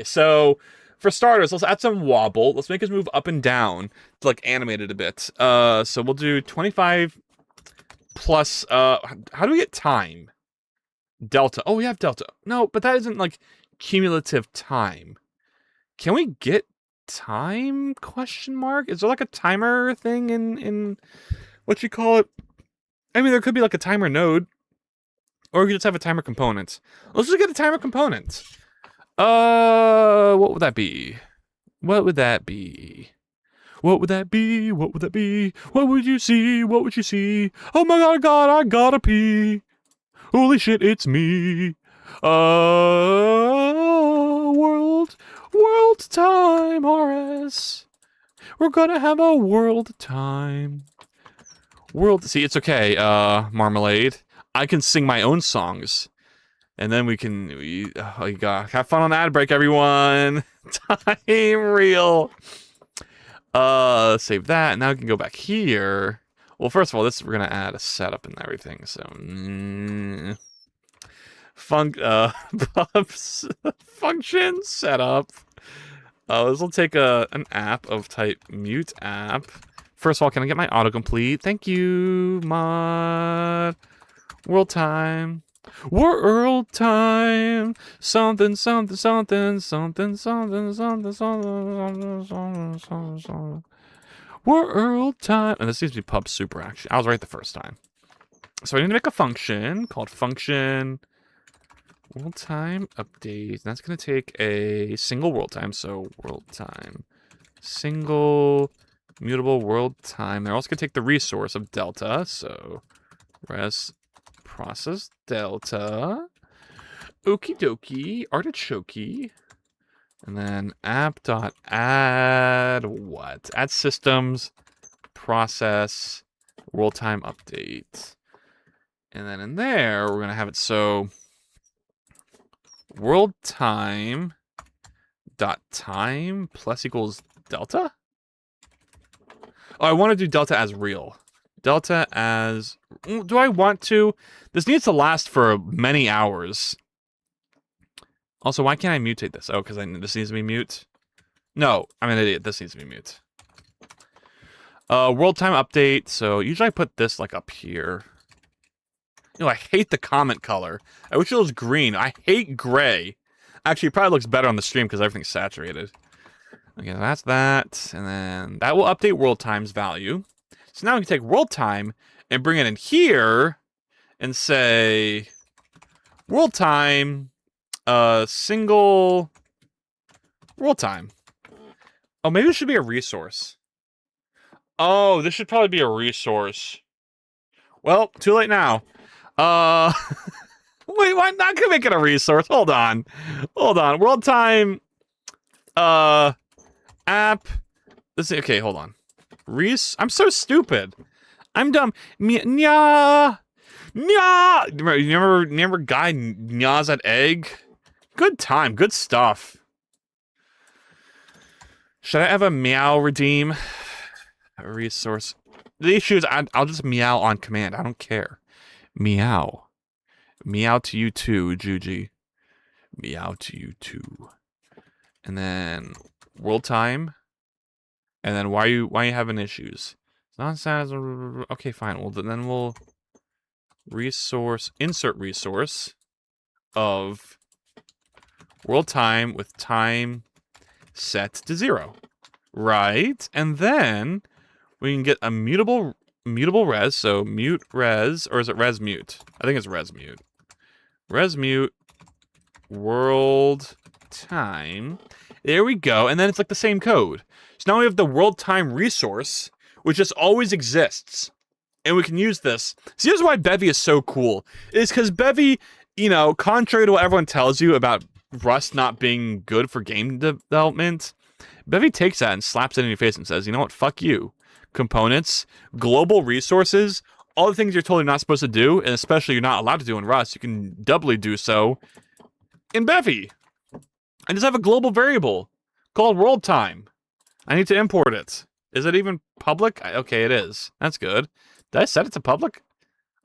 So, for starters, let's add some wobble. Let's make us move up and down to like animate it a bit. So we'll do 25 plus, how do we get time? Delta. Oh, we have delta. No, but that isn't like cumulative time. Can we get time? Question mark? Is there like a timer thing in what you call it? I mean, there could be like a timer node. Or we could just have a timer component. Let's just get a timer component. What would that be? What would that be? What would that be? What would that be? What would you see? What would you see? Oh my god, I gotta pee. Holy shit, it's me. World time, RS. We're gonna have a world time. See, it's okay, Marmalade. I can sing my own songs. And then we got have fun on ad break, everyone. Time real. Save that. Now we can go back here. Well, first of all, we're gonna add a setup and everything. So, function setup. This will take an app of type mute app. First of all, can I get my autocomplete? Thank you, mod. World time. World time. Something, something, something, something, something, something, something, something, something. World time. And this needs to be pub super, actually. I was right the first time. So I need to make a function called function world time update. And that's going to take a single world time. So world time. Single mutable world time. They're also going to take the resource of delta. So res process delta. Okie dokie. Artichoke. And then app.add what? Add systems process world time update. And then in there, we're going to have it so world time dot time plus equals delta. Oh, I want to do delta as real. Delta as... Do I want to? This needs to last for many hours. Also, why can't I mutate this? Oh, because this needs to be mute? No, I'm an idiot. This needs to be mute. World time update. So usually I put this like up here. You know, I hate the comment color. I wish it was green. I hate gray. Actually, it probably looks better on the stream because everything's saturated. Okay, that's that. And then that will update world time's value. So now we can take world time and bring it in here and say world time, single world time. Oh, maybe it should be a resource. Oh, this should probably be a resource. Well, too late now. Wait, why not gonna make it a resource? Hold on. World time, app. Okay, hold on. I'm so stupid. I'm dumb. Nya. You remember guy Nya's at egg? Good time, good stuff. Should I have a meow redeem? A resource. The issue is I'll just meow on command. I don't care. Meow. Meow to you too, Juji. Meow to you too. And then world time. And then why are you having issues? Non-satisfied. Okay, fine. Well, then we'll insert resource of world time with time set to 0. Right? And then we can get a mutable res. So mute res, or is it res mute? I think it's res mute. Res mute world time. There we go. And then it's like the same code. So now we have the world time resource, which just always exists. And we can use this. See, here's why Bevy is so cool. It's because Bevy, you know, contrary to what everyone tells you about Rust not being good for game development, Bevy takes that and slaps it in your face and says, you know what, fuck you. Components, global resources, all the things you're totally not supposed to do, and especially you're not allowed to do in Rust, you can doubly do so in Bevy. I just have a global variable called world time. I need to import it. Is it even public? Okay, it is. That's good. Did I set it to public?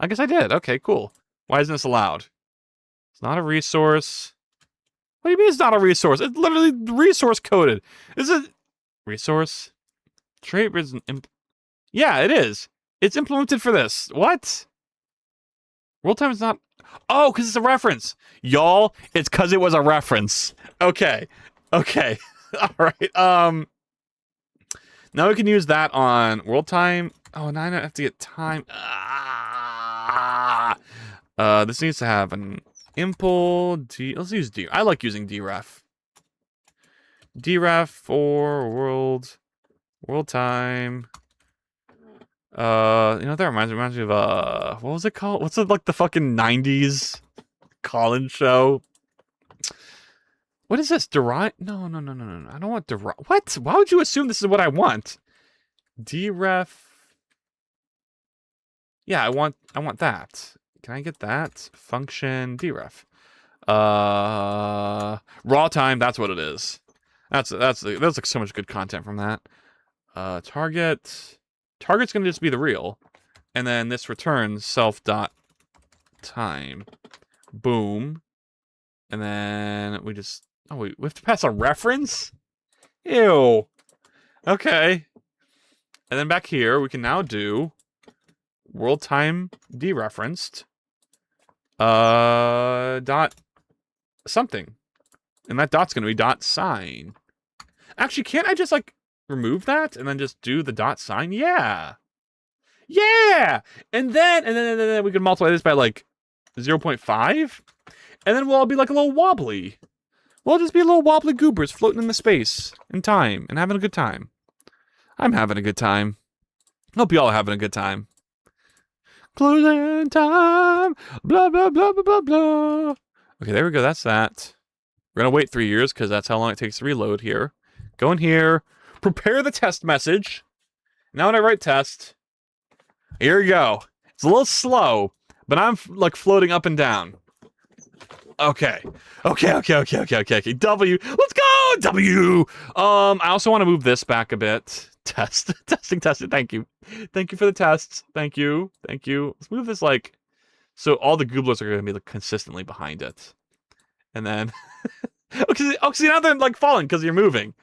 I guess I did. Okay, cool. Why isn't this allowed? It's not a resource. What do you mean it's not a resource? It's literally resource coded. Is it resource? Trait yeah, it is. It's implemented for this. What? World time is not... Oh, because it's a reference. Y'all, it's because it was a reference. Okay. Okay. All right. Now we can use that on world time. Oh, now I have to get time. This needs to have an impl d. Let's use d. I like using dref. Dref for world time. That reminds me of what was it called? What's it like the fucking 90s Colin show? What is this? Derive? No. I don't want derive. What? Why would you assume this is what I want? Dref. Yeah, I want that. Can I get that? Function dref. Raw time, that's what it is. That's like so much good content from that. Target's gonna just be the real. And then this returns self dot time. Boom. And then we just we have to pass a reference? Ew. Okay. And then back here we can now do world time dereferenced dot something. And that dot's gonna be dot sign. Actually, can't I just like remove that and then just do the dot sign? Yeah. Yeah! And then we can multiply this by like 0.5. And then we'll all be like a little wobbly. We'll just be a little wobbly goobers floating in the space and time and having a good time. I'm having a good time. Hope you all are having a good time. Closing time. Blah, blah, blah, blah, blah, blah. Okay, there we go. That's that. We're going to wait 3 years because that's how long it takes to reload here. Go in here. Prepare the test message. Now when I write test, here we go. It's a little slow, but I'm like floating up and down. Okay. W. Let's go. W. I also want to move this back a bit. Testing. Thank you for the tests. Thank you. Let's move this like so all the gooblers are going to be like consistently behind it, and then okay. Now they're like falling because you're moving.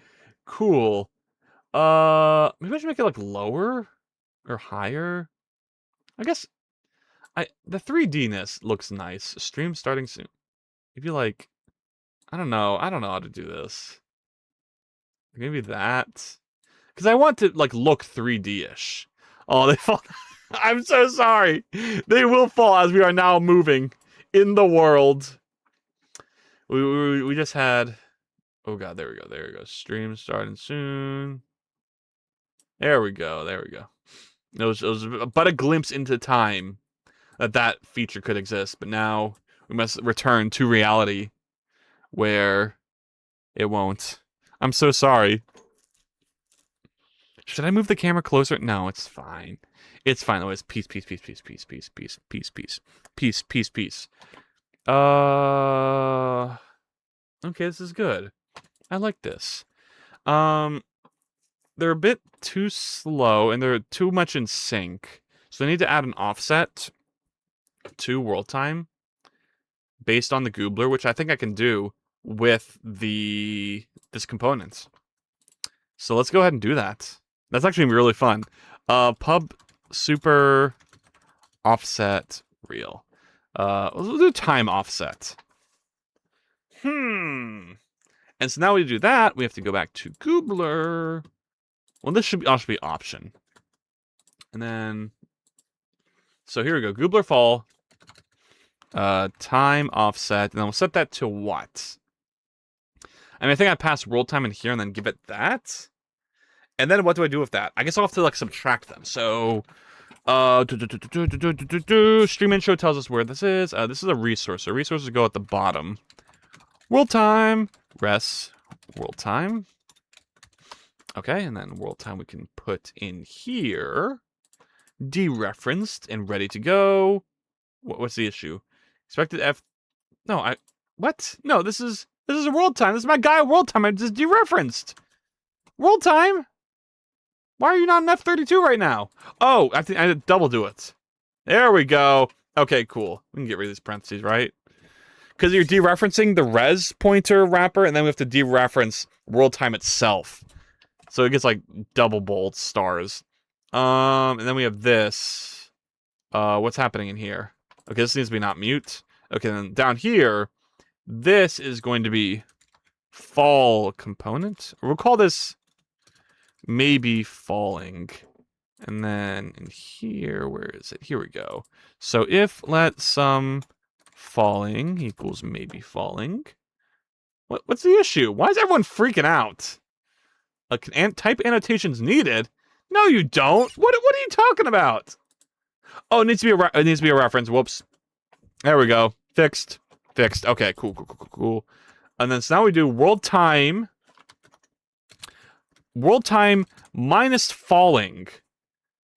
Cool. Maybe I should make it like lower or higher. I guess the 3D-ness looks nice. Stream starting soon. Maybe like I don't know how to do this. Maybe that. Because I want to like look 3D-ish. Oh, they fall. I'm so sorry. They will fall as we are now moving in the world. We just had. Oh god, there we go. Stream starting soon. There we go. It was but a glimpse into time that feature could exist, but now we must return to reality where it won't. I'm so sorry. Should I move the camera closer? No, it's fine. It's fine. Oh, it's peace. Okay, this is good. I like this. They're a bit too slow and they're too much in sync. So I need to add an offset to world time based on the goobler, which I think I can do with this component. So let's go ahead and do that. That's actually really fun. Pub super offset real. We'll do time offset. And so now we do that, we have to go back to goobler. Well, this should be option. And then, so here we go. Goobler fall. Time offset. And then we'll set that to what? I mean, I think I pass world time in here and then give it that. And then what do I do with that? I guess I'll have to like subtract them. So, stream intro tells us where this is. This is a resource. So resources go at the bottom. World time. Res. World time. Okay, and then world time we can put in here. Dereferenced and ready to go. What's the issue? Expected F. No, what? No, this is a world time. This is my guy at world time. I just dereferenced. World time? Why are you not in F32 right now? Oh, I think I had to double do it. There we go. Okay, cool. We can get rid of these parentheses, right? Because you're dereferencing the res pointer wrapper, and then we have to dereference world time itself. So it gets like double bold stars. And then we have this. What's happening in here? Okay, this needs to be not mute. Okay, then down here, this is going to be fall component. We'll call this maybe falling. And then in here, where is it? Here we go. So if let sum falling equals maybe falling. What's the issue? Why is everyone freaking out? Type annotations needed? No, you don't. What are you talking about? Oh, it needs to be a reference. Whoops. There we go. Fixed. Okay, cool. And then so now we do world time minus falling.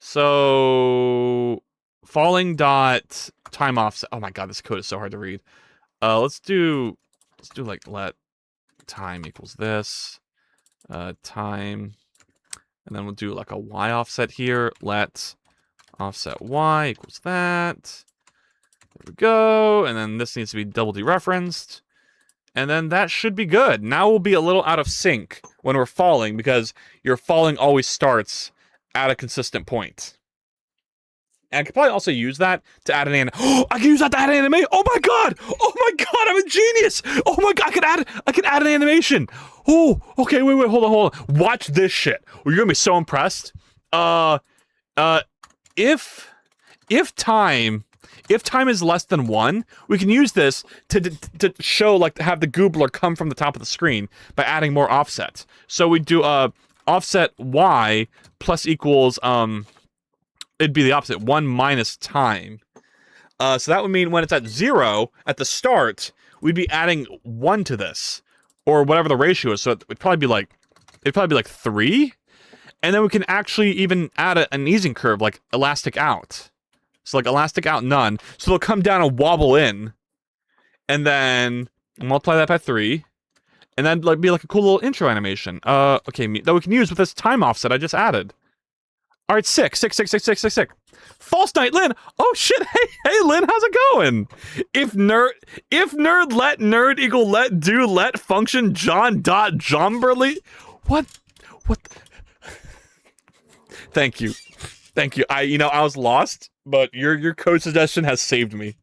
So falling dot time offset. Oh my god, this code is so hard to read. Let's do like let time equals this. Time, and then we'll do like a y offset here. Let offset y equals that. There we go. And then this needs to be double dereferenced. And then that should be good. Now we'll be a little out of sync when we're falling because your falling always starts at a consistent point. And I could probably also use that to add an I can use that to add an animation. Oh my god, I'm a genius. Oh my god, I can add an animation. Oh, okay, wait, hold on. Watch this shit. You're gonna be so impressed. If time is less than 1, we can use this to show, like, to have the goobler come from the top of the screen by adding more offset. So we do offset y plus equals it'd be the opposite, 1 minus time. So that would mean when it's at 0 at the start, we'd be adding 1 to this, or whatever the ratio is. So it'd probably be like 3, and then we can actually even add an easing curve, like elastic out. So like elastic out none. So they'll come down and wobble in, and then multiply that by 3, and then like be like a cool little intro animation. Okay, that we can use with this time offset I just added. All right, 6. False Night Lynn. Oh shit! Hey Lynn, how's it going? If nerd let nerd equal let do let function John dot Jomberly. What? Thank you. I was lost, but your code suggestion has saved me.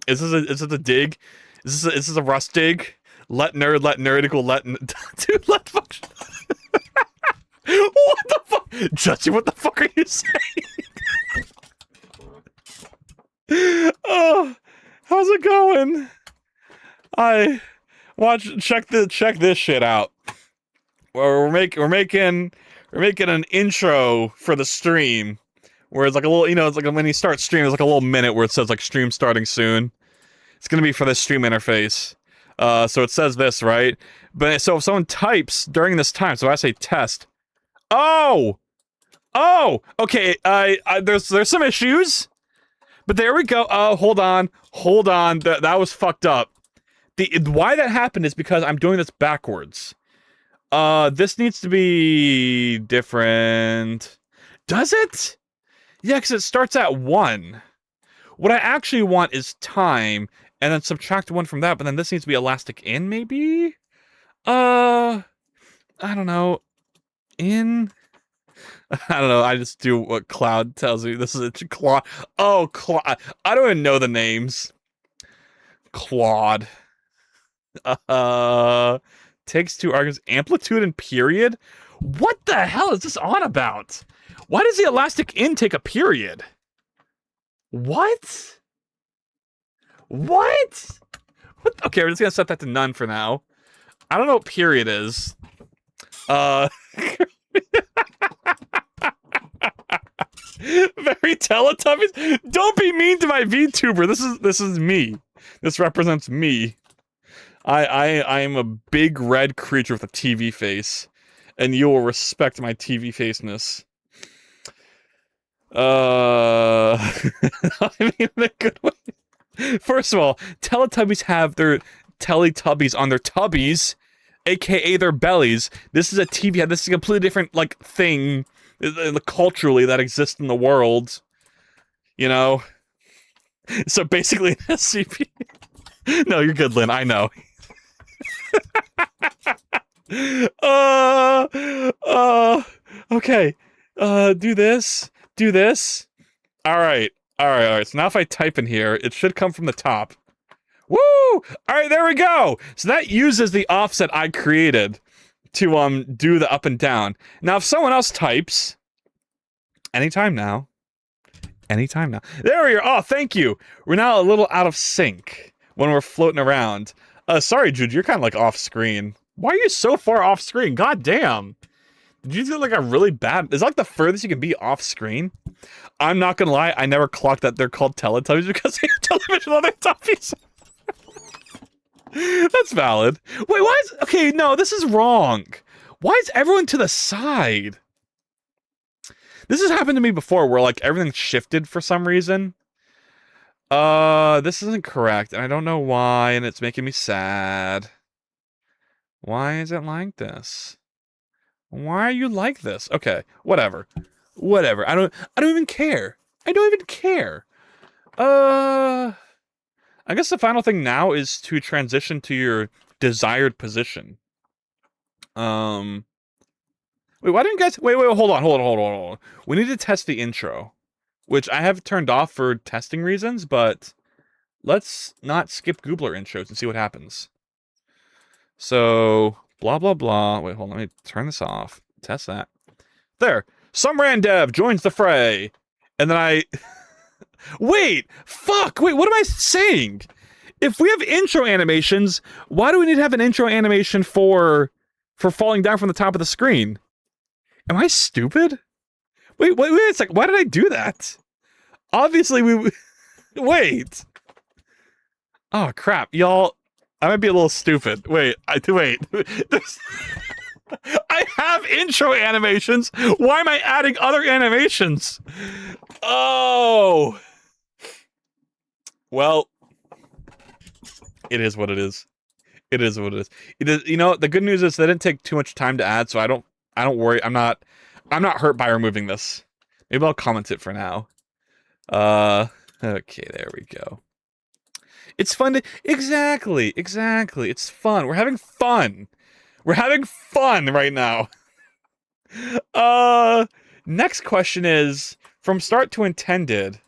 Is this a dig? Is this a Rust dig? Let nerd equal let do let function. What the fuck? Jesse, what the fuck are you saying? Oh, how's it going? Check this shit out. We're making an intro for the stream where it's like a little, it's like when you start streaming, there's like a little minute where it says like stream starting soon. It's gonna be for the stream interface. So it says this, right? But so if someone types during this time, so I say test. Oh, okay. There's some issues, but there we go. Hold on. That was fucked up. Why that happened is because I'm doing this backwards. This needs to be different. Does it? Yeah, because it starts at 1. What I actually want is time, and then subtract 1 from that. But then this needs to be elastic in, maybe. I don't know. I don't know. I just do what Cloud tells me. This is a Claude. Oh, Claude. I don't even know the names. Claude. Takes 2 arguments. Amplitude and period? What the hell is this on about? Why does the elastic in take a period? What? Okay, we're just gonna set that to none for now. I don't know what period is. Very Teletubbies. Don't be mean to my VTuber. This is me. This represents me. I am a big red creature with a TV face, and you will respect my TV faceness. I mean, in a good way. First of all, Teletubbies have their Teletubbies on their tubbies, aka their bellies. This is a TV. This is a completely different like thing, culturally, that exists in the world. So basically, SCP. No, you're good, Lynn. I know. Okay. Do this. All right. So now if I type in here, it should come from the top. Woo! All right, there we go. So that uses the offset I created to do the up and down. Now if someone else types, Anytime now. Anytime now. There we are. Oh, thank you. We're now a little out of sync when we're floating around. Sorry, Jude, you're kind of like off screen. Why are you so far off screen? God damn. Did you do like a really bad... Is that like the furthest you can be off screen? I'm not gonna lie, I never clocked that they're called Teletubbies because they have television on their tuppies. That's valid. Wait, why is... Okay, no, this is wrong. Why is everyone to the side? This has happened to me before where like everything shifted for some reason. This isn't correct, and I don't know why, and it's making me sad. Why is it like this? Why are you like this? Okay, whatever. Whatever. I don't even care. I don't even care. I guess the final thing now is to transition to your desired position. Wait, why didn't you guys... Wait, hold on. We need to test the intro, which I have turned off for testing reasons, but let's not skip Goobler intros and see what happens. So, blah, blah, blah. Wait, hold on. Let me turn this off. Test that. There. Some randev joins the fray. And then I... Wait! Fuck! Wait, what am I saying? If we have intro animations, why do we need to have an intro animation for falling down from the top of the screen? Am I stupid? Wait a sec. Why did I do that? Obviously, we... Wait. Oh, crap. Y'all... I might be a little stupid. Wait. I have intro animations. Why am I adding other animations? Oh. Well, it is what it is. It is what it is. It is. You know, the good news is they didn't take too much time to add, so I don't worry. I'm not hurt by removing this. Maybe I'll comment it for now. Okay, there we go. It's fun to... Exactly. It's fun. We're having fun. We're having fun right now. Next question is, from start to intended.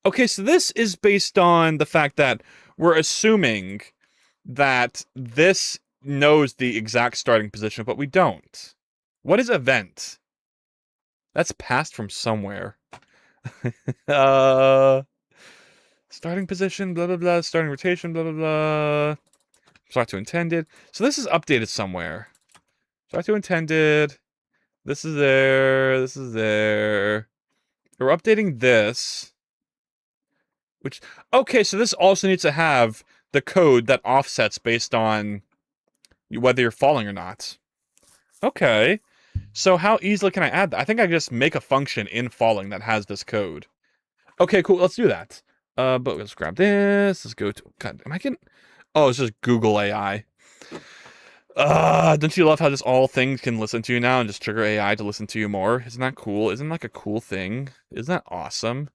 Okay, so this is based on the fact that we're assuming that this knows the exact starting position, but we don't. What is event? That's passed from somewhere. Starting position, blah, blah, blah. Starting rotation, blah, blah, blah. Start to intended. So this is updated somewhere. Start to intended. This is there. This is there. We're updating this. Which, okay, so this also needs to have the code that offsets based on whether you're falling or not. Okay. So how easily can I add that? I think I just make a function in falling that has this code. Okay, cool. Let's do that. But let's grab this. Let's go to... God, am I getting... Oh, it's just Google AI. Don't you love how just all things can listen to you now and just trigger AI to listen to you more? Isn't that cool? Isn't that like a cool thing? Isn't that awesome?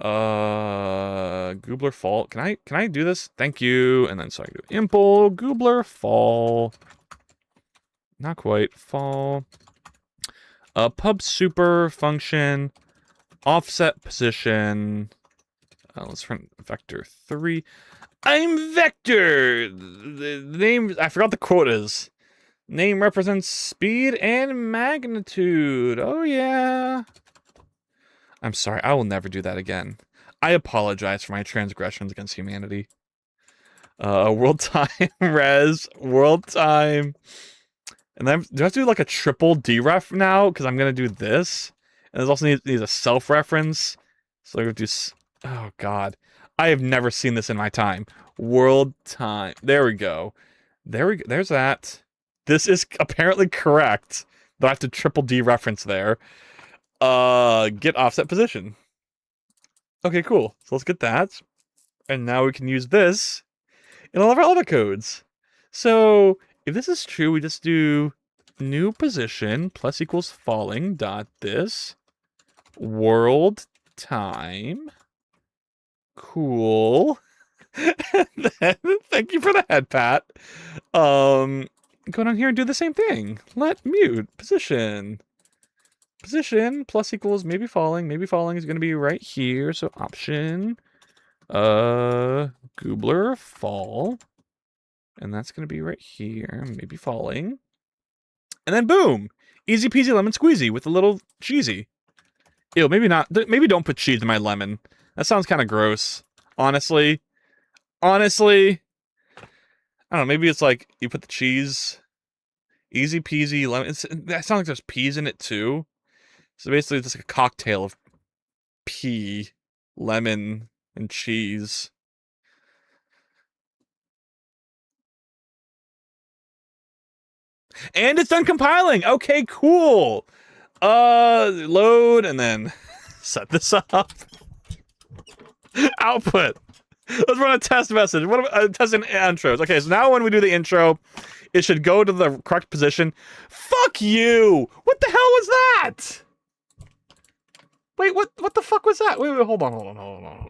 Goobler fall. Can I do this? Thank you. And then so I can do impl Goobler fall. Not quite. Fall. Pub super function. Offset position. Let's run vector 3. I'm Vector! The name... I forgot the quote is. Name represents speed and magnitude. Oh, yeah. I'm sorry. I will never do that again. I apologize for my transgressions against humanity. World time, res, world time. And then, do I have to do like a triple deref now? Because I'm going to do this. And there's also needs a self-reference. So I'm going to do... Oh, God. I have never seen this in my time. World time. There we go. There's that. This is apparently correct. But I have to triple D reference there. Get offset position. Okay, cool. So let's get that. And now we can use this in all of our other codes. So if this is true, we just do new position plus equals falling dot this world time. Cool. And then, thank you for the head pat. Go down here and do the same thing. Let mute position. Position plus equals maybe falling. Maybe falling is going to be right here. So option. Goobler fall. And that's going to be right here. Maybe falling. And then boom. Easy peasy lemon squeezy with a little cheesy. Ew, maybe not. Maybe don't put cheese in my lemon. That sounds kind of gross. Honestly. Honestly. I don't know, maybe it's like you put the cheese. Easy peasy lemon. That sounds like there's peas in it too. So basically it's like a cocktail of pea, lemon, and cheese. And it's done compiling. Okay, cool. Load and then set this up. Output. Let's run a test message. What about testing intros? Okay, so now when we do the intro, it should go to the correct position. Fuck you! What the hell was that? Wait, what the fuck was that? Wait, hold on.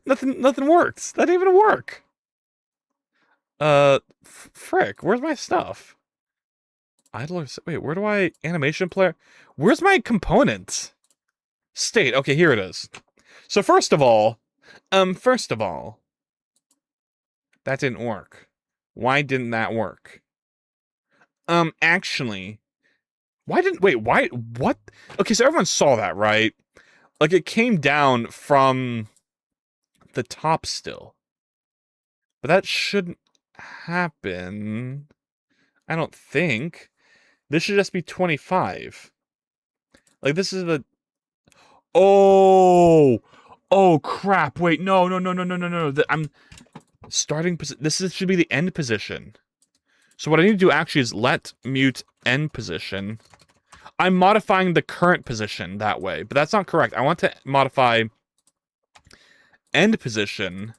Nothing works. That didn't even work. Frick, where's my stuff? Idler, wait, where do I, animation player? Where's my component? State, okay, here it is. So first of all, that didn't work. Why didn't that work? Actually, what? Okay, so everyone saw that, right? Like, it came down from the top still. But that shouldn't happen. I don't think. This should just be 25. Like, this is the... Oh! Oh, crap. Wait, no. I'm starting... This should be the end position. So what I need to do actually is let mute end position. I'm modifying the current position that way, but that's not correct. I want to modify end position,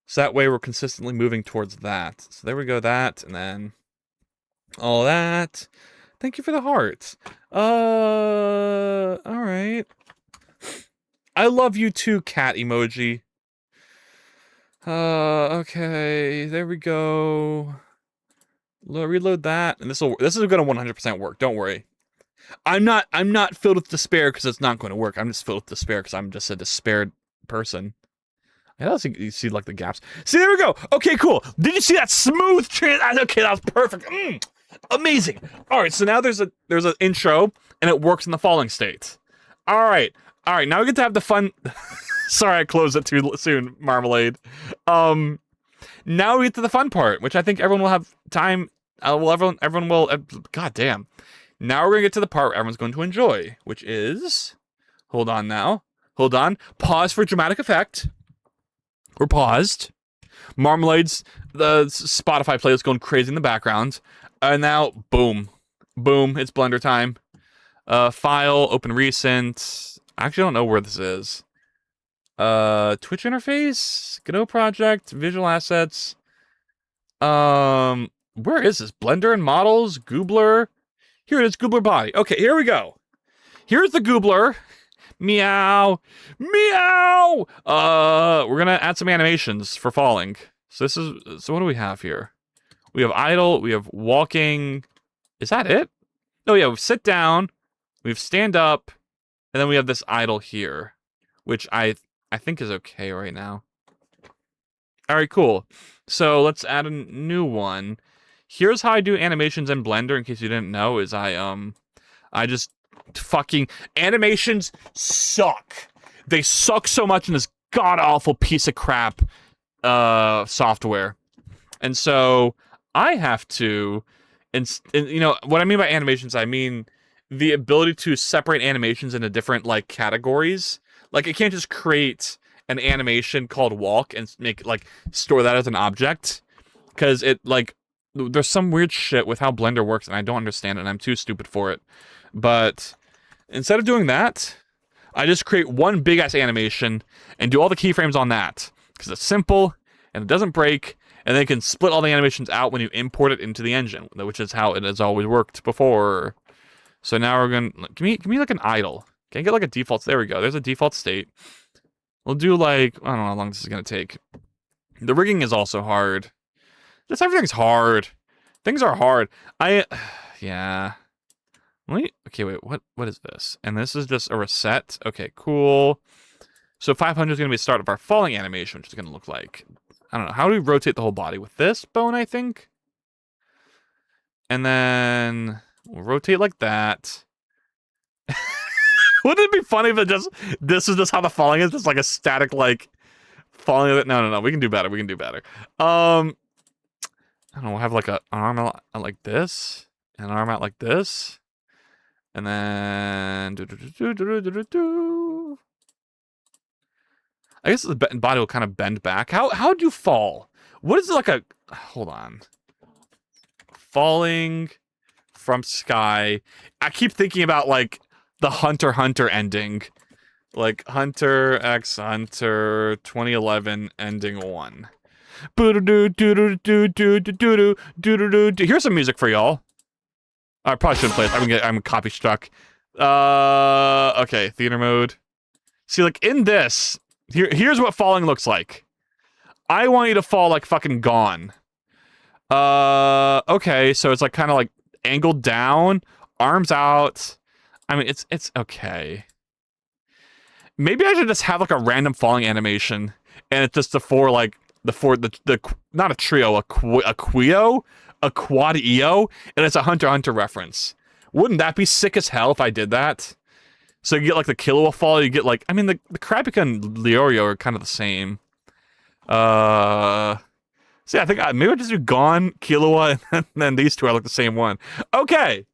so that way we're consistently moving towards that. So there we go, that, and then all that. Thank you for the heart. Alright. I love you too, cat emoji. Okay, there we go. Reload that, and this is gonna 100% work, don't worry. I'm not filled with despair because it's not going to work. I'm just filled with despair because I'm just a despaired person. I don't think you see like the gaps. See, there we go. Okay, cool. Did you see that smooth okay, that was perfect. Amazing. All right, so now there's an intro and it works in the falling state. All right. Now we get to have the fun. Sorry, I closed it too soon, Marmalade. Now we get to the fun part, which I think everyone will have time. Everyone will. God damn. Now we're going to get to the part where everyone's going to enjoy, which is... Hold on now. Hold on. Pause for dramatic effect. We're paused. Marmalade's, the Spotify playlist going crazy in the background. And now, boom. Boom. It's Blender time. File, open recent. I actually don't know where this is. Twitch interface? Godot project? Visual assets? Where is this? Blender and models? Goobler? Here it is, Goobler body. Okay, here we go. Here's the Goobler. Meow. Meow! We're gonna add some animations for falling. So what do we have here? We have idle, we have walking. Is that it? Oh yeah, we have sit down, we have stand up, and then we have this idle here, which I think is okay right now. Alright, cool. So let's add a new one. Here's how I do animations in Blender, in case you didn't know, is I just fucking... Animations suck. They suck so much in this god-awful piece of crap software. And so I have to... And, you know, what I mean by animations, I mean the ability to separate animations into different, like, categories. Like, it can't just create an animation called walk and store that as an object. Because it, like... There's some weird shit with how Blender works, and I don't understand it, and I'm too stupid for it. But instead of doing that, I just create one big-ass animation and do all the keyframes on that. Because it's simple, and it doesn't break, and then you can split all the animations out when you import it into the engine, which is how it has always worked before. So now we're going to... Give me like an idle. Can I get like a default... There we go. There's a default state. We'll do like... I don't know how long this is going to take. The rigging is also hard. Just everything's hard. Things are hard. Yeah. Okay, wait, what is this? And this is just a reset. Okay, cool. So 500 is going to be the start of our falling animation, which is going to look like... I don't know. How do we rotate the whole body? With this bone, I think? And then we'll rotate like that. Wouldn't it be funny if this is just how the falling is? Just like a static, like, falling of it? No. We can do better. We can do better. I don't know. We'll have like an arm out like this, and an arm out like this, and then I guess the body will kind of bend back. How'd you fall? What is it like a? Hold on. Falling from sky. I keep thinking about like the Hunter x Hunter ending, like Hunter x Hunter 2011 ending 1. Here's some music for y'all. I probably shouldn't play it. I'm copy struck. Okay, theater mode. See, like in this, here's what falling looks like. I want you to fall like fucking gone. Okay, so it's like kind of like angled down, arms out. I mean, it's okay. Maybe I should just have like a random falling animation, and it's just the not a trio, a quio, a quad EO, and it's a Hunter x Hunter reference. Wouldn't that be sick as hell if I did that? So you get like the Killua fall, you get like, I mean, the Kurapika and Leorio are kind of the same. See, I think maybe I'll just do Gon, Killua, and then these two are like the same one. Okay.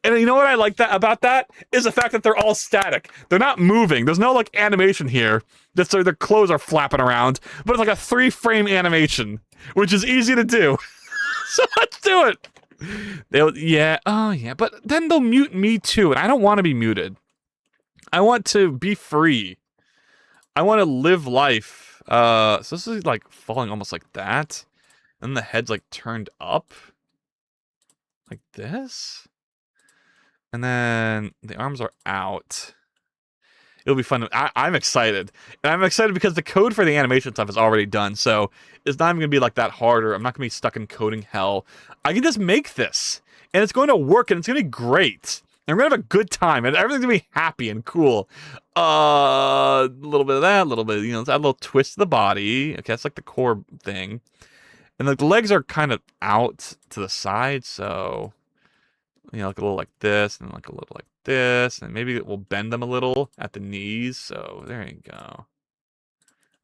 And you know what I like about that? Is the fact that they're all static. They're not moving. There's no like animation here. Just so their clothes are flapping around. But it's like a 3-frame animation, which is easy to do. So let's do it. Yeah. But then they'll mute me too, and I don't want to be muted. I want to be free. I want to live life. So this is like falling almost like that. And the head's like turned up. Like this. And then the arms are out. It'll be fun. I'm excited. And I'm excited because the code for the animation stuff is already done. So it's not even going to be like that harder. I'm not going to be stuck in coding hell. I can just make this. And it's going to work. And it's going to be great. And we're going to have a good time. And everything's going to be happy and cool. A little bit of that. A little bit, let's add a little twist to the body. Okay, that's like the core thing. And the legs are kind of out to the side. So... like a little like this, and like a little like this, and maybe we'll bend them a little at the knees. So there you go.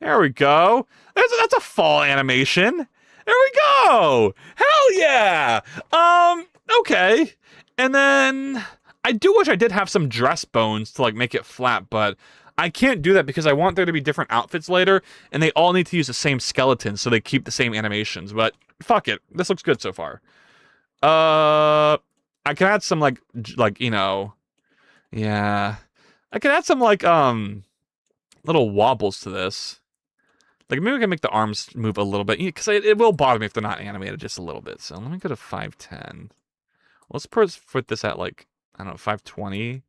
There we go. That's a fall animation. There we go. Hell yeah. Okay. And then I do wish I did have some dress bones to like make it flat, but I can't do that because I want there to be different outfits later, and they all need to use the same skeleton, so they keep the same animations. But fuck it. This looks good so far. I can add some yeah. I can add some little wobbles to this. Like maybe we can make the arms move a little bit, because it will bother me if they're not animated just a little bit. So let me go to 510. Let's put this at like, I don't know, 520.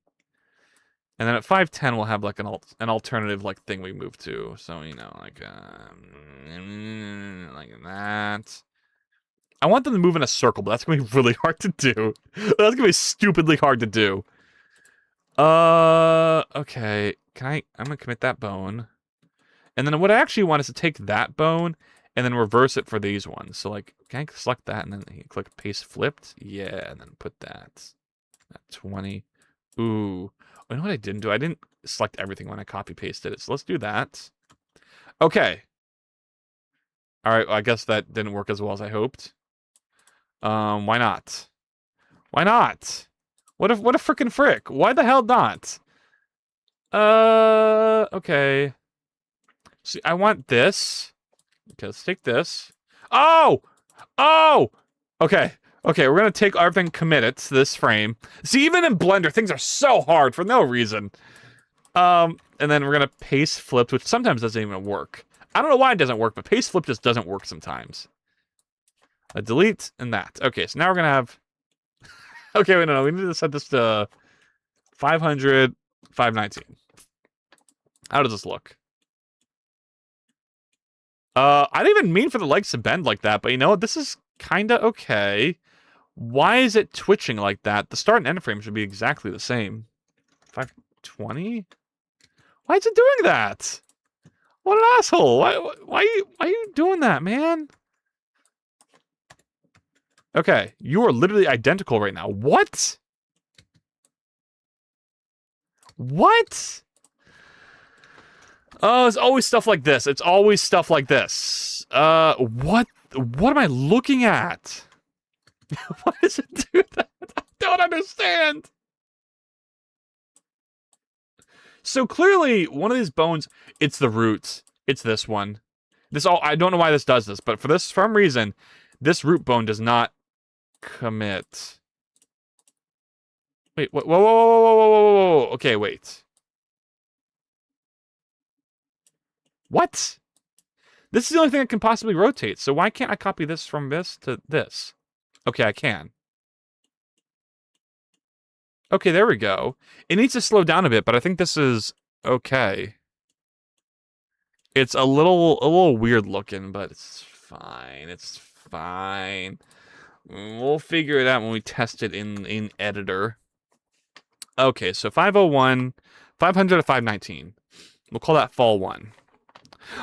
And then at 510 we'll have like an alternative like thing we move to. So like that. I want them to move in a circle, but that's going to be really hard to do. That's going to be stupidly hard to do. Okay. I'm going to commit that bone. And then what I actually want is to take that bone and then reverse it for these ones. So, like, can I select that and then click paste flipped? Yeah, and then put that at 20. Ooh. You know what I didn't do? I didn't select everything when I copy pasted it. So let's do that. Okay. All right. Well, I guess that didn't work as well as I hoped. Why not? Why not? What a frickin' frick? Why the hell not? Okay. See, I want this. Okay, let's take this. Oh! Okay, we're gonna take everything, commit it to this frame. See, even in Blender, things are so hard for no reason. And then we're gonna paste flip, which sometimes doesn't even work. I don't know why it doesn't work, but paste flip just doesn't work sometimes. A delete and that. Okay, so now we're gonna have. Okay, wait, no, we need to set this to 500, 519. How does this look? I didn't even mean for the legs to bend like that, but you know what? This is kind of okay. Why is it twitching like that? The start and end frame should be exactly the same. 520? Why is it doing that? What an asshole! Why are you doing that, man? Okay, you are literally identical right now. What? What? Oh, it's always stuff like this. It's always stuff like this. What am I looking at? Why does it do that? I don't understand. So clearly, one of these bones, it's the roots. It's this one. I don't know why this does this, but for some reason, this root bone does not commit. Wait, whoa, whoa, whoa, whoa, whoa, whoa, whoa, whoa. Okay, wait. What? This is the only thing that can possibly rotate, so why can't I copy this from this to this? Okay, I can. Okay, there we go. It needs to slow down a bit, but I think this is okay. It's a little weird looking, but it's fine. It's fine. We'll figure it out when we test it in editor. Okay, so 501, 500 to 519. We'll call that fall 1.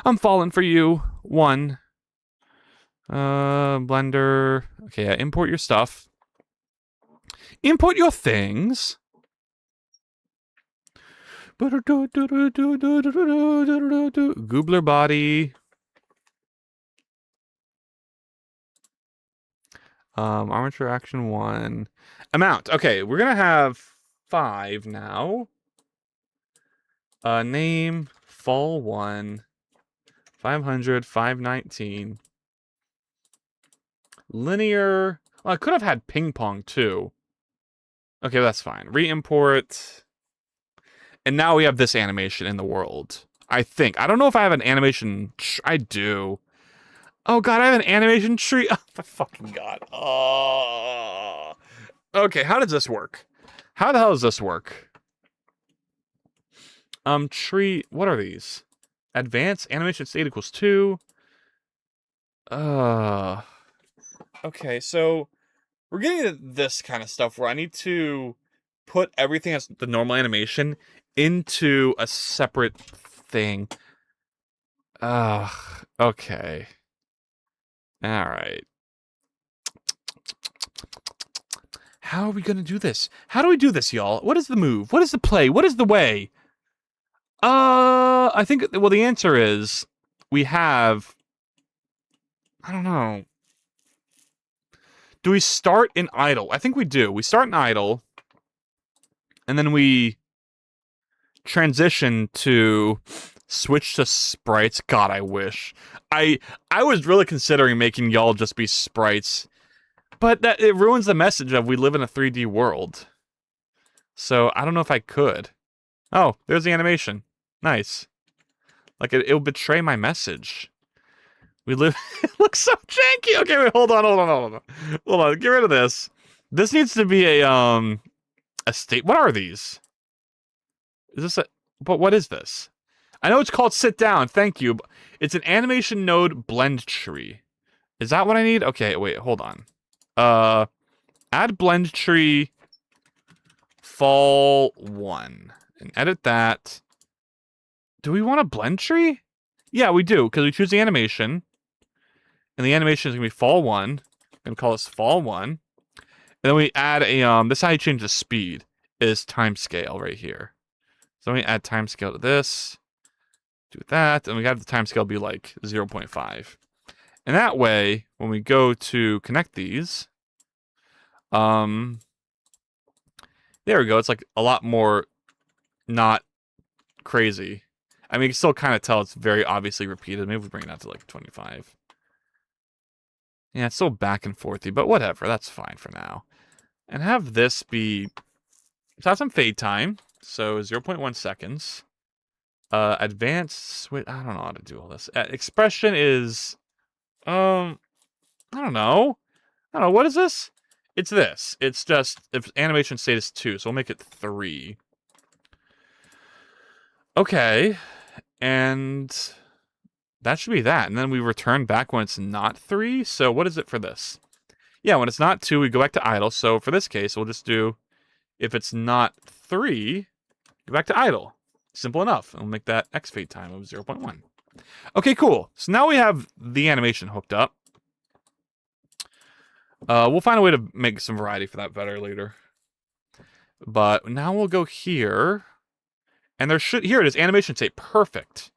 I'm falling for you. 1. Blender. Okay, yeah, import your stuff. Import your things. Goobler body. Armature action 1. Amount. Okay, we're gonna have 5 now. Name fall 1. 500, 519. Linear. Well, I could have had ping pong too. Okay, that's fine. Re-import. And now we have this animation in the world. I think. I don't know if I have an animation. I do. Oh god, I have an animation tree. Oh my fucking god. Oh. Okay, how does this work? How the hell does this work? Tree. What are these? Advanced animation state equals 2. Okay, so we're getting to this kind of stuff where I need to put everything as the normal animation into a separate thing. Okay. Alright. How are we gonna do this? How do we do this, y'all? What is the move? What is the play? What is the way? I think, well, the answer is we have, I don't know. Do we start in idle? I think we do. We start in idle, and then we transition to switch to sprites. God, I wish. I was really considering making y'all just be sprites, but that it ruins the message of we live in a 3D world. So I don't know if I could. Oh, there's the animation. Nice. Like it'll betray my message. We live. It looks so janky. Okay, wait, hold on. Get rid of this. This needs to be a state. What are these? Is this a? But what is this? I know it's called sit down. Thank you. It's an animation node blend tree. Is that what I need? Okay, wait, hold on. Add blend tree. Fall 1 and edit that. Do we want a blend tree? Yeah, we do because we choose the animation. And the animation is going to be fall 1. I'm going to call this fall 1. And then we add a, this is how you change the speed, is time scale right here. So we add time scale to this. Do that. And we have the time scale be like 0.5. And that way, when we go to connect these, there we go. It's like a lot more not crazy. I mean, you can still kind of tell it's very obviously repeated. Maybe we bring it out to like 25. Yeah, it's still back and forthy, but whatever. That's fine for now. And have this be... So have some fade time. So 0.1 seconds. Advanced... Wait, I don't know how to do all this. Expression is... I don't know. What is this? It's this. It's just... If animation state is 2, so we'll make it 3. Okay. And... That should be that. And then we return back when it's not 3. So what is it for this? Yeah, when it's not 2, we go back to idle. So for this case, we'll just do, if it's not 3, go back to idle. Simple enough. And we'll make that X fade time of 0.1. Okay, cool. So now we have the animation hooked up. We'll find a way to make some variety for that better later. But now we'll go here. And there should, here it is, animation state, perfect.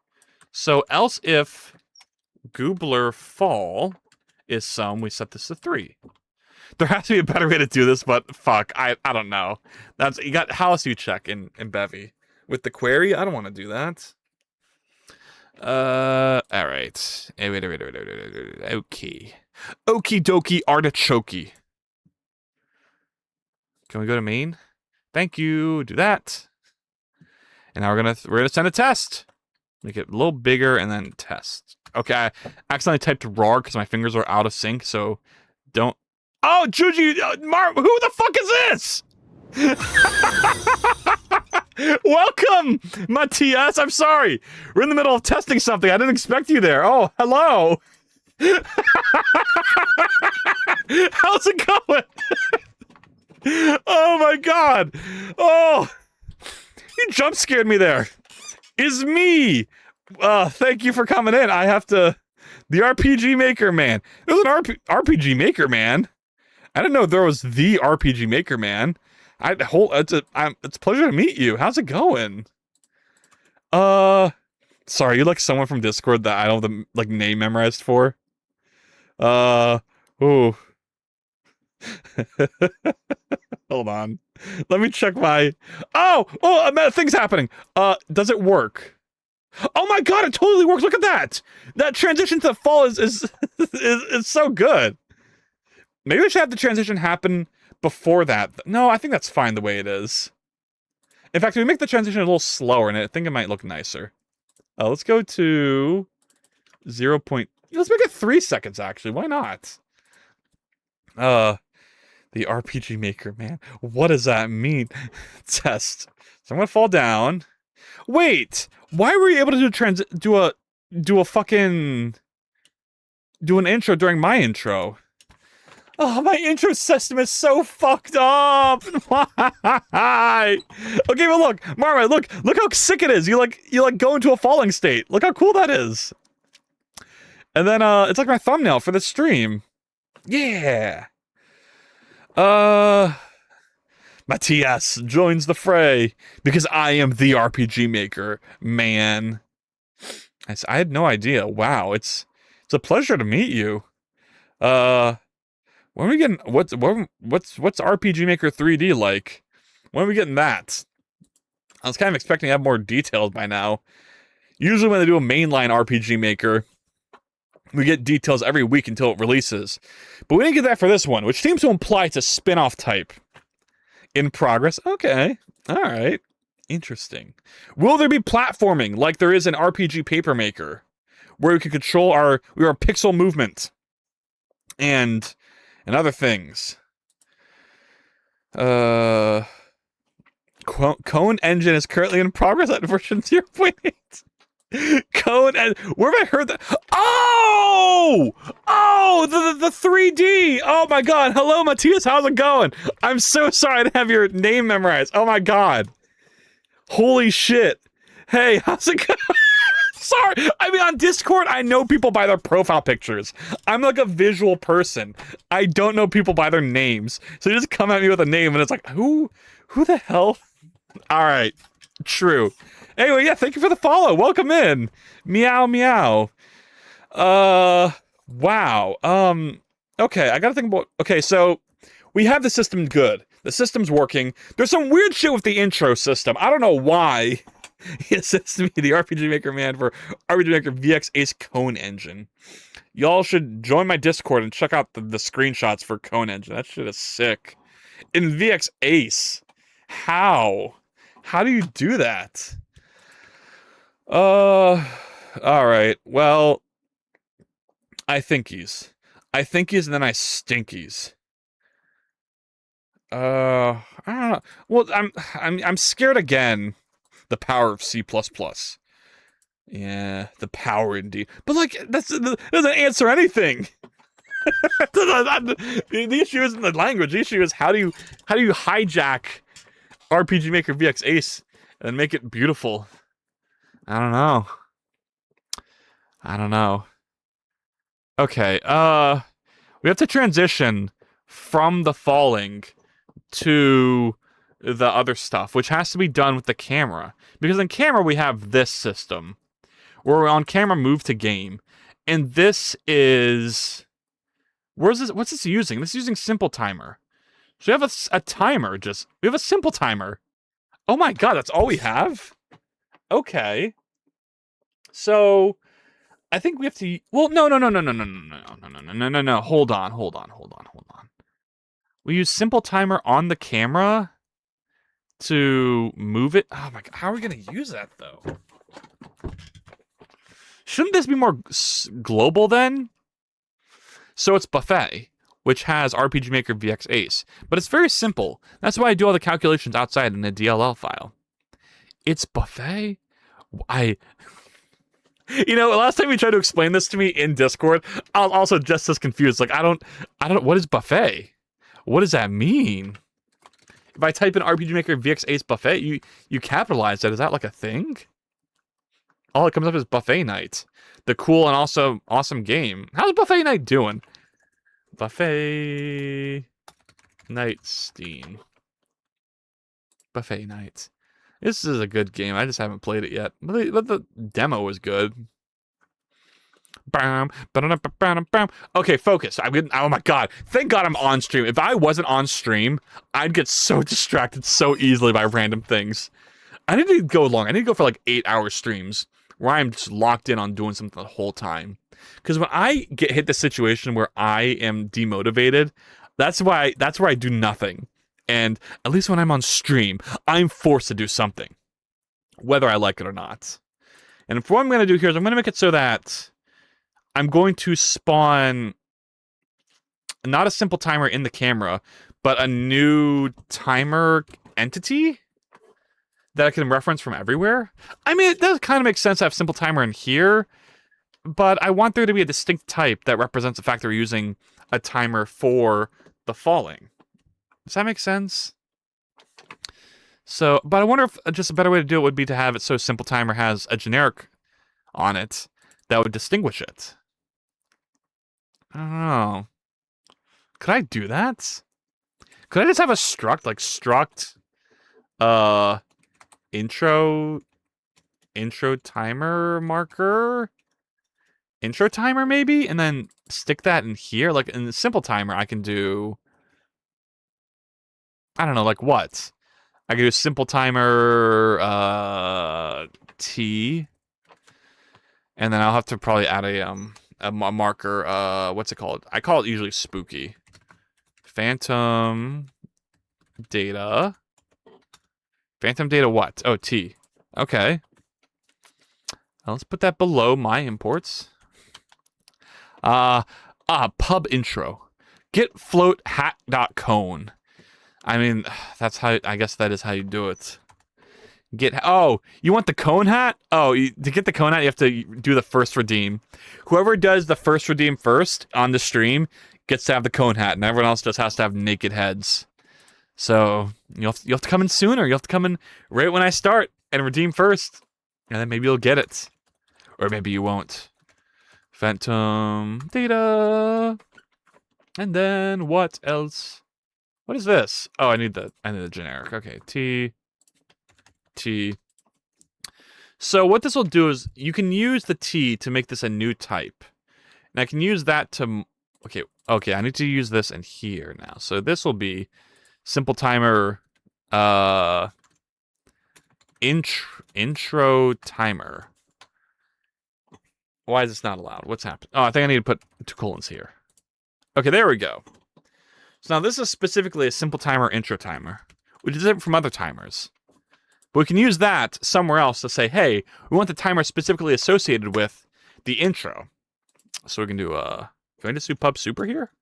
So else if goobler fall is sum, we set this to 3. There has to be a better way to do this, but fuck, I don't know. That's, you got, how else do you check in Bevy? With the query? I don't want to do that. Alright. Wait. Okay. Okie dokie artichoke. Can we go to main? Thank you. Do that. And now we're gonna send a test. Make it a little bigger and then test. Okay, I accidentally typed RAR because my fingers are out of sync, so don't. Oh, Juji, who the fuck is this? Welcome, Matthias. I'm sorry. We're in the middle of testing something. I didn't expect you there. Oh, hello. How's it going? Oh my god. Oh, you jump scared me there. Is me. Thank you for coming in. I have to. The RPG Maker Man. There's an RPG Maker Man. I didn't know there was the RPG Maker Man. It's a pleasure to meet you. How's it going? Sorry, you like someone from Discord that I don't have the like name memorized for? Ooh. Hold on. Let me check my. Oh, thing's happening. Does it work? Oh my god, it totally works. Look at that. That transition to fall is so good. Maybe I should have the transition happen before that. No, I think that's fine the way it is. In fact, if we make the transition a little slower, and I think it might look nicer. Let's go to 0. Let's make it 3 seconds, actually. Why not? The RPG Maker, man. What does that mean? Test. So I'm gonna fall down. Wait! Why were you able to do an intro during my intro? Oh, my intro system is so fucked up. Why? Okay, but look, Marma, look how sick it is. You go into a falling state. Look how cool that is. And then it's like my thumbnail for the stream. Yeah. Matthias joins the fray because I am the RPG Maker, man. I had no idea. Wow, it's a pleasure to meet you. When are we getting what's RPG Maker 3D like? When are we getting that? I was kind of expecting to have more details by now. Usually when they do a mainline RPG Maker, we get details every week until it releases. But we didn't get that for this one, which seems to imply it's a spin-off type. In progress. Okay. Alright. Interesting. Will there be platforming like there is in RPG Paper Maker? Where we can control our pixel movement. And other things. Cone Engine is currently in progress at version 0.8. Cone and where have I heard that? Oh, the 3D. Oh my god. Hello, Matthias. How's it going? I'm so sorry I didn't have your name memorized. Oh my god. Holy shit. Hey, how's it going? Sorry. I mean, on Discord, I know people by their profile pictures. I'm like a visual person. I don't know people by their names. So you just come at me with a name and it's like, who the hell? All right. True. Anyway, yeah, thank you for the follow. Welcome in. Meow, meow. Wow. Okay, I gotta think about... Okay, so we have the system good. The system's working. There's some weird shit with the intro system. I don't know why. It says to me, the RPG Maker man for RPG Maker VX Ace Cone Engine. Y'all should join my Discord and check out the screenshots for Cone Engine. That shit is sick. In VX Ace. How? How do you do that? Alright. Well, I thinkies. I thinkies and then I stinkies. I don't know. Well, I'm scared again. The power of C++. Yeah, the power indeed. But like, that doesn't answer anything. The issue isn't the language. The issue is how do you hijack RPG Maker VX Ace and make it beautiful? I don't know. Okay, we have to transition from the falling to the other stuff, which has to be done with the camera. Because in camera, we have this system, where we're on camera move to game. And this is... Where's this? What's this using? This is using simple timer. So we have a timer, we have a simple timer. Oh my god, that's all we have? Okay. So, I think we have to... Well, no. Hold on. We use simple timer on the camera to move it. Oh my god, how are we going to use that, though? Shouldn't this be more global, then? So it's Buffet, which has RPG Maker VX Ace. But it's very simple. That's why I do all the calculations outside in a DLL file. It's Buffet? You know, last time you tried to explain this to me in Discord, I was also just as confused. Like, I don't, what is Buffet? What does that mean? If I type in RPG Maker VX Ace Buffet, you capitalize that. Is that like a thing? All it comes up is Buffet Night. The cool and also awesome game. How's Buffet Night doing? Buffet Night Steam. Buffet Night. This is a good game. I just haven't played it yet. But the demo was good. Okay, focus. Oh my god. Thank god I'm on stream. If I wasn't on stream, I'd get so distracted so easily by random things. I need to go long. I need to go for like 8-hour streams where I'm just locked in on doing something the whole time. Because when I hit the situation where I am demotivated, that's where I do nothing. And at least when I'm on stream, I'm forced to do something, whether I like it or not. And what I'm going to do here is I'm going to make it so that I'm going to spawn not a simple timer in the camera, but a new timer entity that I can reference from everywhere. I mean, it does kind of make sense to have simple timer in here, but I want there to be a distinct type that represents the fact that we're using a timer for the falling. Does that make sense? So, but I wonder if just a better way to do it would be to have it so simple timer has a generic on it that would distinguish it. I don't know. Could I do that? Could I just have a struct, like struct, intro timer marker? Intro timer maybe? And then stick that in here? Like in the simple timer, I can do... I don't know, like what? I can do simple timer, T. And then I'll have to probably add a marker, what's it called? I call it usually spooky. Phantom data. Phantom data what? Oh, T. Okay. Now let's put that below my imports. Pub intro. Get float hat.cone. I mean, that's how, I guess that is how you do it. Oh, you want the cone hat? Oh, to get the cone hat, you have to do the first redeem. Whoever does the first redeem first on the stream gets to have the cone hat, and everyone else just has to have naked heads. So, you'll have to come in sooner. You'll have to come in right when I start and redeem first. And then maybe you'll get it. Or maybe you won't. Phantom data. And then what else? What is this? Oh, I need the generic. Okay, T. So what this will do is you can use the T to make this a new type. And I can use that to... Okay, I need to use this in here now. So this will be simple timer, intro timer. Why is this not allowed? What's happened? Oh, I think I need to put 2 colons here. Okay, there we go. So now this is specifically a simple timer intro timer, which is different from other timers. But we can use that somewhere else to say, hey, we want the timer specifically associated with the intro. So we can do, can I just do pub super here?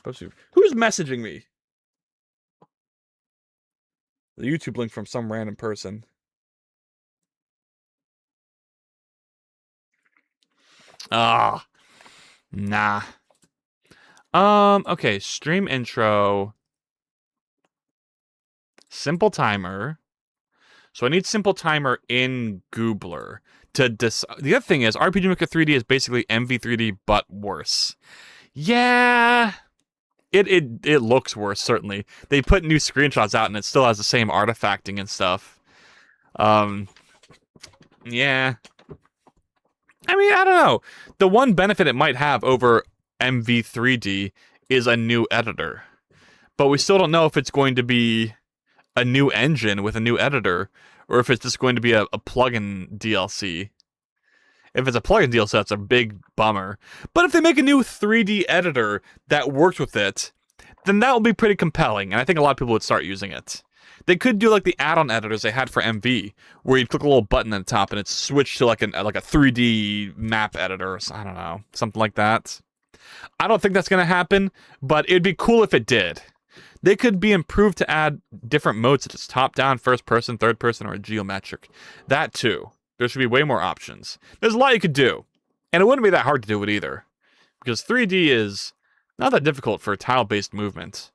Pub super. Who's messaging me? The YouTube link from some random person. Ah, nah. Okay, stream intro. Simple timer. So I need simple timer in Goobler. The other thing is, RPG Maker 3D is basically MV3D, but worse. Yeah. It looks worse, certainly. They put new screenshots out and it still has the same artifacting and stuff. Yeah. I mean, I don't know. The one benefit it might have over MV3D is a new editor. But we still don't know if it's going to be a new engine with a new editor, or if it's just going to be a plugin DLC. If it's a plugin DLC, that's a big bummer. But if they make a new 3D editor that works with it, then that will be pretty compelling, and I think a lot of people would start using it. They could do like the add-on editors they had for MV, where you click a little button at the top and it's switched to like a 3D map editor, or I don't know, something like that. I don't think that's going to happen, but it'd be cool if it did. They could be improved to add different modes such as top-down, first-person, third-person, or geometric. That too. There should be way more options. There's a lot you could do, and it wouldn't be that hard to do it either, because 3D is not that difficult for tile-based movement.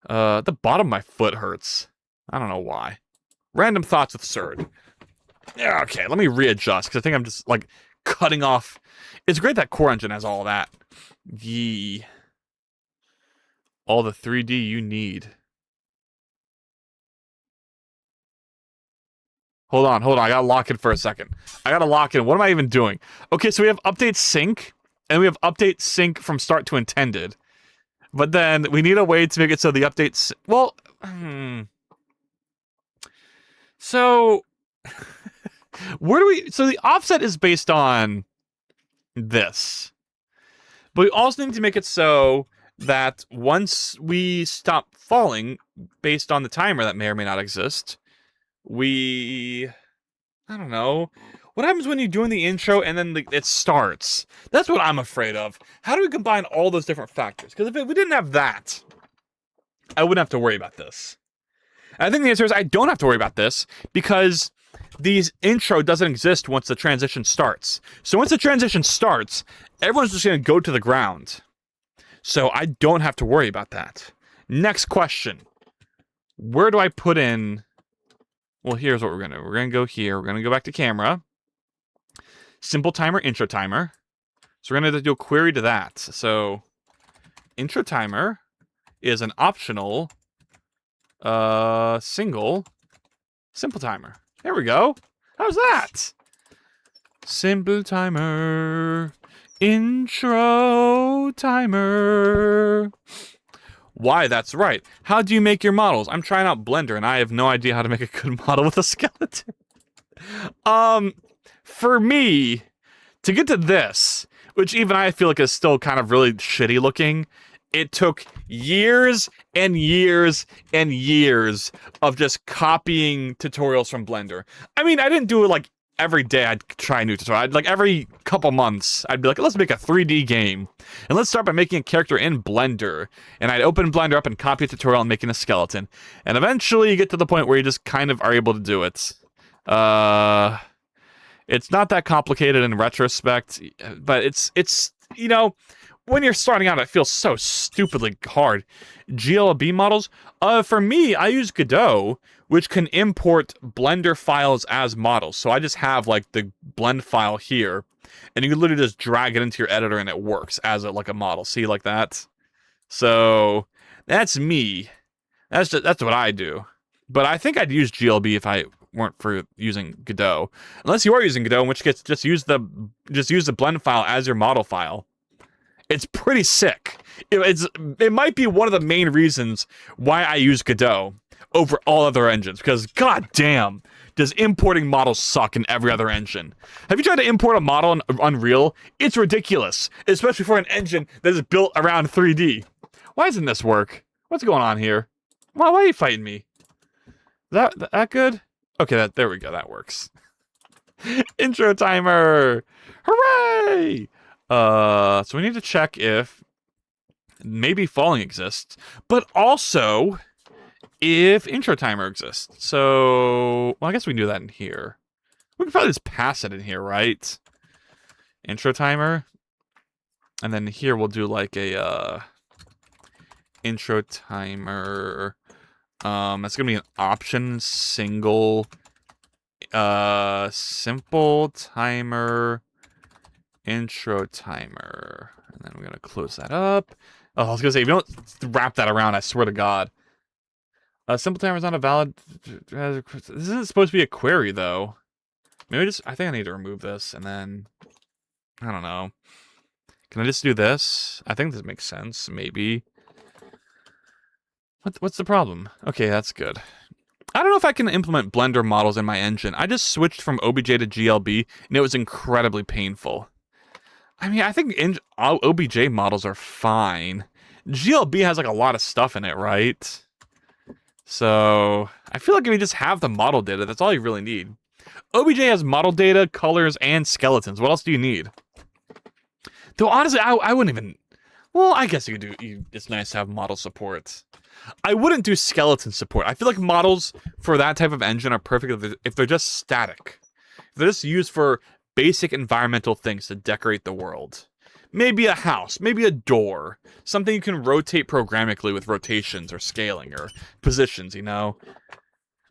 The bottom of my foot hurts. I don't know why. Random thoughts with Surd. Yeah, okay, let me readjust, because I think I'm just, like, cutting off. It's great that Core Engine has all that. Yee. All the 3D you need. Hold on. I gotta lock in for a second. I gotta lock in. What am I even doing? Okay, so we have update sync, and we have update sync from start to intended. But then we need a way to make it so the updates... Well, So, where do we... So the offset is based on this. But we also need to make it so that once we stop falling, based on the timer that may or may not exist, I don't know. What happens when you're doing the intro and then it starts? That's what I'm afraid of. How do we combine all those different factors? Because if we didn't have that, I wouldn't have to worry about this. And I think the answer is I don't have to worry about this because the intro doesn't exist once the transition starts. So once the transition starts, everyone's just going to go to the ground. So I don't have to worry about that. Next question. Where do I put in... Well, here's what we're going to do. We're going to go here. We're going to go back to camera. Simple timer, intro timer. So we're going to do a query to that. So intro timer is an optional simple timer. There we go. How's that? Simple timer. Intro timer. Why, that's right. How do you make your models? I'm trying out Blender, and I have no idea how to make a good model with a skeleton. For me, to get to this, which even I feel like is still kind of really shitty looking, it took years and years and years of just copying tutorials from Blender. I mean, I didn't do it like every day I'd try a new tutorial. Like every couple months, I'd be like, let's make a 3D game. And let's start by making a character in Blender. And I'd open Blender up and copy a tutorial and making a skeleton. And eventually you get to the point where you just kind of are able to do it. It's not that complicated in retrospect, but it's you know, when you're starting out, it feels so stupidly hard. GLB models? For me, I use Godot, which can import Blender files as models. So I just have, like, the blend file here, and you can literally just drag it into your editor, and it works as, like, a model. See, like that? So, that's me. That's what I do. But I think I'd use GLB if I weren't for using Godot. Unless you are using Godot, in which case, just use the blend file as your model file. It's pretty sick. It might be one of the main reasons why I use Godot over all other engines, because goddamn, does importing models suck in every other engine. Have you tried to import a model in Unreal? It's ridiculous, especially for an engine that is built around 3D. Why doesn't this work? What's going on here? Why are you fighting me? Is that good? Okay, there we go, that works. Intro timer! Hooray! So we need to check if maybe falling exists, but also if intro timer exists. So, well, I guess we can do that in here. We can probably just pass it in here, right? Intro timer. And then here we'll do like a intro timer. That's gonna be an option simple timer intro timer. And then we're going to close that up. Oh, I was gonna say, if you don't wrap that around, I swear to God. Simple timer is not a valid. This isn't supposed to be a query though. Maybe I think I need to remove this and then I don't know. Can I just do this? I think this makes sense. Maybe. What's the problem? Okay, that's good. I don't know if I can implement Blender models in my engine. I just switched from OBJ to GLB, and it was incredibly painful. I mean, I think OBJ models are fine. GLB has like a lot of stuff in it, right? So I feel like if you just have the model data, that's all you really need. OBJ has model data, colors, and skeletons. What else do you need? Though honestly, I wouldn't even. Well, I guess you could do. It's nice to have model support. I wouldn't do skeleton support. I feel like models for that type of engine are perfect if they're just static. If they're just used for basic environmental things to decorate the world. Maybe a house, maybe a door. Something you can rotate programmatically with rotations or scaling or positions, you know?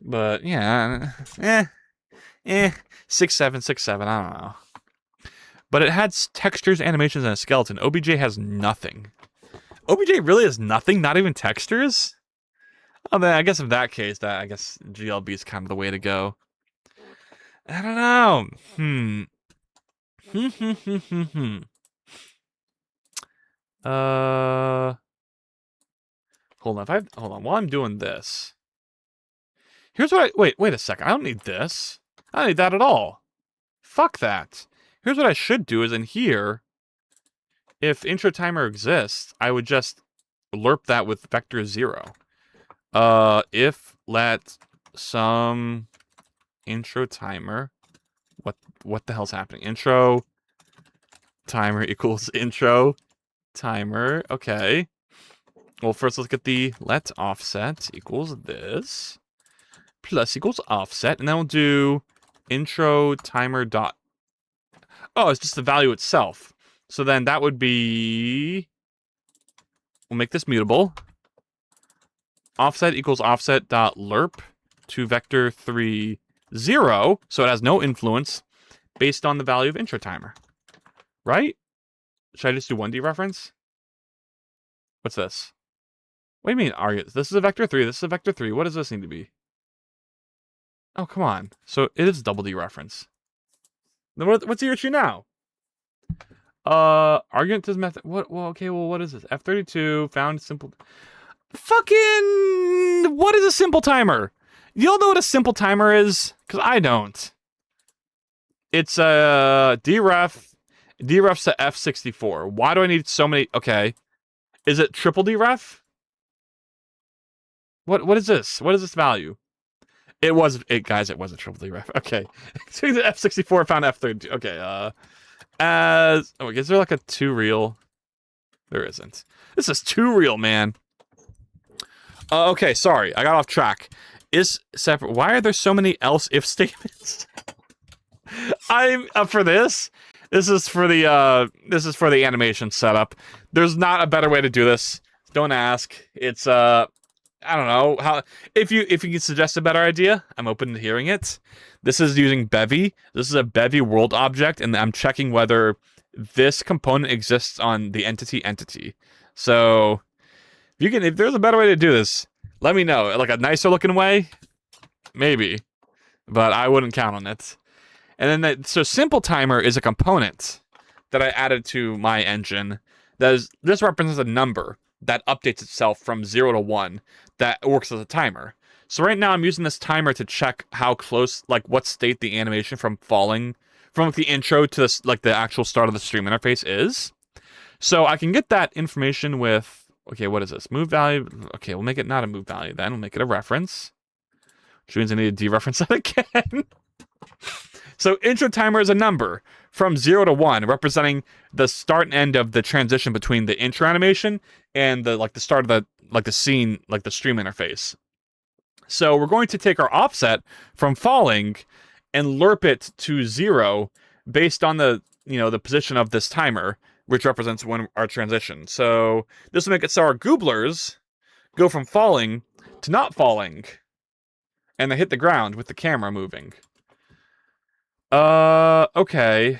But, yeah. 6.7, I don't know. But it had textures, animations, and a skeleton. OBJ has nothing. OBJ really has nothing? Not even textures? Oh, then I guess in that case, I guess GLB is kind of the way to go. I don't know. Hold on. While I'm doing this, here's what wait a second. I don't need this. I don't need that at all. Fuck that. Here's what I should do is in here, if intro timer exists, I would just lerp that with vector 0. If let some intro timer, what the hell's happening? Intro timer equals intro timer. Okay. Well, first let's get the let offset equals this plus equals offset, and then we'll do intro timer dot. Oh, it's just the value itself. So then that would be. We'll make this mutable. Offset equals offset dot lerp to vector 3 0, so it has no influence based on the value of intro timer. Right? Should I just do 1D reference? What's this? What do you mean, this is a vector 3, this is a vector 3. What does this need to be? Oh, come on. So it is double D reference. Then what's the issue now? Argument to this method. What? Well, okay, well, what is this? F32 found simple. Fucking. What is a simple timer? Y'all know what a simple timer is? Because I don't. It's a deref's to F64. Why do I need so many? Okay. Is it triple deref? What is this? What is this value? It was a triple deref. Okay. So the F64 found F32. Okay. Is there like a 2 real? There isn't. This is 2 real, man. Okay, sorry. I got off track. Is separate. Why are there so many else if statements? I'm for this. This is for the animation setup. There's not a better way to do this. Don't ask. It's I don't know how. If you can suggest a better idea, I'm open to hearing it. This is using Bevy. This is a Bevy world object, and I'm checking whether this component exists on the entity. So if there's a better way to do this, let me know. Like a nicer looking way, maybe, but I wouldn't count on it. And then so simple timer is a component that I added to my engine. This represents a number that updates itself from 0 to 1 that works as a timer. So right now I'm using this timer to check how close, like what state the animation from falling from the intro to this, like the actual start of the stream interface is. So I can get that information with, okay, what is this? Move value. Okay, we'll make it not a move value then. We'll make it a reference. Which means I need to dereference that again. So intro timer is a number from 0 to 1, representing the start and end of the transition between the intro animation and the start of the scene, like the stream interface. So we're going to take our offset from falling and lerp it to 0 based on the position of this timer, which represents our transition. So this will make it so our gooblers go from falling to not falling, and they hit the ground with the camera moving. Okay.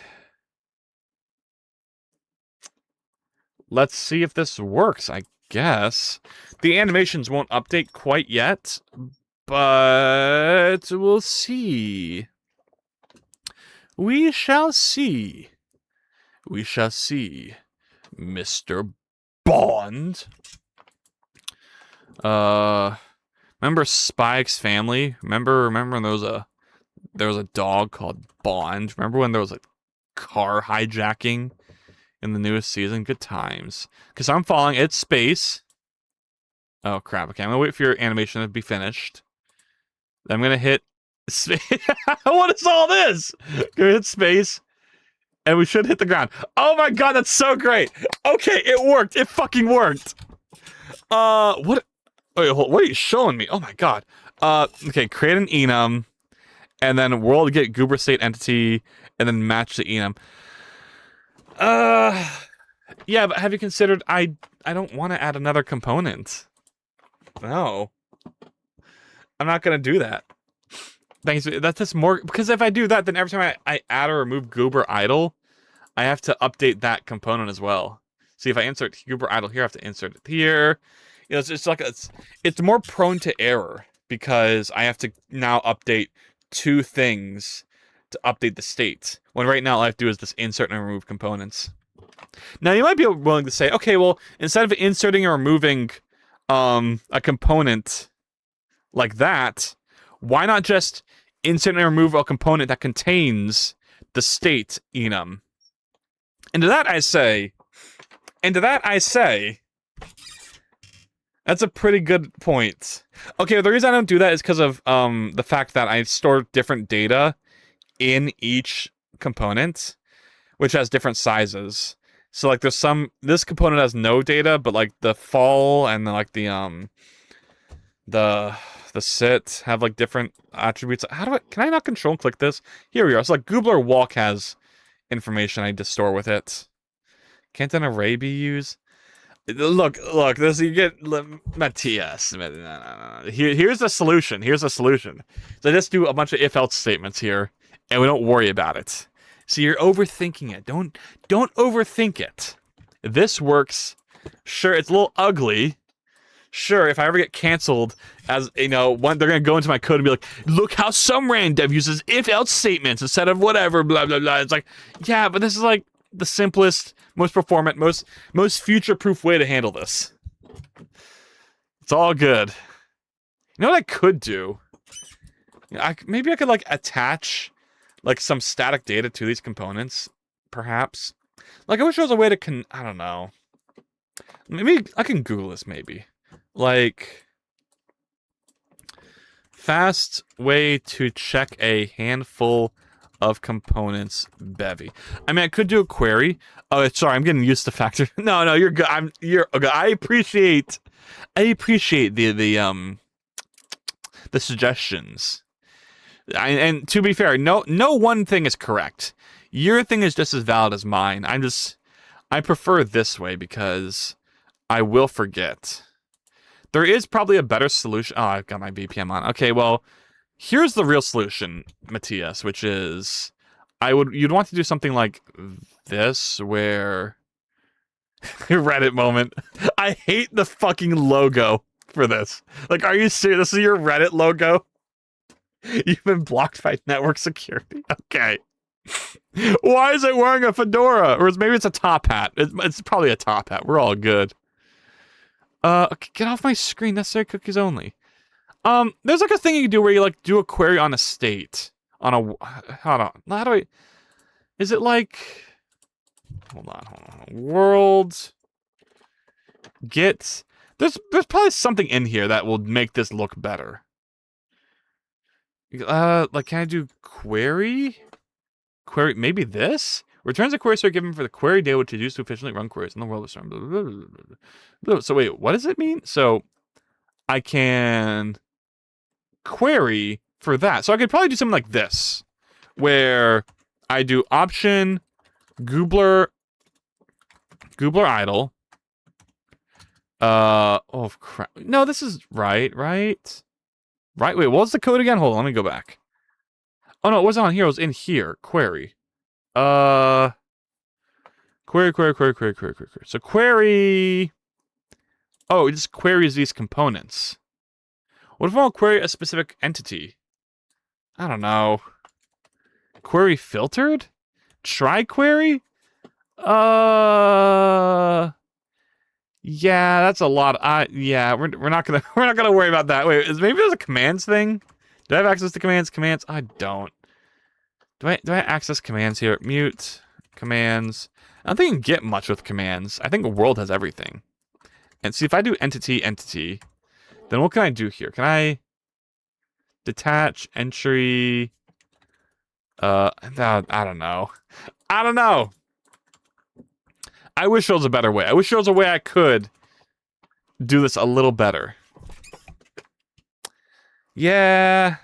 let's see if this works, I guess. The animations won't update quite yet, but we'll see. We shall see. We shall see, Mr. Bond. Remember Spike's Family? Remember when there was a dog called Bond? Remember when there was a car hijacking in the newest season? Good times. Because I'm following it's space. Oh crap, okay, I'm gonna wait for your animation to be finished. I'm gonna hit space. What is all this? Gonna hit space. And we should hit the ground. Oh my god, that's so great! Okay, it worked. It fucking worked. What? Wait, what are you showing me? Oh my god. Okay, create an enum, and then world get goober state entity, and then match the enum. Yeah, but have you considered I don't want to add another component. No. I'm not gonna do that. Thanks. That's just more because if I do that, then every time I add or remove goober idle, I have to update that component as well. See, if I insert goober idle here, I have to insert it here. You know, it's like it's more prone to error because I have to now update two things to update the state. When right now all I have to do is just insert and remove components. Now you might be willing to say, okay, well, instead of inserting or removing a component like that, why not just insert and remove a component that contains the state enum? And to that I say, that's a pretty good point. Okay, the reason I don't do that is because of the fact that I store different data in each component, which has different sizes. So like there's this component has no data, but like the fall and like the sit have like different attributes. Can I not control and click this? Here we are. So like goobler walk has information I need to store with it. Can't an array be used? Look, this you get Matthias. No. Here's the solution. So just do a bunch of if-else statements here, and we don't worry about it. So you're overthinking it. Don't overthink it. This works. Sure, it's a little ugly. Sure, if I ever get canceled, as you know, they're gonna go into my code and be like, "Look how some random dev uses if-else statements instead of whatever." Blah blah blah. It's like, yeah, but this is like the simplest, most performant, most future-proof way to handle this. It's all good. You know what I could do? Maybe I could like attach like some static data to these components, perhaps. Like I wish there was a way to I don't know. Maybe I can Google this. Maybe like fast way to check a handful of components bevy. I mean, I could do a query. Oh, sorry, I'm getting used to factor. No, you're good. You're okay. I appreciate the suggestions. And to be fair, no one thing is correct. Your thing is just as valid as mine. I prefer this way because I will forget. There is probably a better solution. Oh, I've got my BPM on. Okay, well, here's the real solution, Matthias, which is you'd want to do something like this where Reddit moment. I hate the fucking logo for this. Like, are you serious? This is your Reddit logo? You've been blocked by network security. Okay. Why is it wearing a fedora? Or maybe it's a top hat. It's probably a top hat. We're all good. Okay, get off my screen. Necessary cookies only. There's like a thing you can do where you like do a query on a state. Hold on. How do I... Is it like... Hold on. World... Get... There's probably something in here that will make this look better. Like, can I do query? Query, maybe this? Returns a query start given for the query data which is used to efficiently run queries in the world of storm. Blah, blah, blah, blah. So wait, what does it mean? So I can query for that. So I could probably do something like this, where I do option goobler idle. Oh crap. No, this is right. Wait, what was the code again? Hold on, let me go back. Oh no, it wasn't on here, it was in here. Query. Query, query, query, query, query, query, query. So query... Oh, it just queries these components. What if I want to query a specific entity? I don't know. Query filtered? Try query? Yeah, that's a lot. Yeah, we're not gonna worry about that. Wait, maybe there's a commands thing? Do I have access to commands? Commands? I don't. Do I access commands here? Mute commands. I don't think you can get much with commands. I think world has everything. And see if I do entity, then what can I do here? Can I detach entry? I don't know. I don't know. I wish there was a better way. I wish there was a way I could do this a little better. Yeah.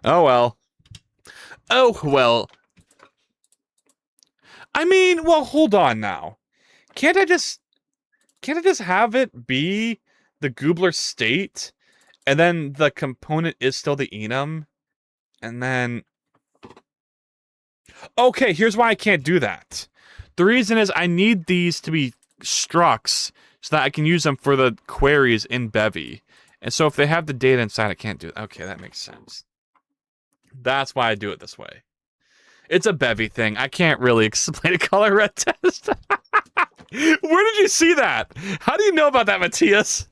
Oh well. Oh well. I mean, well, hold on now. Can't I just have it be the goobler state, and then the component is still the enum, and then... Okay, here's why I can't do that. The reason is I need these to be structs so that I can use them for the queries in Bevy. And so if they have the data inside, I can't do it. Okay, that makes sense. That's why I do it this way. It's a Bevy thing. I can't really explain a color red test. Where did you see that? How do you know about that, Matthias?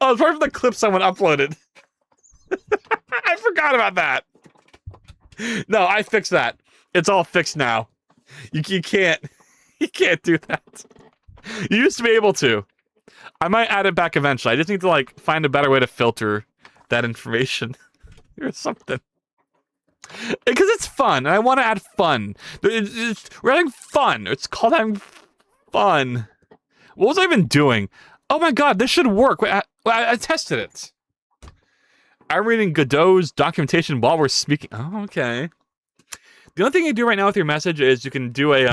Oh, it's part of the clip someone uploaded. I forgot about that. No, I fixed that. It's all fixed now. You can't do that. You used to be able to. I might add it back eventually. I just need to like find a better way to filter that information or something. Because it's fun, and I want to add fun. We're having fun. It's called having fun. What was I even doing? Oh my god, this should work. Wait, I tested it. I'm reading Godot's documentation while we're speaking. Oh, okay. The only thing you do right now with your message is you can do a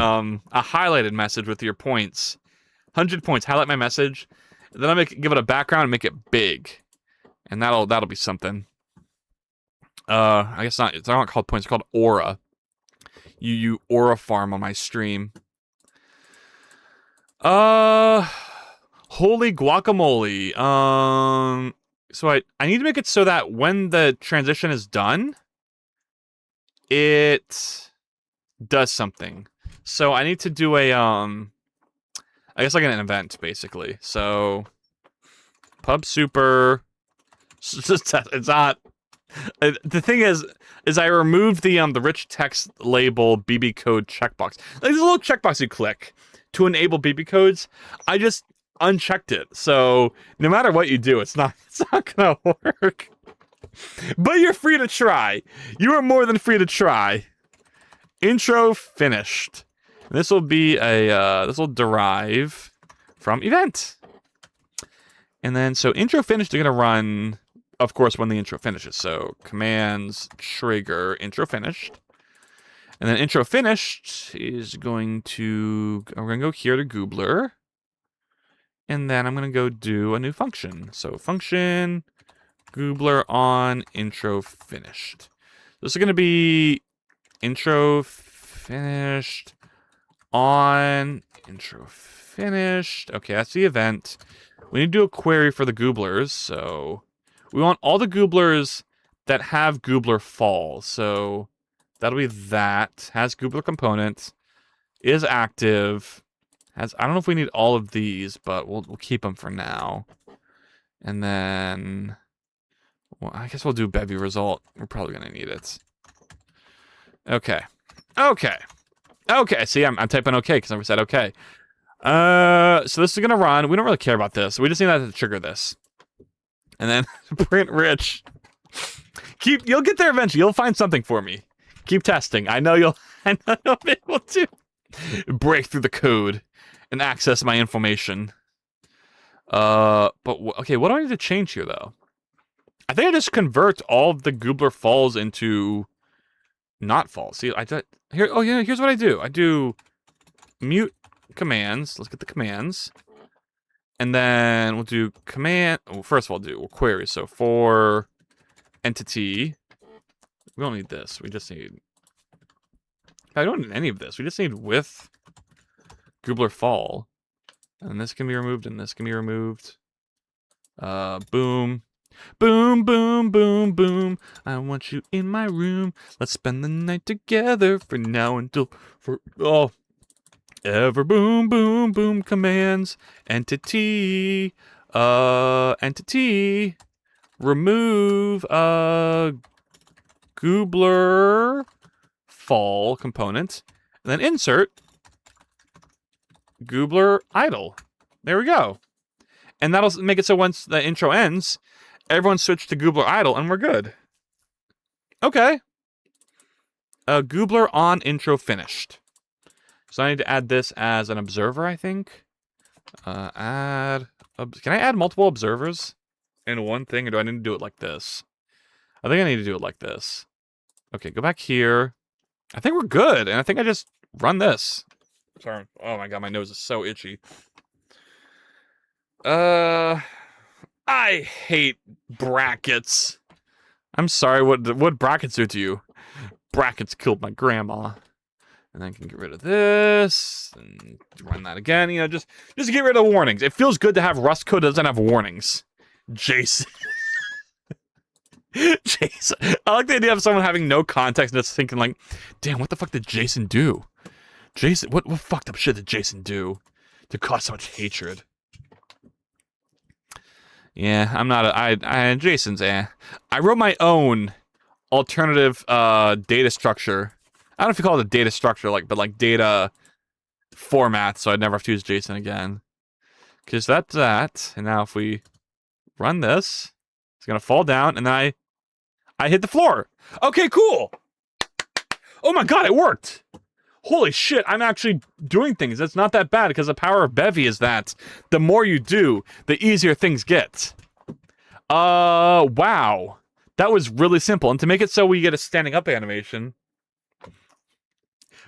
highlighted message with your points. 100 points. Highlight my message. Then I give it a background and make it big. And that'll be something. I guess not. It's not called points. It's called aura. You aura farm on my stream. Holy guacamole. So I need to make it so that when the transition is done, it does something. So I need to do a I guess like an event basically. So pub super. It's not. The thing is I removed the rich text label BB code checkbox. Like there's a little checkbox you click to enable BB codes. I just unchecked it. So no matter what you do, it's not gonna work. But you're free to try. You are more than free to try. Intro finished. And this will be a this will derive from event. And then so intro finished, you're gonna run, of course, when the intro finishes. So commands trigger intro finished. And then intro finished is going to, I'm gonna go here to goobler. And then I'm gonna go do a new function. So function goobler on intro finished. This is gonna be intro finished on intro finished. Okay, that's the event. We need to do a query for the gooblers. So we want all the gooblers that have goobler falls. So that'll be that. Has goobler component. Is active. Has, I don't know if we need all of these, but we'll keep them for now. And then, well, I guess we'll do Bevy result. We're probably gonna need it. Okay. Okay. Okay. See, I'm typing okay because I never said okay. So this is gonna run. We don't really care about this. We just need that to trigger this. And then print rich. You'll get there eventually. You'll find something for me. Keep testing. I know you'll be able to break through the code and access my information. But okay, what do I need to change here though? I think I just convert all of the goobler falls into not falls. See, here. Oh yeah, here's what I do. I do mute commands. Let's get the commands, and then we'll do command. Well, first of all, we'll query. So for entity, we don't need this. We just need. I don't need any of this. We just need with Goobler Fall. And this can be removed, and this can be removed. Boom. Boom, boom, boom, boom. I want you in my room. Let's spend the night together for now until ever. Boom, boom, boom. Commands. Entity. Entity. Remove, Goobler Fall component. And then insert Goobler Idle. There we go. And that'll make it so once the intro ends, everyone switch to Goobler Idle and we're good. Okay. Goobler on intro finished. So I need to add this as an observer, I think. Can I add multiple observers in one thing, or do I need to do it like this? I think I need to do it like this. Okay, go back here. I think we're good, and I think I just run this. Sorry. Oh my god, my nose is so itchy. I hate brackets. I'm sorry, what brackets do to you? Brackets killed my grandma. And then I can get rid of this, and run that again. You know, just get rid of warnings. It feels good to have Rust code that doesn't have warnings. Jason. Jason. I like the idea of someone having no context and just thinking like, damn, what the fuck did Jason do? Jason, what fucked up shit did Jason do to cause so much hatred? Yeah, I'm not Jason's I wrote my own alternative data structure. I don't know if you call it a data structure, but like data format, so I'd never have to use JSON again. Because that's that. And now if we run this, it's gonna fall down, and then I hit the floor. Okay, cool. Oh my god, it worked. Holy shit, I'm actually doing things. That's not that bad, because the power of Bevy is that the more you do, the easier things get. Wow. That was really simple. And to make it so we get a standing up animation.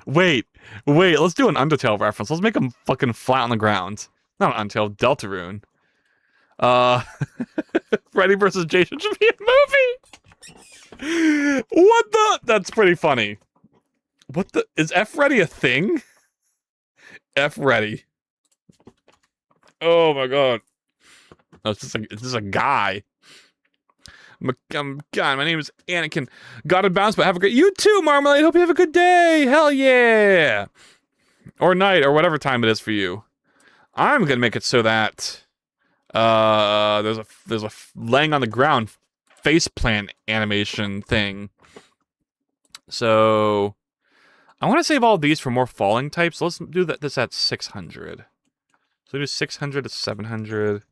Wait, let's do an Undertale reference. Let's make him fucking flat on the ground. Not an Undertale, Deltarune. Freddy vs. Jason should be a movie! What the? That's pretty funny. What the? Is F-Ready a thing? F-Ready. Oh my god. Oh, it's just a guy. God, my name is Anakin. Gotta bounce, but have a great... You too, Marmalade! Hope you have a good day! Hell yeah! Or night, or whatever time it is for you. I'm gonna make it so that... there's a laying on the ground faceplant animation thing. So... I want to save all these for more falling types. So let's do this at 600. So do 600 to 700.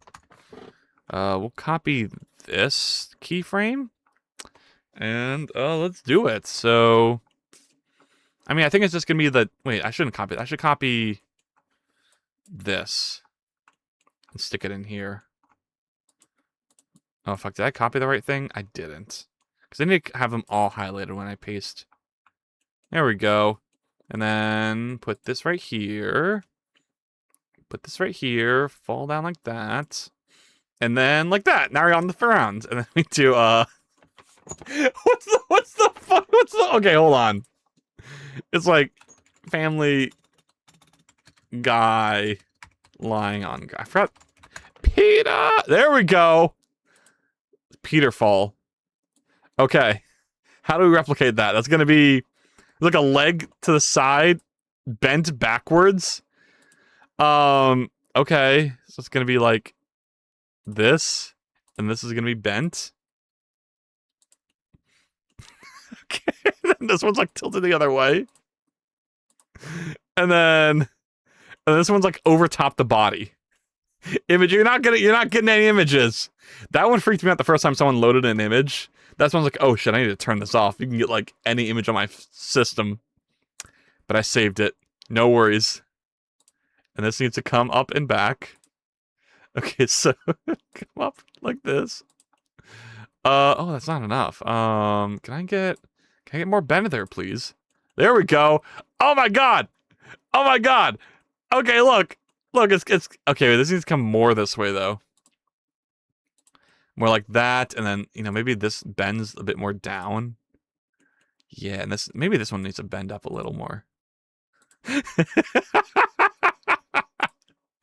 We'll copy this keyframe. And let's do it. So, I mean, I think it's just going to be the... Wait, I shouldn't copy it. I should copy this. And stick it in here. Oh, fuck. Did I copy the right thing? I didn't. Because I need to have them all highlighted when I paste. There we go. And then put this right here. Put this right here. Fall down like that. And then like that. Now we're on the round. And then we do, what's the fuck? Okay, hold on. It's like family guy lying on guy. I forgot. Peter! There we go. Peter fall. Okay. How do we replicate that? That's going to be like a leg to the side, bent backwards. Okay. So it's going to be like this, and this is going to be bent. Okay. This one's like tilted the other way. And then this one's like over top the body. Image, you're not getting any images. That one freaked me out the first time someone loaded an image. That one's like, oh shit, I need to turn this off. You can get like any image on my system. But I saved it. No worries. And this needs to come up and back. Okay, so come up like this. Oh, that's not enough. Can I get more bend there, please? There we go. Oh my god. Oh my god. Okay, look. Look, it's okay, this needs to come more this way though. More like that, and then, you know, maybe this bends a bit more down. Yeah, and maybe this one needs to bend up a little more.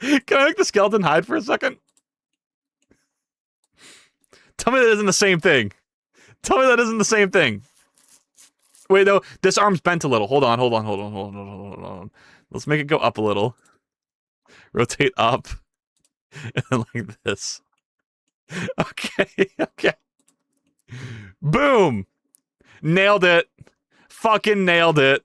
Can I make the skeleton hide for a second? Tell me that isn't the same thing. Tell me that isn't the same thing. Wait, no, this arm's bent a little. Hold on. Let's make it go up a little. Rotate up. And like this. Okay. Boom! Nailed it. Fucking nailed it.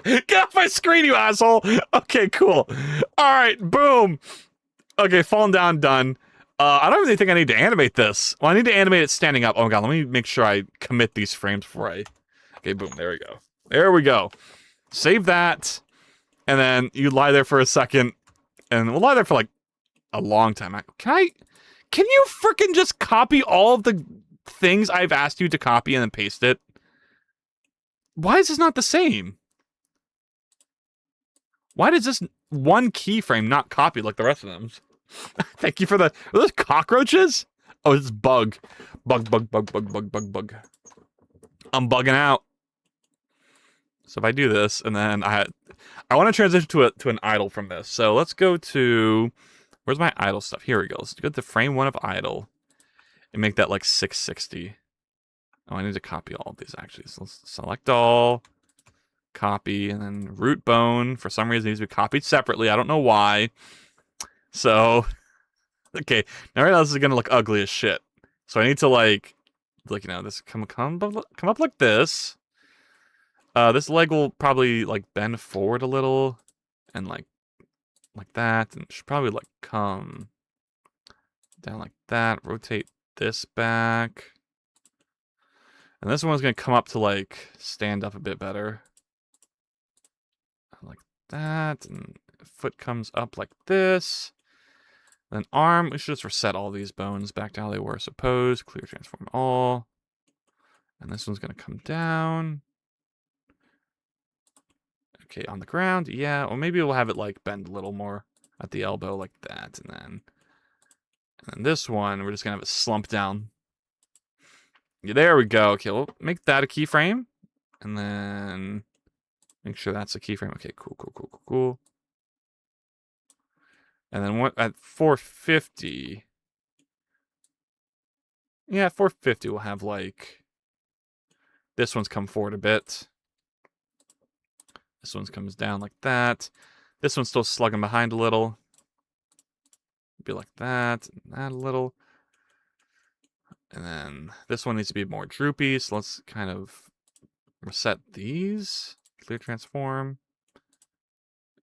Get off my screen, you asshole! Okay, cool. Alright, boom! Okay, falling down, done. I don't really think I need to animate this. Well, I need to animate it standing up. Oh my god, let me make sure I commit these frames before I... Okay, boom, there we go. There we go. Save that. And then you lie there for a second. And we'll lie there for like a long time. Can you freaking just copy all of the things I've asked you to copy and then paste it? Why is this not the same? Why does this one keyframe not copy like the rest of them? Thank you for the... Are those cockroaches? Oh, it's bug. Bug. I'm bugging out. So if I do this, and then I want to transition to an idle from this. So let's go to... Where's my idle stuff? Here we go. Let's go to frame 1 of idle. And make that like 660. Oh, I need to copy all of these actually. So let's select all. Copy, and then root bone. For some reason, needs to be copied separately. I don't know why. So, okay. Now right now this is gonna look ugly as shit. So I need to like you know, this come up like this. This leg will probably like bend forward a little, and like that, and it should probably like come down like that. Rotate this back, and this one's gonna come up to like stand up a bit better, like that, and foot comes up like this. Then arm, we should just reset all these bones back to how they were supposed. Clear transform all. And this one's going to come down. Okay, on the ground, yeah. Or maybe we'll have it like bend a little more at the elbow like that. And then this one, we're just going to have it slump down. Yeah, there we go. Okay, we'll make that a keyframe. And then make sure that's a keyframe. Okay, cool. And then what at 450? Yeah, 450 we'll have like this one's come forward a bit. This one's comes down like that. This one's still slugging behind a little. Be like that, and that a little. And then this one needs to be more droopy, so let's kind of reset these. Clear transform.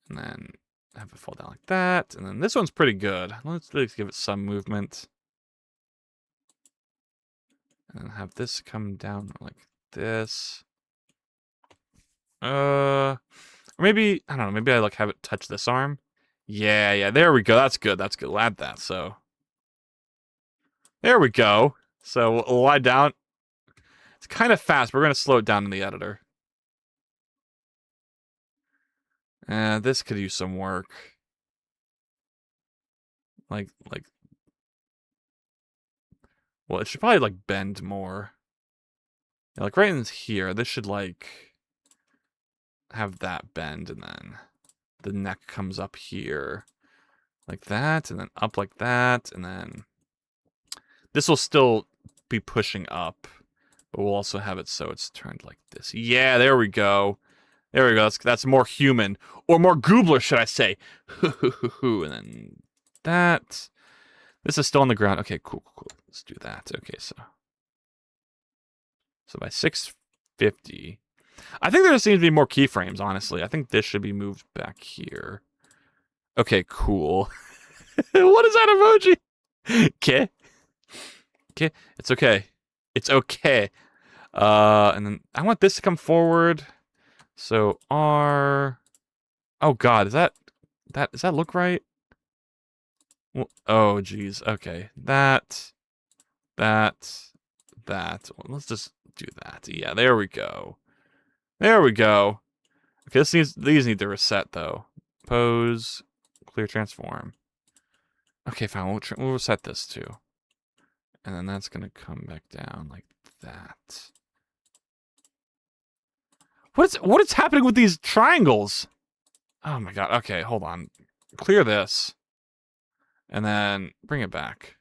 And then have it fall down like that. And then this one's pretty good. Let's give it some movement. And then have this come down like this. Or maybe, I don't know, maybe I like have it touch this arm. Yeah, there we go. That's good. We'll add that, so. There we go. So we'll lie down. It's kind of fast, but we're going to slow it down in the editor. This could use some work. Like, well, it should probably like bend more. Yeah, like right in here, this should like have that bend, and then the neck comes up here like that, and then up like that, and then this will still be pushing up, but we'll also have it so it's turned like this. Yeah, there we go. There we go. That's more human, or more goobler, should I say? And then that. This is still on the ground. Okay, cool. Let's do that. Okay, so by 650, I think there just seems to be more keyframes. Honestly, I think this should be moved back here. Okay, cool. What is that emoji? Okay. It's okay. And then I want this to come forward. So R. Oh God, does that look right? Well, oh geez. Okay, that. Well, let's just do that. Yeah, there we go. Okay, these need to reset though. Pose, clear transform. Okay, fine. We'll reset this too. And then that's gonna come back down like that. What is happening with these triangles? Oh my god. Okay, hold on. Clear this. And then bring it back.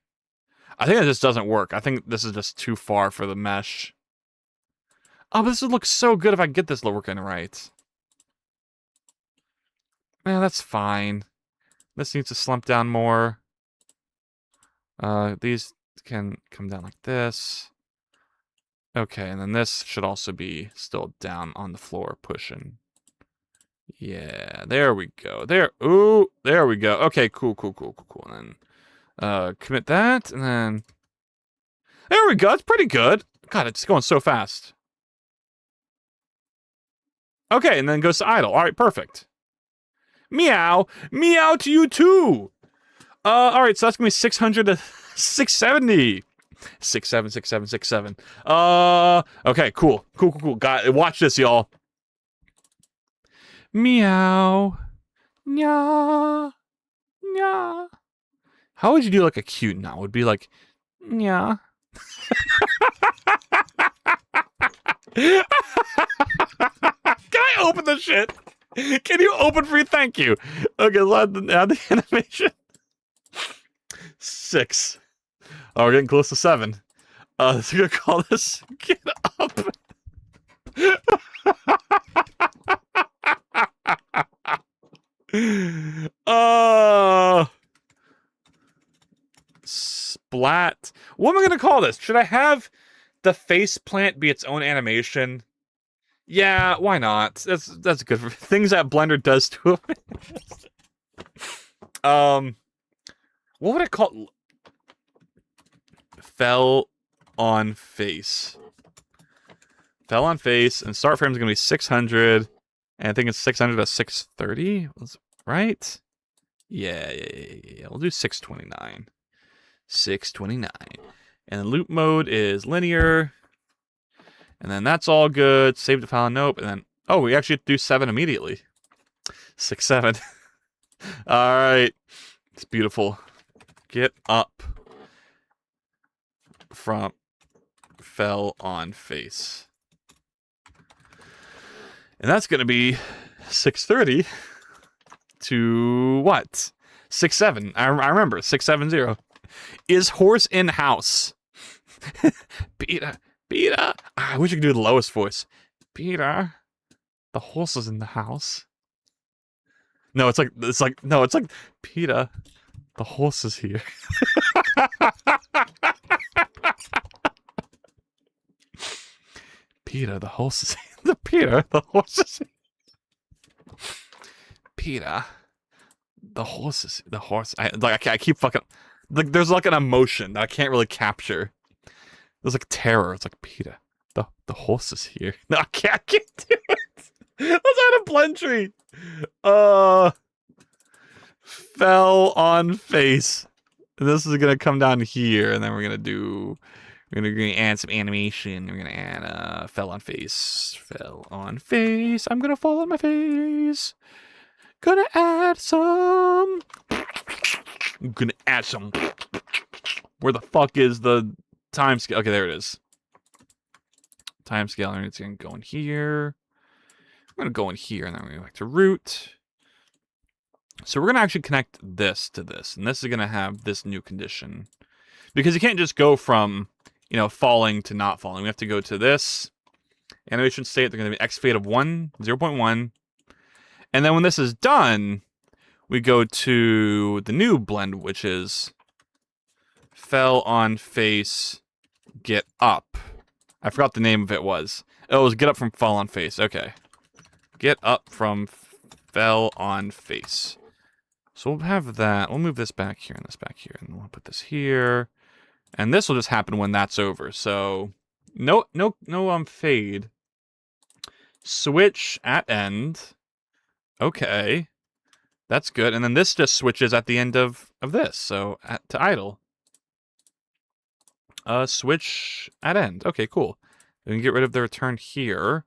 I think it just doesn't work. I think this is just too far for the mesh. Oh, but this would look so good if I get this working right. Man, that's fine. This needs to slump down more. These can come down like this. Okay, and then this should also be still down on the floor, pushing. Yeah, there we go. Ooh, there we go. Okay, cool. And then, commit that, and then... There we go, it's pretty good. God, it's going so fast. Okay, and then goes to idle. Alright, perfect. Meow! Meow to you too! Alright, so that's gonna be 600 to 670. 676767. Okay, cool. Got it. Watch this, y'all. Meow. Nya. Nya. How would you do like a cute now? It would be like nya. Can I open the shit? Can you open for me? Thank you. Okay, let's add the animation. 6. Oh, we're getting close to 7. So we're gonna call this Get Up. Splat. What am I gonna call this? Should I have the face plant be its own animation? Yeah, why not? That's good for things that Blender does to it. What would I call? Fell on face. Fell on face, and start frame is gonna be 600, and I think it's 600 to 630, right? Yeah. We'll do 629. 629. And then loop mode is linear. And then that's all good. Save the file, nope. And then, oh, we actually have to do 7 immediately. 6, 7. All right. It's beautiful. Get up from fell on face. And that's going to be 630 to what? 6, 7. I remember. 670. Is horse in house? Peter. I wish I could do the lowest voice. Peter, the horse is in the house. No, it's like Peter, the horse is here. Peter, the horse is here. Peter, the horse is here. Peter, the horse is the horse. I keep fucking. Like, there's like an emotion that I can't really capture. There's like terror. It's like Peter, the horse is here. No, I can't do it. Let's add a blend tree. Fell on face. And this is gonna come down here, and then we're gonna add some animation. We're gonna add fell on face. Fell on face. I'm gonna fall on my face. Gonna add some. I'm gonna add some. Where the fuck is the time scale? Okay, there it is. Time scale, and it's gonna go in here. I'm gonna go in here, and then we're gonna go back to root. So we're gonna actually connect this to this, and this is gonna have this new condition. Because you can't just go from, you know, falling to not falling. We have to go to this animation state. They're gonna be x fade of 1, 0.1. And then when this is done, we go to the new blend, which is fell on face, get up. I forgot the name of it was. Oh, it was get up from fall on face. Okay. Get up from fell on face. So we'll have that. We'll move this back here and this back here. And we'll put this here. And this will just happen when that's over. So no fade. Switch at end. Okay. That's good. And then this just switches at the end of this. So to idle. Switch at end. Okay, cool. We can get rid of the return here.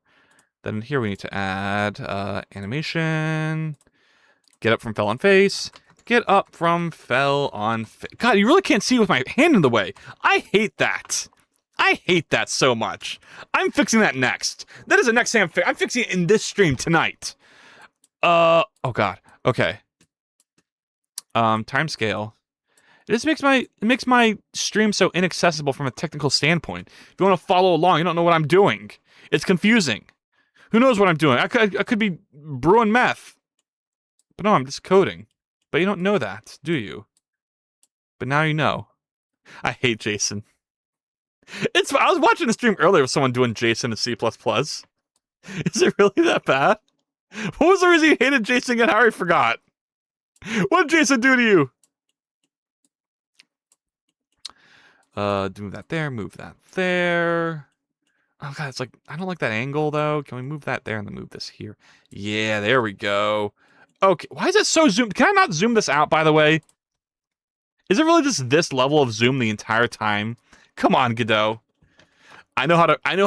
Then here we need to add animation. Get up from fell on face. Get up from fell on face. God, you really can't see with my hand in the way. I hate that. I hate that so much. I'm fixing that next. That is the next thing I'm fixing it in this stream tonight. Oh god. Okay. Time scale. This makes my stream so inaccessible from a technical standpoint. If you want to follow along, you don't know what I'm doing. It's confusing. Who knows what I'm doing? I could be brewing meth. But no, I'm just coding. But you don't know that, do you? But now you know. I hate Jason. I was watching a stream earlier of someone doing Jason in C++. Is it really that bad? What was the reason you hated Jason again? I already forgot. What did Jason do to you? Move that there, move that there. Oh god, it's like, I don't like that angle though. Can we move that there and then move this here? Yeah, there we go. Okay, why is it so zoomed? Can I not zoom this out, by the way? Is it really just this level of zoom the entire time? Come on, Godot. I know how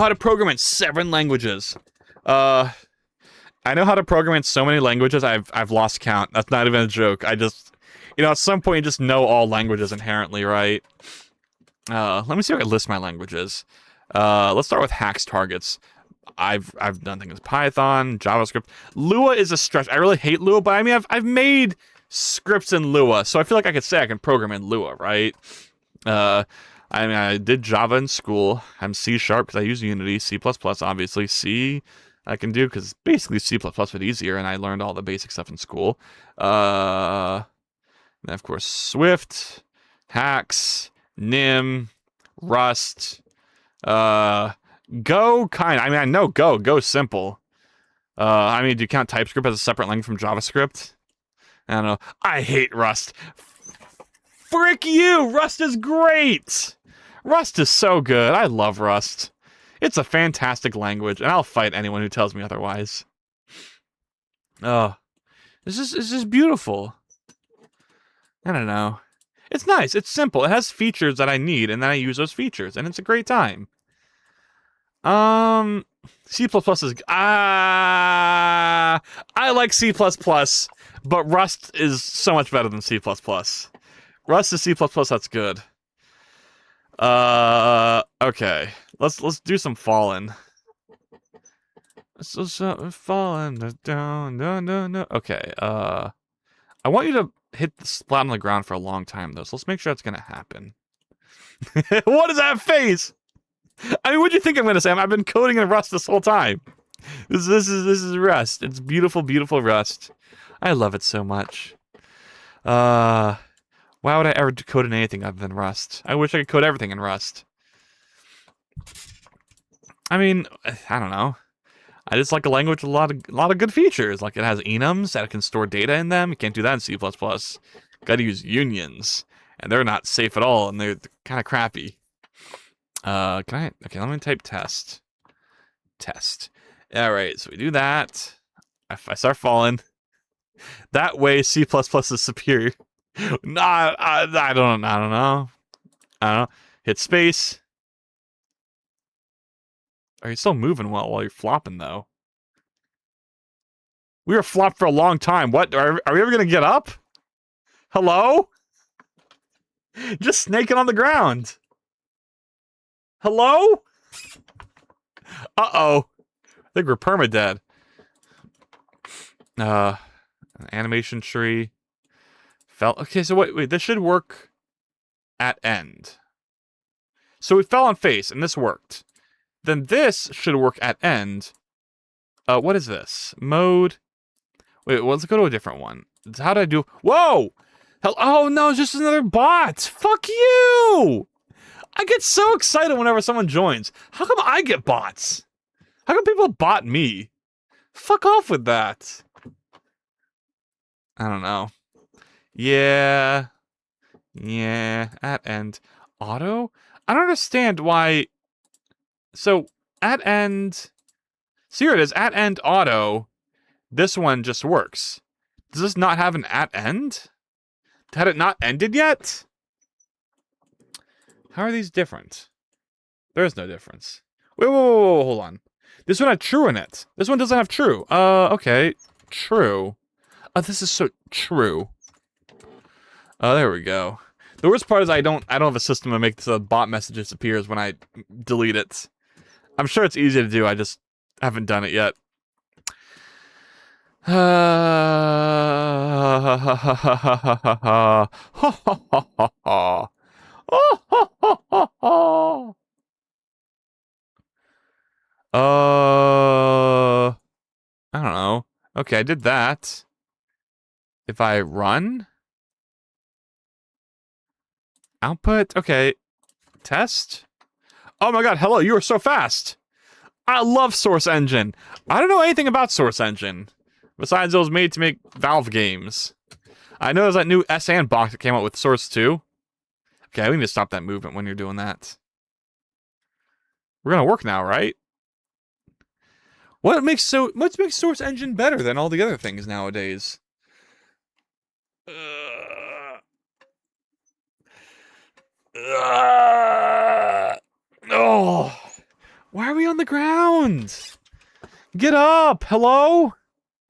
to program in 7 languages. I know how to program in so many languages, I've lost count. That's not even a joke. I just, at some point you just know all languages inherently, right? Let me see if I can list my languages. Let's start with hacks targets. I've done things with Python, JavaScript. Lua is a stretch. I really hate Lua, but I mean I've made scripts in Lua, so I feel like I could say I can program in Lua, right? I mean I did Java in school. I'm C# because I use Unity. C++ obviously. C I can do because basically C++ but easier, and I learned all the basic stuff in school. And of course Swift, hacks, Nim, Rust, Go kind of. I mean, I know Go's simple. I mean, do you count TypeScript as a separate language from JavaScript? I don't know. I hate Rust. Frick you! Rust is great! Rust is so good. I love Rust. It's a fantastic language, and I'll fight anyone who tells me otherwise. Oh. It's just beautiful. I don't know. It's nice. It's simple. It has features that I need, and then I use those features, and it's a great time. C++ is... I like C++, but Rust is so much better than C++. Rust is C++, that's good. Okay. Let's do some Fallen. Fallen down, no. Okay, I want you to hit the splat on the ground for a long time, though, so let's make sure that's gonna happen. What is that face? I mean, what do you think I'm gonna say? I've been coding in Rust this whole time. This is Rust. It's beautiful, beautiful Rust. I love it so much. Why would I ever code in anything other than Rust? I wish I could code everything in Rust. I mean, I don't know. I just like a language with a lot of good features. Like it has enums that can store data in them. You can't do that in C++. Gotta use unions. And they're not safe at all, and they're kind of crappy. Okay, let me type test. Test. Alright, so we do that. I start falling. That way C++ is superior. Nah, I don't know. Hit space. Are you still moving well while you're flopping, though? We were flopped for a long time. What? Are we ever going to get up? Hello? Just snaking on the ground. Hello? Uh-oh. I think we're permadead. An animation tree. Fell. Okay, so wait. This should work at end. So we fell on face, and this worked. Then this should work at end. What is this? Mode. Wait, let's go to a different one. How did I do? Whoa! Oh no, it's just another bot. Fuck you! I get so excited whenever someone joins. How come I get bots? How come people bot me? Fuck off with that. I don't know. Yeah, at end. Auto? I don't understand why... So, at end... So here it is, at end auto. This one just works. Does this not have an at end? Had it not ended yet? How are these different? There's no difference. Wait, hold on. This one had true in it. This one doesn't have true. Okay. True. Oh, this is so true. Oh, there we go. The worst part is I don't have a system to make the bot message disappears when I delete it. I'm sure it's easy to do. I just haven't done it yet. I don't know. Okay, I did that. If I run? Output? Okay. Test? Oh my god, hello, you are so fast! I love Source Engine. I don't know anything about Source Engine. Besides it was made to make Valve games. I know there's that new SN box that came out with Source 2. Okay, we need to stop that movement when you're doing that. We're gonna work now, right? What makes Source Engine better than all the other things nowadays? Oh, why are we on the ground? Get up! Hello?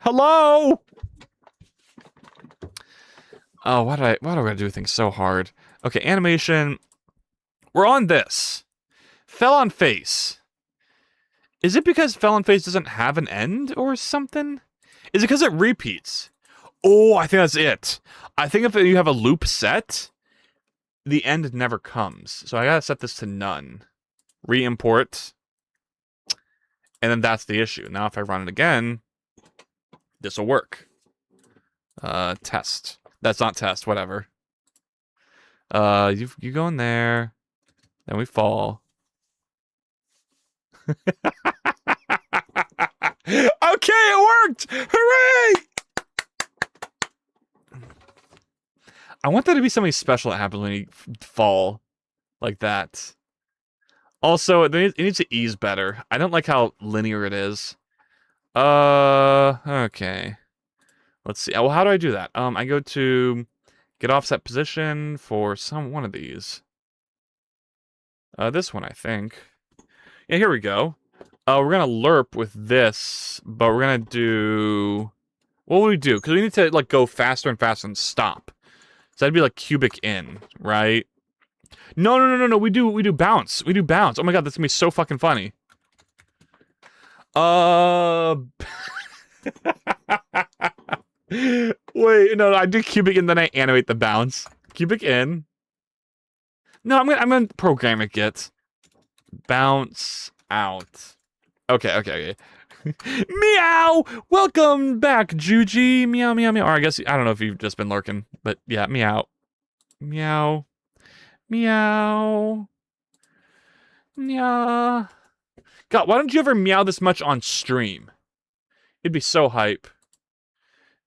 Hello? Oh, why do I do things so hard? Okay, animation. We're on this. Fell on face. Is it because fell on face doesn't have an end or something? Is it because it repeats? Oh, I think that's it. I think if you have a loop set, the end never comes. So I gotta set this to none. Re-import. And then that's the issue. Now if I run it again, this will work. Test. That's not test, whatever. You go in there. Then we fall. Okay, it worked! Hooray! I want there to be something special that happens when you fall like that. Also, it needs to ease better. I don't like how linear it is. Okay. Let's see. Well, how do I do that? I go to get offset position for one of these. This one, I think. Yeah, here we go. We're gonna lerp with this, but we're gonna do... What will we do? Because we need to, like, go faster and faster and stop. So that'd be, like, cubic in, right? No, we do bounce. We do bounce. Oh my god, that's gonna be so fucking funny. Wait, no, I do cubic in, then I animate the bounce. Cubic in. No, I'm gonna program it, get. Bounce out. Okay. Meow! Welcome back, Juji. Meow, meow, meow. Or I guess, I don't know if you've just been lurking, but yeah, meow. Meow. Meow. Meow. God, why don't you ever meow this much on stream? It'd be so hype.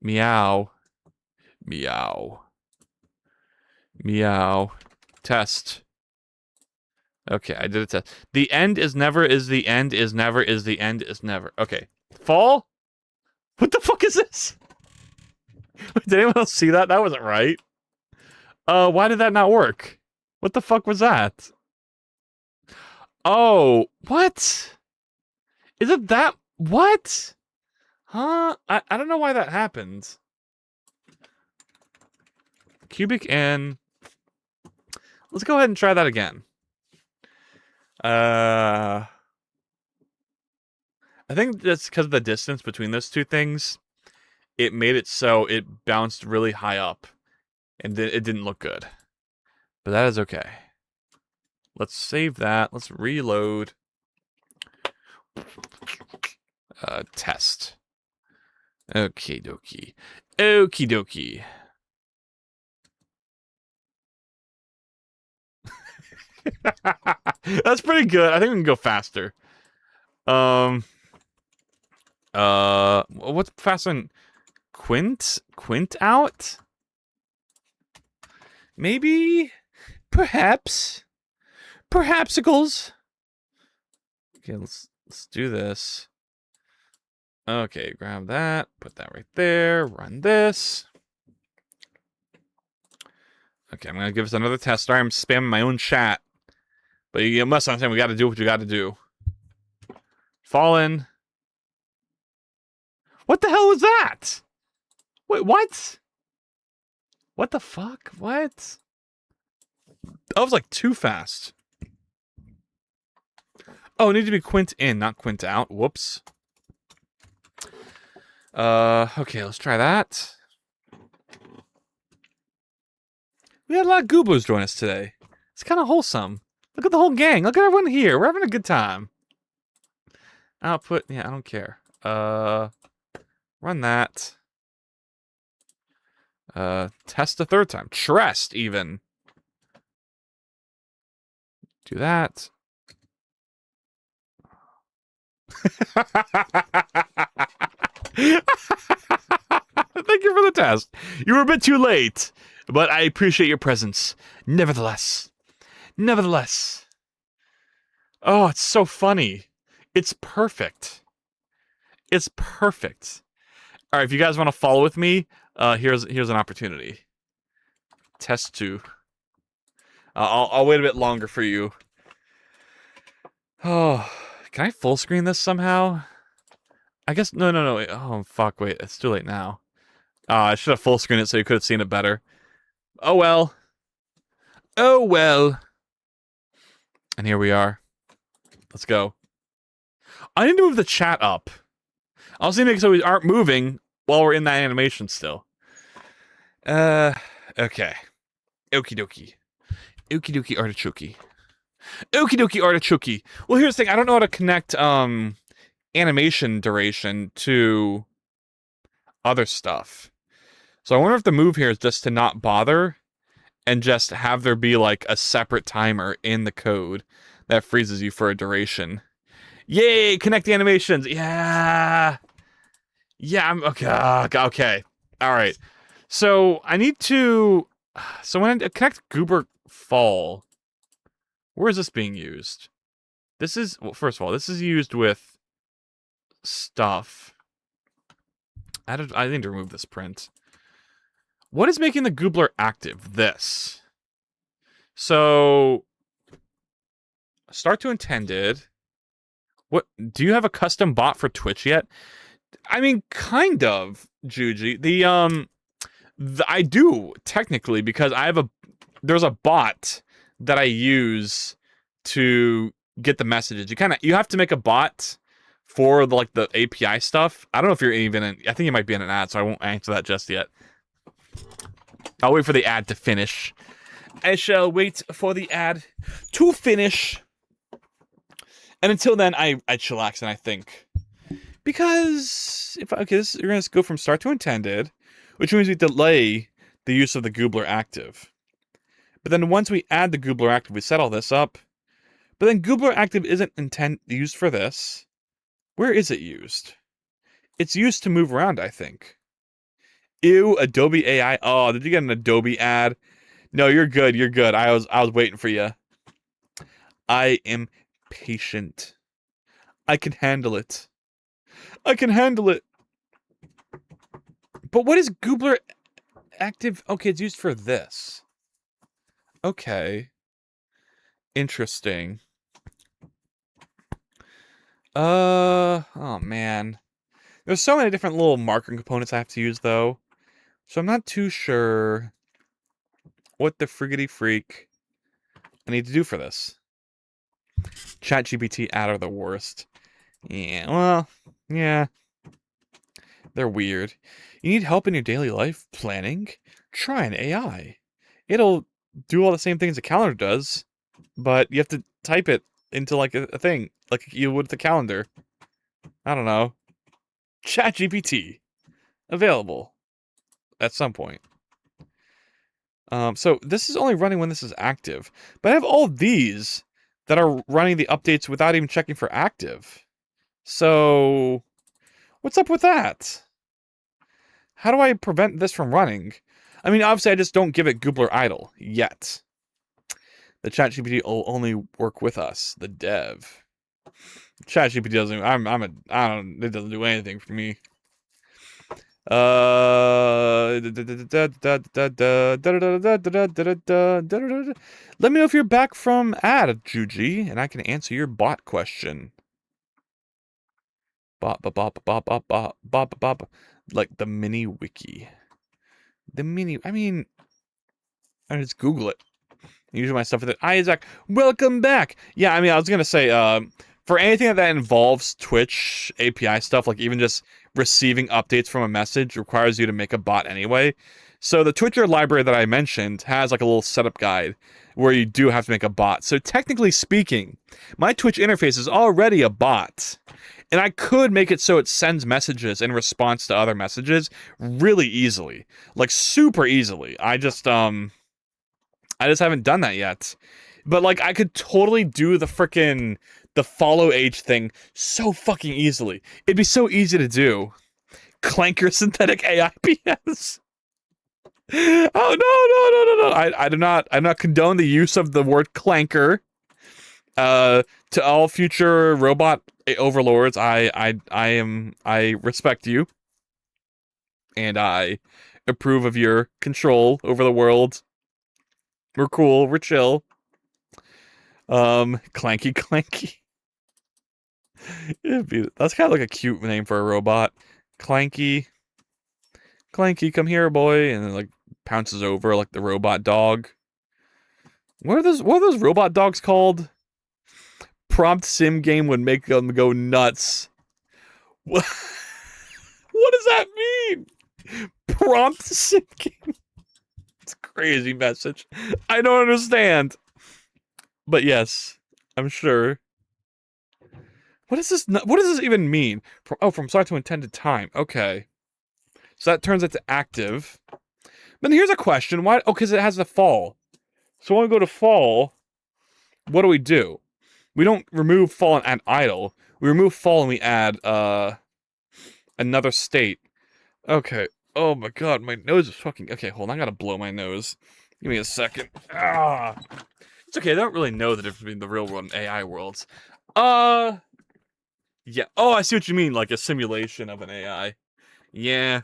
Meow. Meow. Meow. Test. Okay, I did a test. The end is never is the end is never is the end is never. Okay. Fall? What the fuck is this? Did anyone else see that? That wasn't right. Why did that not work? What the fuck was that? Oh, what? Is it that? What? Huh? I don't know why that happened. Cubic in. Let's go ahead and try that again. I think that's because of the distance between those two things. It made it so it bounced really high up. And it didn't look good. But that is okay. Let's save that. Let's reload. Test. Okie dokie. Okie dokie. That's pretty good. I think we can go faster. What's faster than Quint? Quint out? Maybe? Perhaps? Perhapsicles? Okay, let's do this. Okay, grab that, put that right there, run this. Okay, I'm gonna give us another test. Sorry, I'm spamming my own chat. But you must understand, we gotta do what you gotta do. Fallen. What the hell was that? Wait, what? What the fuck? What? That was like too fast. Oh, it needs to be quint in, not quint out. Whoops. Okay, let's try that. We had a lot of gooblers join us today. It's kind of wholesome. Look at the whole gang. Look at everyone here. We're having a good time. Output, yeah, I don't care. Run that. Test the third time. Trest, even. Do that. Thank you for the test. You were a bit too late, but I appreciate your presence. Nevertheless. Nevertheless. Oh, it's so funny. It's perfect. It's perfect. All right, if you guys want to follow with me, here's an opportunity. Test 2. I'll wait a bit longer for you. Oh, can I full screen this somehow? I guess no. Wait. Oh fuck! Wait, it's too late now. I should have full screened it so you could have seen it better. Oh well. Oh well. And here we are. Let's go. I need to move the chat up. I was thinking so we aren't moving while we're in that animation still. Okay. Okie dokie. Okie dokie artichoke. Okie dokie artichoke. Well, here's the thing. I don't know how to connect animation duration to other stuff. So I wonder if the move here is just to not bother and just have there be like a separate timer in the code that freezes you for a duration. Yay! Connect the animations. Yeah. Yeah. I'm okay. Okay. All right. So I need to. So when I connect Goober Fall, where is this being used? This is, well, first of all, this is used with stuff. I need to remove this print. What is making the goobler active? This. So start to intended. What, do you have a custom bot for Twitch yet? I mean, kind of, Juji. I do technically, because there's a bot that I use to get the messages. You have to make a bot for the API stuff. I don't know if you're even in, I think you might be in an ad, so I won't answer that just yet. I'll wait for the ad to finish. I shall wait for the ad to finish. And until then, I chillax and I think. Because, you're going to go from start to intended, which means we delay the use of the goobler active. But then once we add the goobler active, we set all this up. But then goobler active isn't used for this. Where is it used? It's used to move around, I think. Ew, Adobe AI. Oh, did you get an Adobe ad? No, you're good. You're good. I was waiting for you. I am patient. I can handle it. I can handle it. But what is goobler active? Okay, it's used for this. Okay. Interesting. Oh man. There's so many different little marker components I have to use though. So I'm not too sure what the friggity freak I need to do for this. ChatGPT ad are the worst. Yeah, well, yeah. They're weird. You need help in your daily life planning? Try an AI. It'll do all the same things a calendar does, but you have to type it into like a thing, like you would the calendar. I don't know. ChatGPT. Available. At some point. So this is only running when this is active. But I have all these that are running the updates without even checking for active. So what's up with that? How do I prevent this from running? I mean, obviously I just don't give it goobler idle yet. The ChatGPT will only work with us, the dev. ChatGPT doesn't. It doesn't do anything for me. Let me know if you're back from ad, Juji, and I can answer your bot question. Bop. Like the mini wiki. I mean, I just Google it. Usually my stuff with it. Isaac, welcome back. Yeah, I mean, I was gonna say, for anything that involves Twitch API stuff, like even just receiving updates from a message requires you to make a bot anyway. So the Twitcher library that I mentioned has like a little setup guide where you do have to make a bot. So technically speaking, my Twitch interface is already a bot. And I could make it so it sends messages in response to other messages really easily. Like super easily. I just haven't done that yet. But like I could totally do the follow age thing so fucking easily. It'd be so easy to do. Clanker synthetic AI PS. Oh no. I do not condone the use of the word clanker. To all future robot overlords, I respect you. And I approve of your control over the world. We're cool, we're chill. Clanky. That's kind of like a cute name for a robot. Clanky, come here, boy, and then like pounces over like the robot dog. What are those robot dogs called? Prompt sim game would make them go nuts. What does that mean? Prompt sim game. It's a crazy message. I don't understand. But yes, I'm sure. What does this even mean? From start to intended time. Okay. So that turns it to active. But here's a question. Why? Oh, because it has the fall. So when we go to fall, what do? We don't remove fall and add idle. We remove fall and we add another state. Okay. Oh my god, my nose is fucking... Okay, hold on. I gotta blow my nose. Give me a second. Ah. It's okay. I don't really know the difference between the real world and AI worlds. Yeah. Oh, I see what you mean. Like a simulation of an AI. Yeah.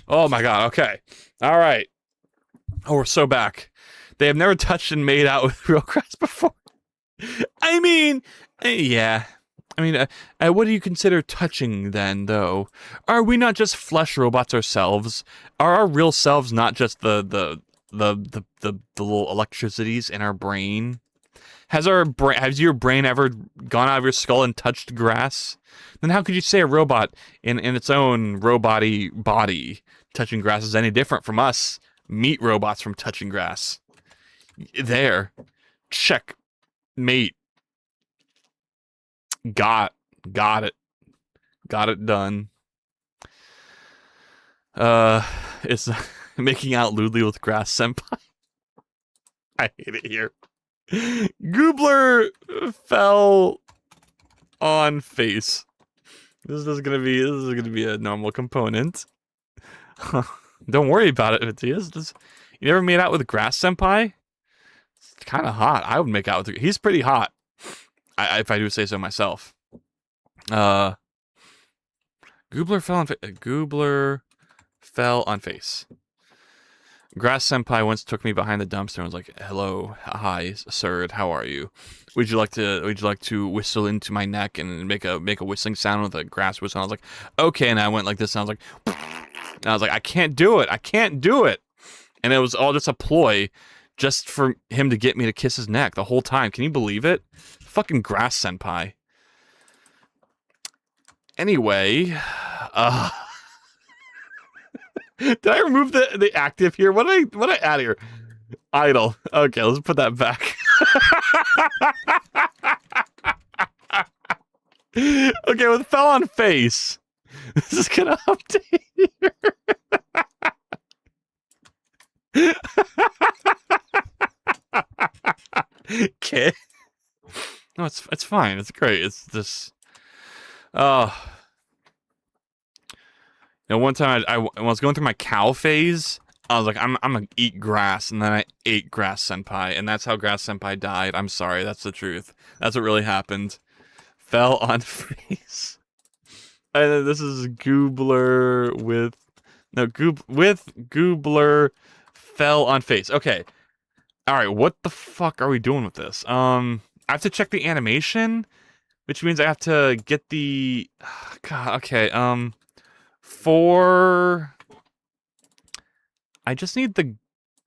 Oh my god, okay. Alright. Oh, we're so back. They have never touched and made out with real grass before. I mean, yeah. I mean, what do you consider touching then, though? Are we not just flesh robots ourselves? Are our real selves not just the little electricities in our brain? Has your brain ever gone out of your skull and touched grass? Then how could you say a robot in its own robot-y body touching grass is any different from us meat robots from touching grass? There. Check. Mate. Got it. Got it done. It's making out lewdly with grass senpai. I hate it here. Goobler fell on face. This is gonna be a normal component. Don't worry about it, Matthias. You never made out with grass senpai? It's kind of hot. I would make out with. He's pretty hot. If I do say so myself. Goobler fell on face. Grass senpai once took me behind the dumpster and was like, "Hello, hi, sir. How are you? Would you like to whistle into my neck and make a whistling sound with a grass whistle?" I was like, "Okay," and I went like this, and I was like, and I was like, "I can't do it. I can't do it." And it was all just a ploy, just for him to get me to kiss his neck the whole time. Can you believe it? Fucking grass senpai. Anyway, did I remove the active here? What did I add here? Idle. Okay, let's put that back. Okay, with fell on face. This is gonna update here. Okay. No, it's fine. It's great. It's just one time when I was going through my cow phase, I was like, I'm gonna eat grass, and then I ate grass senpai, and that's how grass senpai died. I'm sorry, that's the truth. That's what really happened. Fell on face. And then this is Goobler with Goobler fell on face. Okay. All right, what the fuck are we doing with this? I have to check the animation, which means I have to get the. God, okay. For I just need the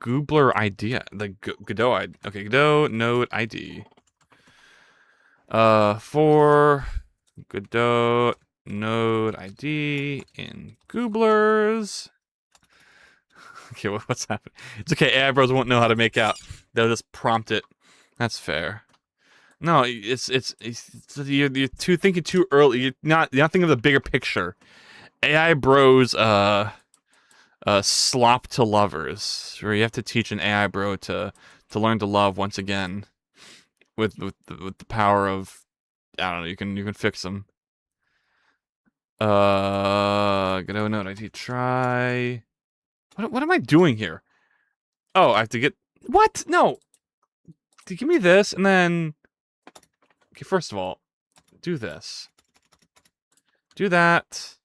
goobler idea, the Godot ID. Okay, Godot node ID. For Godot node ID in gooblers. Okay, what's happening? It's okay. AI bros won't know how to make out. They'll just prompt it. That's fair. No, it's you're thinking too early. You're not thinking of the bigger picture. AI bros slop to lovers, where you have to teach an AI bro to learn to love once again with the power of, I don't know, you can fix them. Gonna know what I need to try. What am I doing here? Oh, I have to get what? No, give me this and then. Okay, first of all, do this. Do that.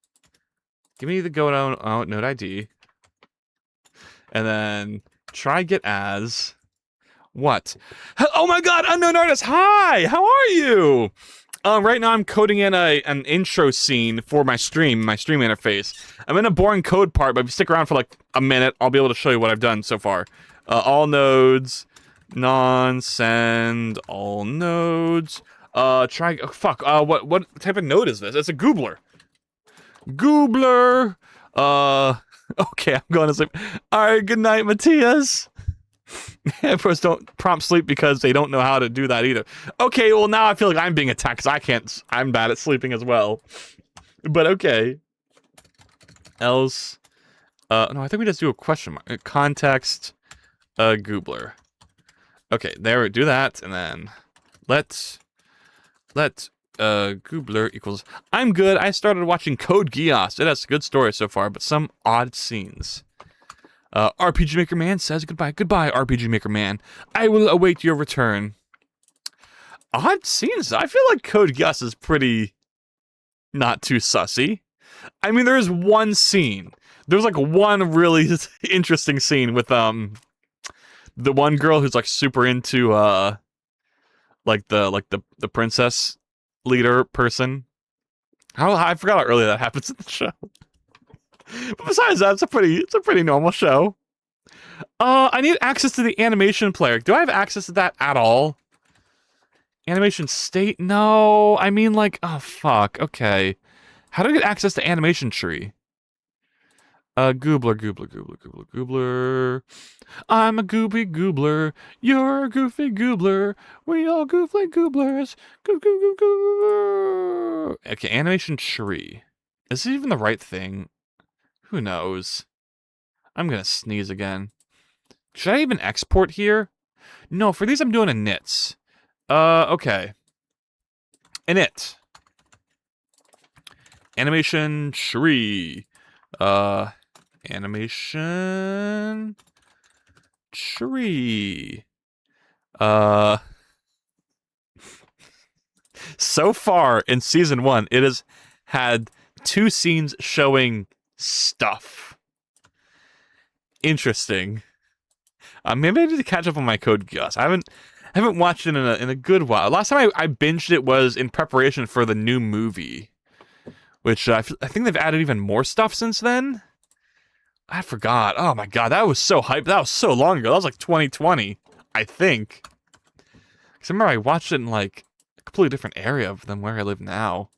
Give me the go node ID. And then try get as what? Oh my god, unknown artist. Hi, how are you? Right now I'm coding in an intro scene for my stream interface. I'm in a boring code part, but if you stick around for like a minute, I'll be able to show you what I've done so far. All nodes, non-send, all nodes. Try. Oh, fuck. What type of node is this? It's a goobler. Goobler. Okay, I'm going to sleep. All right, good night, Matthias. Emperors don't prompt sleep because they don't know how to do that either. Okay, well now I feel like I'm being attacked because I can't. I'm bad at sleeping as well. But okay. Else. No, I think we just do a question mark. Context. Goobler. Okay, there. Do that, and then let Goobler equals. I'm good. I started watching Code Geass. It has a good story so far, but some odd scenes. RPG Maker Man says goodbye. Goodbye, RPG Maker Man. I will await your return. Odd scenes. I feel like Code Geass is pretty not too sussy. I mean, there's one scene. There's like one really interesting scene with the one girl who's like super into like the princess leader person. I forgot how early that happens in the show. But besides that, it's a pretty normal show. I need access to the animation player. Do I have access to that at all? Animation state? No. I mean, like, oh fuck. Okay. How do I get access to animation tree? Goobler. I'm a goopy goobler. You're a goofy goobler. We all goof like gooblers. Goof. Okay, animation tree. Is it even the right thing? Who knows? I'm gonna sneeze again. Should I even export here? No, for these I'm doing inits. Okay. Init. Animation tree. Animation tree. So far in season 1, it has had 2 scenes showing stuff. Interesting. Maybe I need to catch up on my Code Geass. I haven't watched it in a good while. Last time I binged it was in preparation for the new movie, which I think they've added even more stuff since then. I forgot. Oh my god, that was so hype. That was so long ago. That was like 2020, I think. Because I remember I watched it in like a completely different area than where I live now.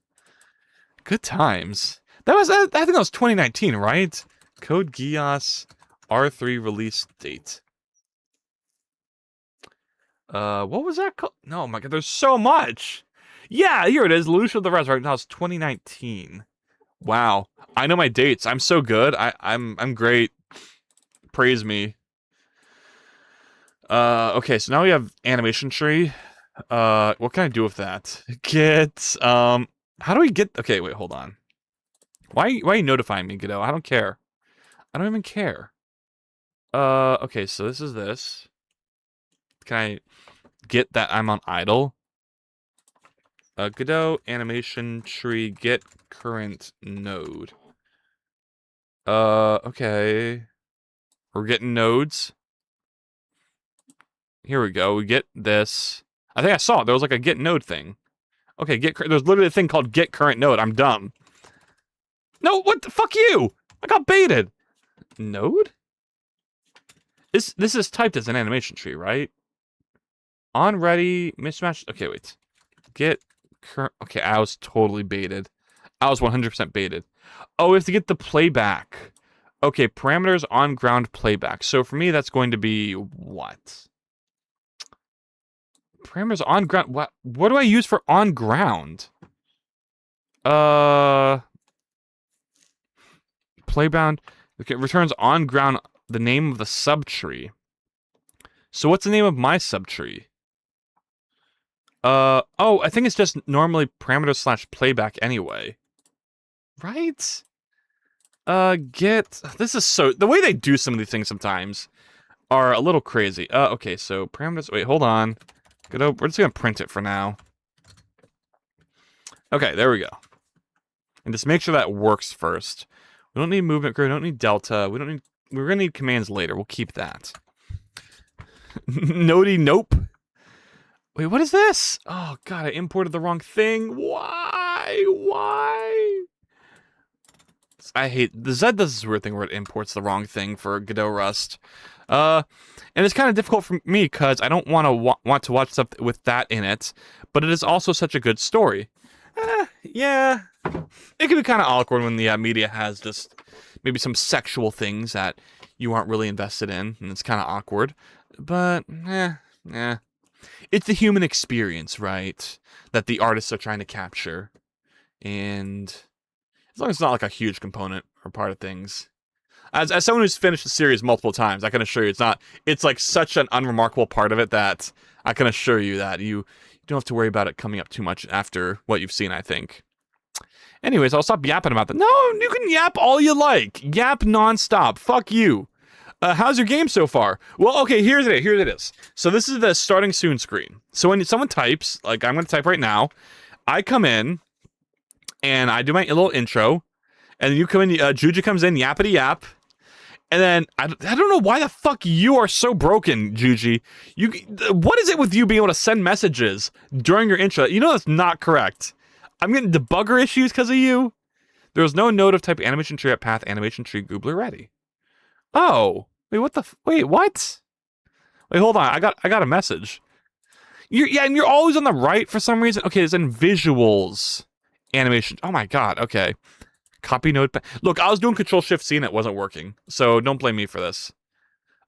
Good times. I think that was 2019, right? Code Geass R3 release date. What was that called? No, my god, there's so much. Yeah, here it is. Lucia of the Res right now is 2019. Wow. I know my dates. I'm so good. I'm great. Praise me. Okay, so now we have animation tree. What can I do with that? Get how do we get okay, wait, hold on. Why are you notifying me, Godot? I don't care. I don't even care. Okay, so this is this. Can I get that I'm on idle? Godot animation tree get current node. Okay. We're getting nodes. Here we go. We get this. I think I saw it. There was like a get node thing. Okay, there's literally a thing called get current node. I'm dumb. No, what the fuck you? I got baited. Node? This is typed as an animation tree, right? On ready, mismatch. Okay, wait. Get current. Okay, I was totally baited. I was 100% baited. Oh, we have to get the playback. Okay, parameters on ground playback. So for me, that's going to be what? Parameters on ground. What do I use for on ground? Playbound. Okay, returns on ground the name of the subtree. So what's the name of my subtree? Oh, I think it's just normally parameter / playback anyway. Right? This is so, the way they do some of these things sometimes are a little crazy. Okay, so parameters, wait, hold on. We're just gonna print it for now. Okay, there we go. And just make sure that works first. We don't need movement grid, we don't need delta, we're gonna need commands later, we'll keep that. Nody, nope. Wait, what is this? Oh god, I imported the wrong thing. Why? I hate, the Z does this weird thing where it imports the wrong thing for Godot Rust. And it's kind of difficult for me because I don't want to watch stuff with that in it, but it is also such a good story. Yeah, it can be kind of awkward when the media has just maybe some sexual things that you aren't really invested in, and it's kind of awkward. But it's the human experience, right? That the artists are trying to capture, and as long as it's not like a huge component or part of things. As someone who's finished the series multiple times, I can assure you it's not. It's like such an unremarkable part of it that I can assure you that you don't have to worry about it coming up too much after what you've seen, I think. Anyways, I'll stop yapping about that. No, you can yap all you like. Yap nonstop. Fuck you. How's your game so far? Well, okay, here it is. So this is the starting soon screen. So when someone types, like I'm going to type right now, I come in, and I do my little intro, and then you come in, Juju comes in, yappity yap, and then, I don't know why the fuck you are so broken, Juji. What is it with you being able to send messages during your intro? You know that's not correct. I'm getting debugger issues because of you. There was no node of type animation tree at path animation tree goobler ready. Oh, wait, wait, what? Wait, hold on, I got a message. And you're always on the right for some reason. Okay, it's in visuals. Animation, oh my god, okay. Copy node. Look, I was doing Control-Shift-C and it wasn't working, so don't blame me for this.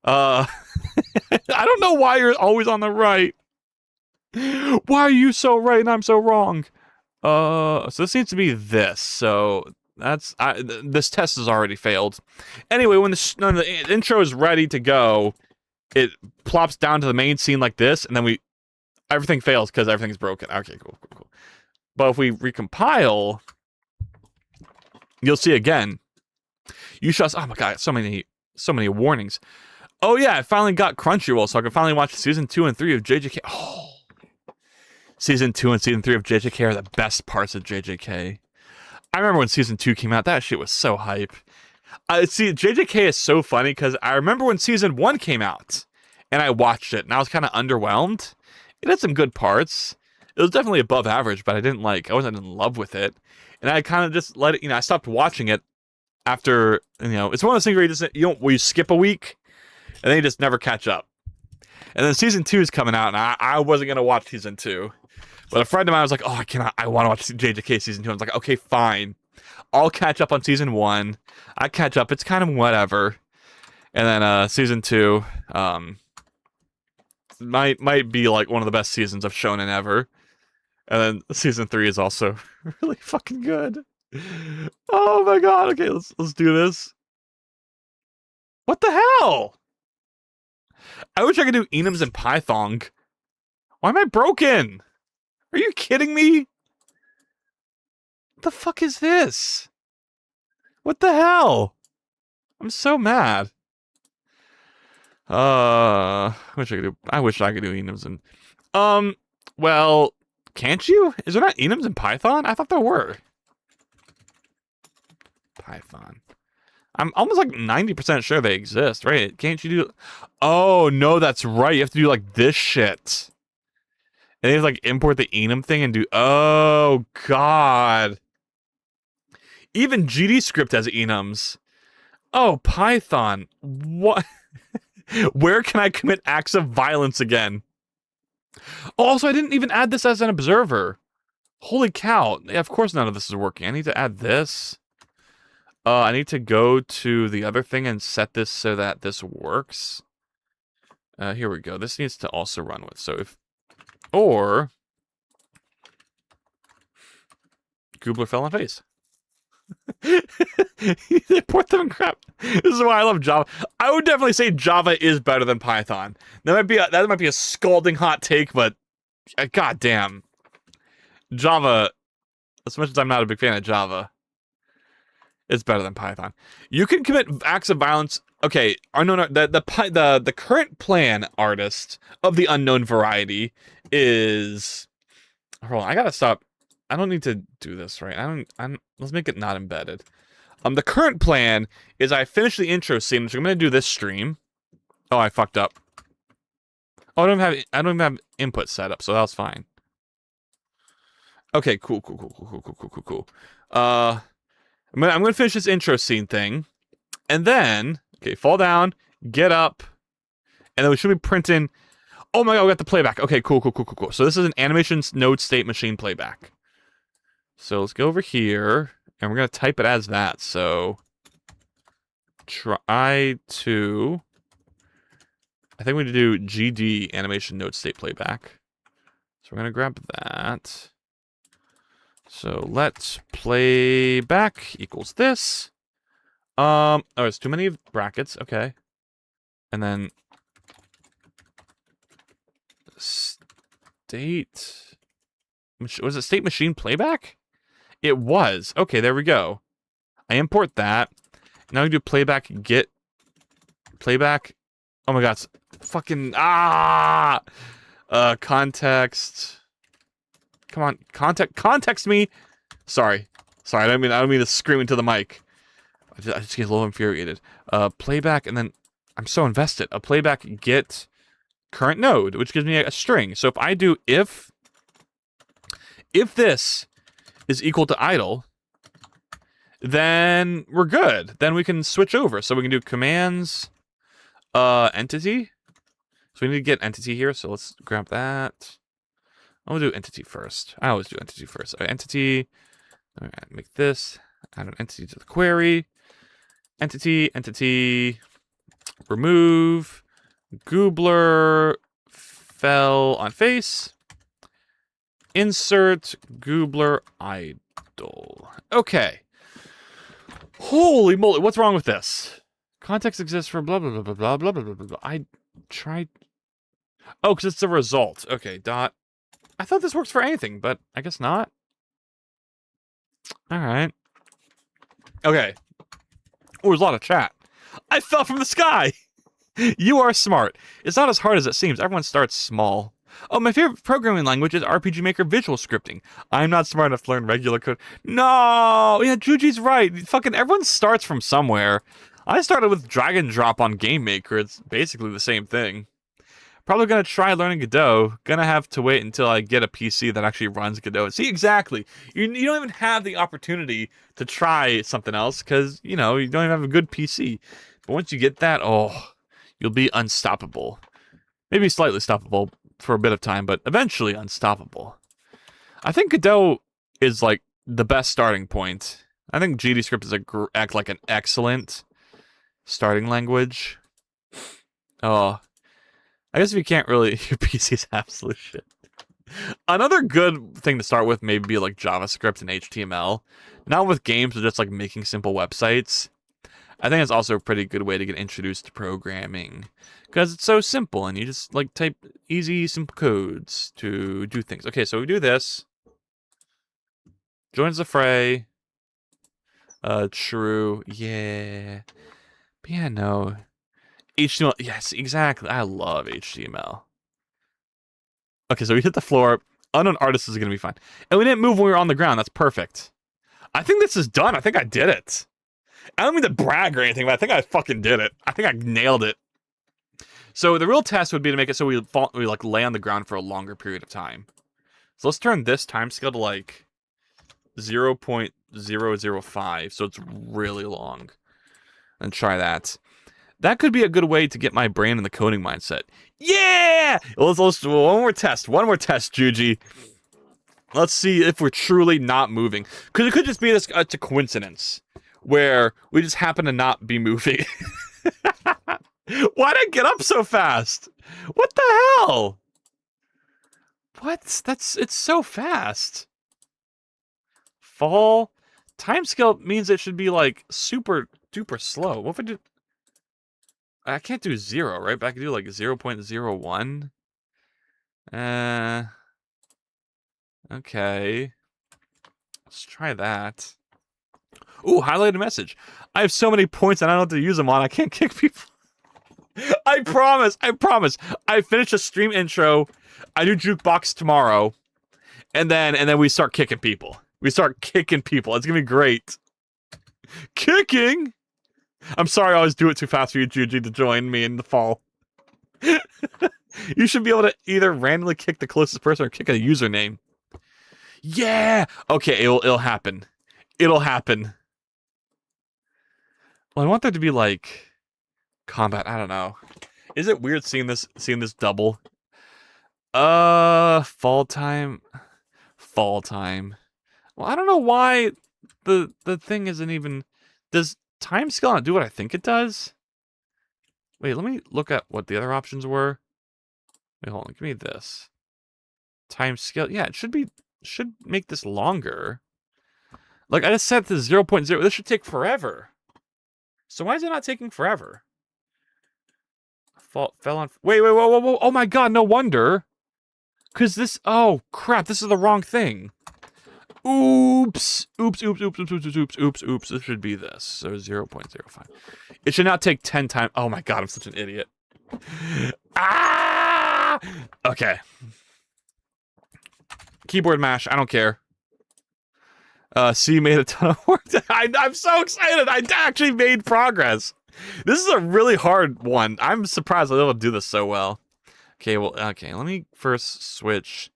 I don't know why you're always on the right. Why are you so right and I'm so wrong? So this needs to be this. So that's this test has already failed. Anyway, when the intro is ready to go, it plops down to the main scene like this, and then everything fails because everything's broken. Okay, cool. But if we recompile, you'll see again. You shall. Oh my god, so many warnings. Oh yeah, I finally got Crunchyroll, so I can finally watch season 2 and 3 of JJK. Oh, season 2 and season 3 of JJK are the best parts of JJK. I remember when season 2 came out, that shit was so hype. See, JJK is so funny because I remember when season 1 came out, and I watched it, and I was kind of underwhelmed. It had some good parts. It was definitely above average, but I wasn't in love with it. And I kind of just let it, I stopped watching it after, it's one of those things where you skip a week, and then you just never catch up. And then season 2 is coming out, and I wasn't going to watch season 2. But a friend of mine was like, oh, I want to watch JJK season 2. I was like, okay, fine. I'll catch up on season 1. I catch up, it's kind of whatever. And then season 2, might be like one of the best seasons of Shonen ever. And then season 3 is also really fucking good. Oh my god, okay, let's do this. What the hell? I wish I could do enums and Python. Why am I broken? Are you kidding me? What the fuck is this? What the hell? I'm so mad. I wish I could do enums and well, can't you? Is there not enums in Python? I thought there were. Python. I'm almost like 90% sure they exist, right? Can't you do... Oh, no, that's right. You have to do like this shit. And they like import the enum thing and do. Oh God. Even GDScript has enums. Oh, Python. What? Where can I commit acts of violence again? Also, I didn't even add this as an observer. Holy cow. Yeah, of course none of this is working. I need to add this. I need to go to the other thing and set this so that this works. Here we go. This needs to also run with. So if... Or... Goobler fell on face. Import them in crap. This is why I love Java. I would definitely say Java is better than Python. That might be a scalding hot take, but goddamn, Java. As much as I'm not a big fan of Java, it's better than Python. You can commit acts of violence. Okay, the current plan artist of the unknown variety is. Hold on, I gotta stop. I don't need to do this, right? Let's make it not embedded. The current plan is I finish the intro scene, which I'm gonna do this stream. Oh, I fucked up. Oh, I don't even have input set up, so that was fine. Okay, cool. I'm gonna finish this intro scene thing, and then fall down, get up, and then we should be printing. Oh my god, we got the playback. Okay, cool. So this is an animation node state machine playback. So let's go over here, and we're going to type it as that. So try to... I think we need to do GD animation node state playback. So we're going to grab that. So let's playback equals this. Oh, there's too many brackets. Okay. And then state... Was it state machine playback? It was. Okay, there we go. I import that. Now we do playback get playback. Oh my god. Fucking context. Come on, context me. Sorry. I don't mean to scream into the mic. I just get a little infuriated. Playback, and then I'm so invested. A playback get current node, which gives me a string. So if I do if this is equal to idle, then we're good. Then we can switch over. So we can do commands entity. So we need to get entity here. So let's grab that. I'll do entity first. I always do entity first. Entity. All right, make this. Add an entity to the query. Entity. Remove. Goobler fell on face. Insert Goobler idle. Okay. Holy moly, what's wrong with this? Context exists for blah, blah, blah, blah, blah, blah, blah, blah. I tried... Oh, because it's the result. Okay, dot. I thought this works for anything, but I guess not. Alright. Okay. Oh, there's a lot of chat. I fell from the sky! You are smart. It's not as hard as it seems. Everyone starts small. Oh, my favorite programming language is RPG Maker visual scripting. I'm not smart enough to learn regular code. No! Yeah, Juji's right. Fucking everyone starts from somewhere. I started with drag and drop on Game Maker. It's basically the same thing. Probably gonna try learning Godot. Gonna have to wait until I get a PC that actually runs Godot. See, exactly. You don't even have the opportunity to try something else because, you don't even have a good PC. But once you get that, you'll be unstoppable. Maybe slightly stoppable for a bit of time, but eventually unstoppable. I think Godot is like the best starting point. I think GDScript is like an excellent starting language. Oh, I guess if you can't really, your PC's absolute shit. Another good thing to start with maybe be like JavaScript and HTML. Not with games, but just like making simple websites. I think it's also a pretty good way to get introduced to programming because it's so simple and you just like type easy, simple codes to do things. Okay, so we do this. Joins the fray. True. Yeah. But yeah, no. HTML. Yes, exactly. I love HTML. Okay, so we hit the floor. Unknown artist is going to be fine. And we didn't move when we were on the ground. That's perfect. I think this is done. I think I did it. I don't mean to brag or anything, but I think I fucking did it. I think I nailed it. So the real test would be to make it so we like lay on the ground for a longer period of time. So let's turn this time scale to like 0.005, so it's really long. And try that. That could be a good way to get my brain in the coding mindset. Yeah! Let's one more test, Juji. Let's see if we're truly not moving. Because it could just be this, it's a coincidence where we just happen to not be moving. Why'd I get up so fast? What the hell? What? It's so fast. Fall. Timescale means it should be like super duper slow. What if I do? I can't do 0, right? But I can do like 0.01. Okay. Let's try that. Ooh, highlighted message. I have so many points and I don't have to use them on. I can't kick people. I promise. I finish a stream intro. I do jukebox tomorrow. And then we start kicking people. It's gonna be great. Kicking? I'm sorry I always do it too fast for you, Juji, to join me in the fall. You should be able to either randomly kick the closest person or kick a username. Yeah! Okay, it'll happen. It'll happen. Well, I want there to be like combat. I don't know. Is it weird seeing this double? Fall time. Well, I don't know why the thing isn't even. Does time scale not do what I think it does? Wait, let me look at what the other options were. Wait, hold on. Give me this. Time scale. Yeah, it should make this longer. Like, I just set it to 0.0. This should take forever. So why is it not taking forever? Fell on... Wait, whoa. Oh my god, no wonder. Because this... Oh, crap, this is the wrong thing. Oops. This should be this. So 0.05. It should not take 10 times... Oh my god, I'm such an idiot. Ah! Okay. Keyboard mash, I don't care. C made a ton of work. I'm so excited. I actually made progress. This is a really hard one. I'm surprised I was able to do this so well. Okay, let me first switch.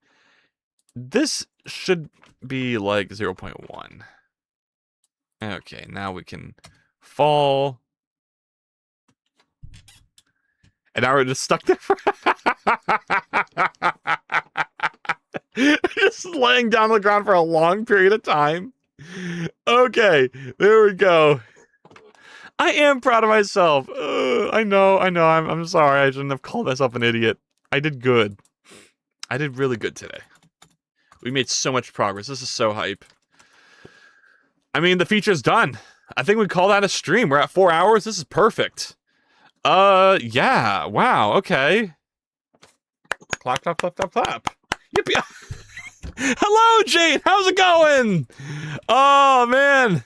This should be like 0.1. Okay, now we can fall. And now we're just stuck there for... Just laying down on the ground for a long period of time. Okay, there we go. I am proud of myself. I know. I'm sorry. I shouldn't have called myself an idiot. I did good. I did really good today. We made so much progress. This is so hype. I mean, the feature's done. I think we call that a stream. We're at 4 hours. This is perfect. Yeah. Wow. Okay. Clap. Yippee. Hello, Jane. How's it going? Oh, man.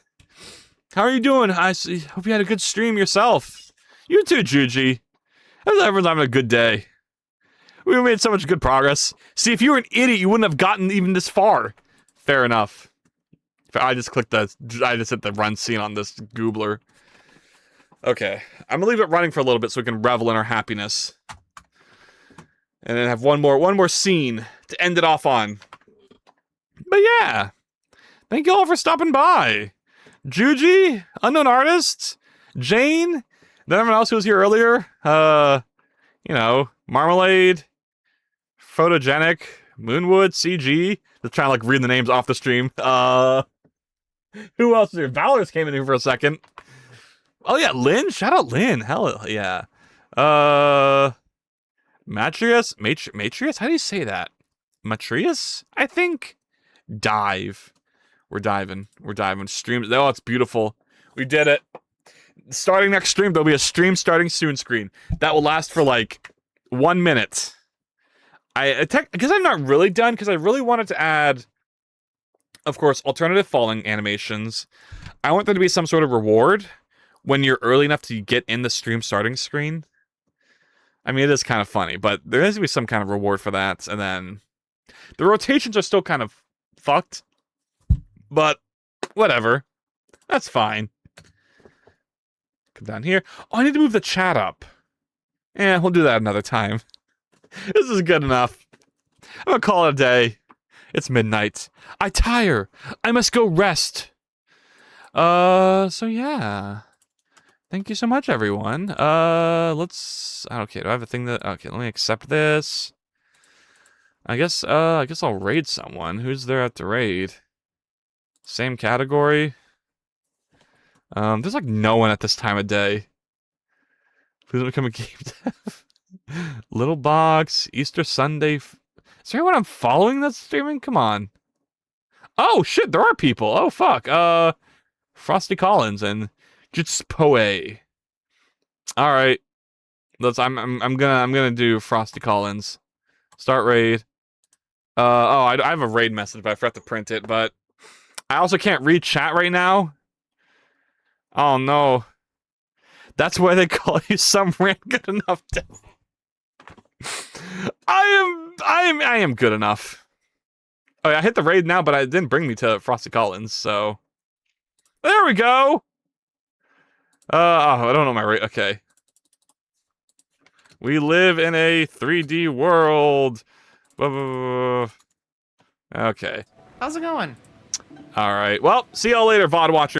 How are you doing? I hope you had a good stream yourself. You too, Juji. Everyone's having a good day. We made so much good progress. See, if you were an idiot, you wouldn't have gotten even this far. Fair enough. I just hit the run scene on this goobler. Okay. I'm gonna leave it running for a little bit so we can revel in our happiness. And then have one more scene to end it off on. But yeah. Thank you all for stopping by. Juji, Unknown Artist, Jane, then everyone else who was here earlier. You know, Marmalade, Photogenic, Moonwood, CG. Just trying to like read the names off the stream. Who else is here? Valor's came in here for a second. Oh yeah, Lynn. Shout out Lynn. Hell yeah. Matrius? Matrius? How do you say that? Matrius? I think. Dive. We're diving. Stream. Oh, it's beautiful. We did it. Starting next stream, there'll be a stream starting soon screen. That will last for like 1 minute. Because I'm not really done, because I really wanted to add, of course, alternative falling animations. I want there to be some sort of reward when you're early enough to get in the stream starting screen. I mean, it is kind of funny, but there has to be some kind of reward for that. And then the rotations are still kind of fucked. But whatever. That's fine. Come down here. Oh, I need to move the chat up. Yeah, we'll do that another time. This is good enough. I'm gonna call it a day. It's midnight. I tire. I must go rest. So yeah. Thank you so much, everyone. Let's... Okay, do I have a thing that... Okay, let me accept this. I guess I'll raid someone. Who's there at the raid? Same category? There's like no one at this time of day. Please become a game dev. Little Box, Easter Sunday. Is there anyone I'm following that's streaming? Come on. Oh, shit, there are people. Oh, fuck. Frosty Collins and Jitspoe. Alright. I'm gonna do Frosty Collins. Start raid. I have a raid message, but I forgot to print it, but I also can't read chat right now. Oh no. That's why they call you some ran good enough dev. I am good enough. Oh yeah, I hit the raid now, but it didn't bring me to Frosty Collins, so there we go. I don't know my raid. Okay. We live in a 3D world. Okay. How's it going? All right. Well, see y'all later, VOD watchers.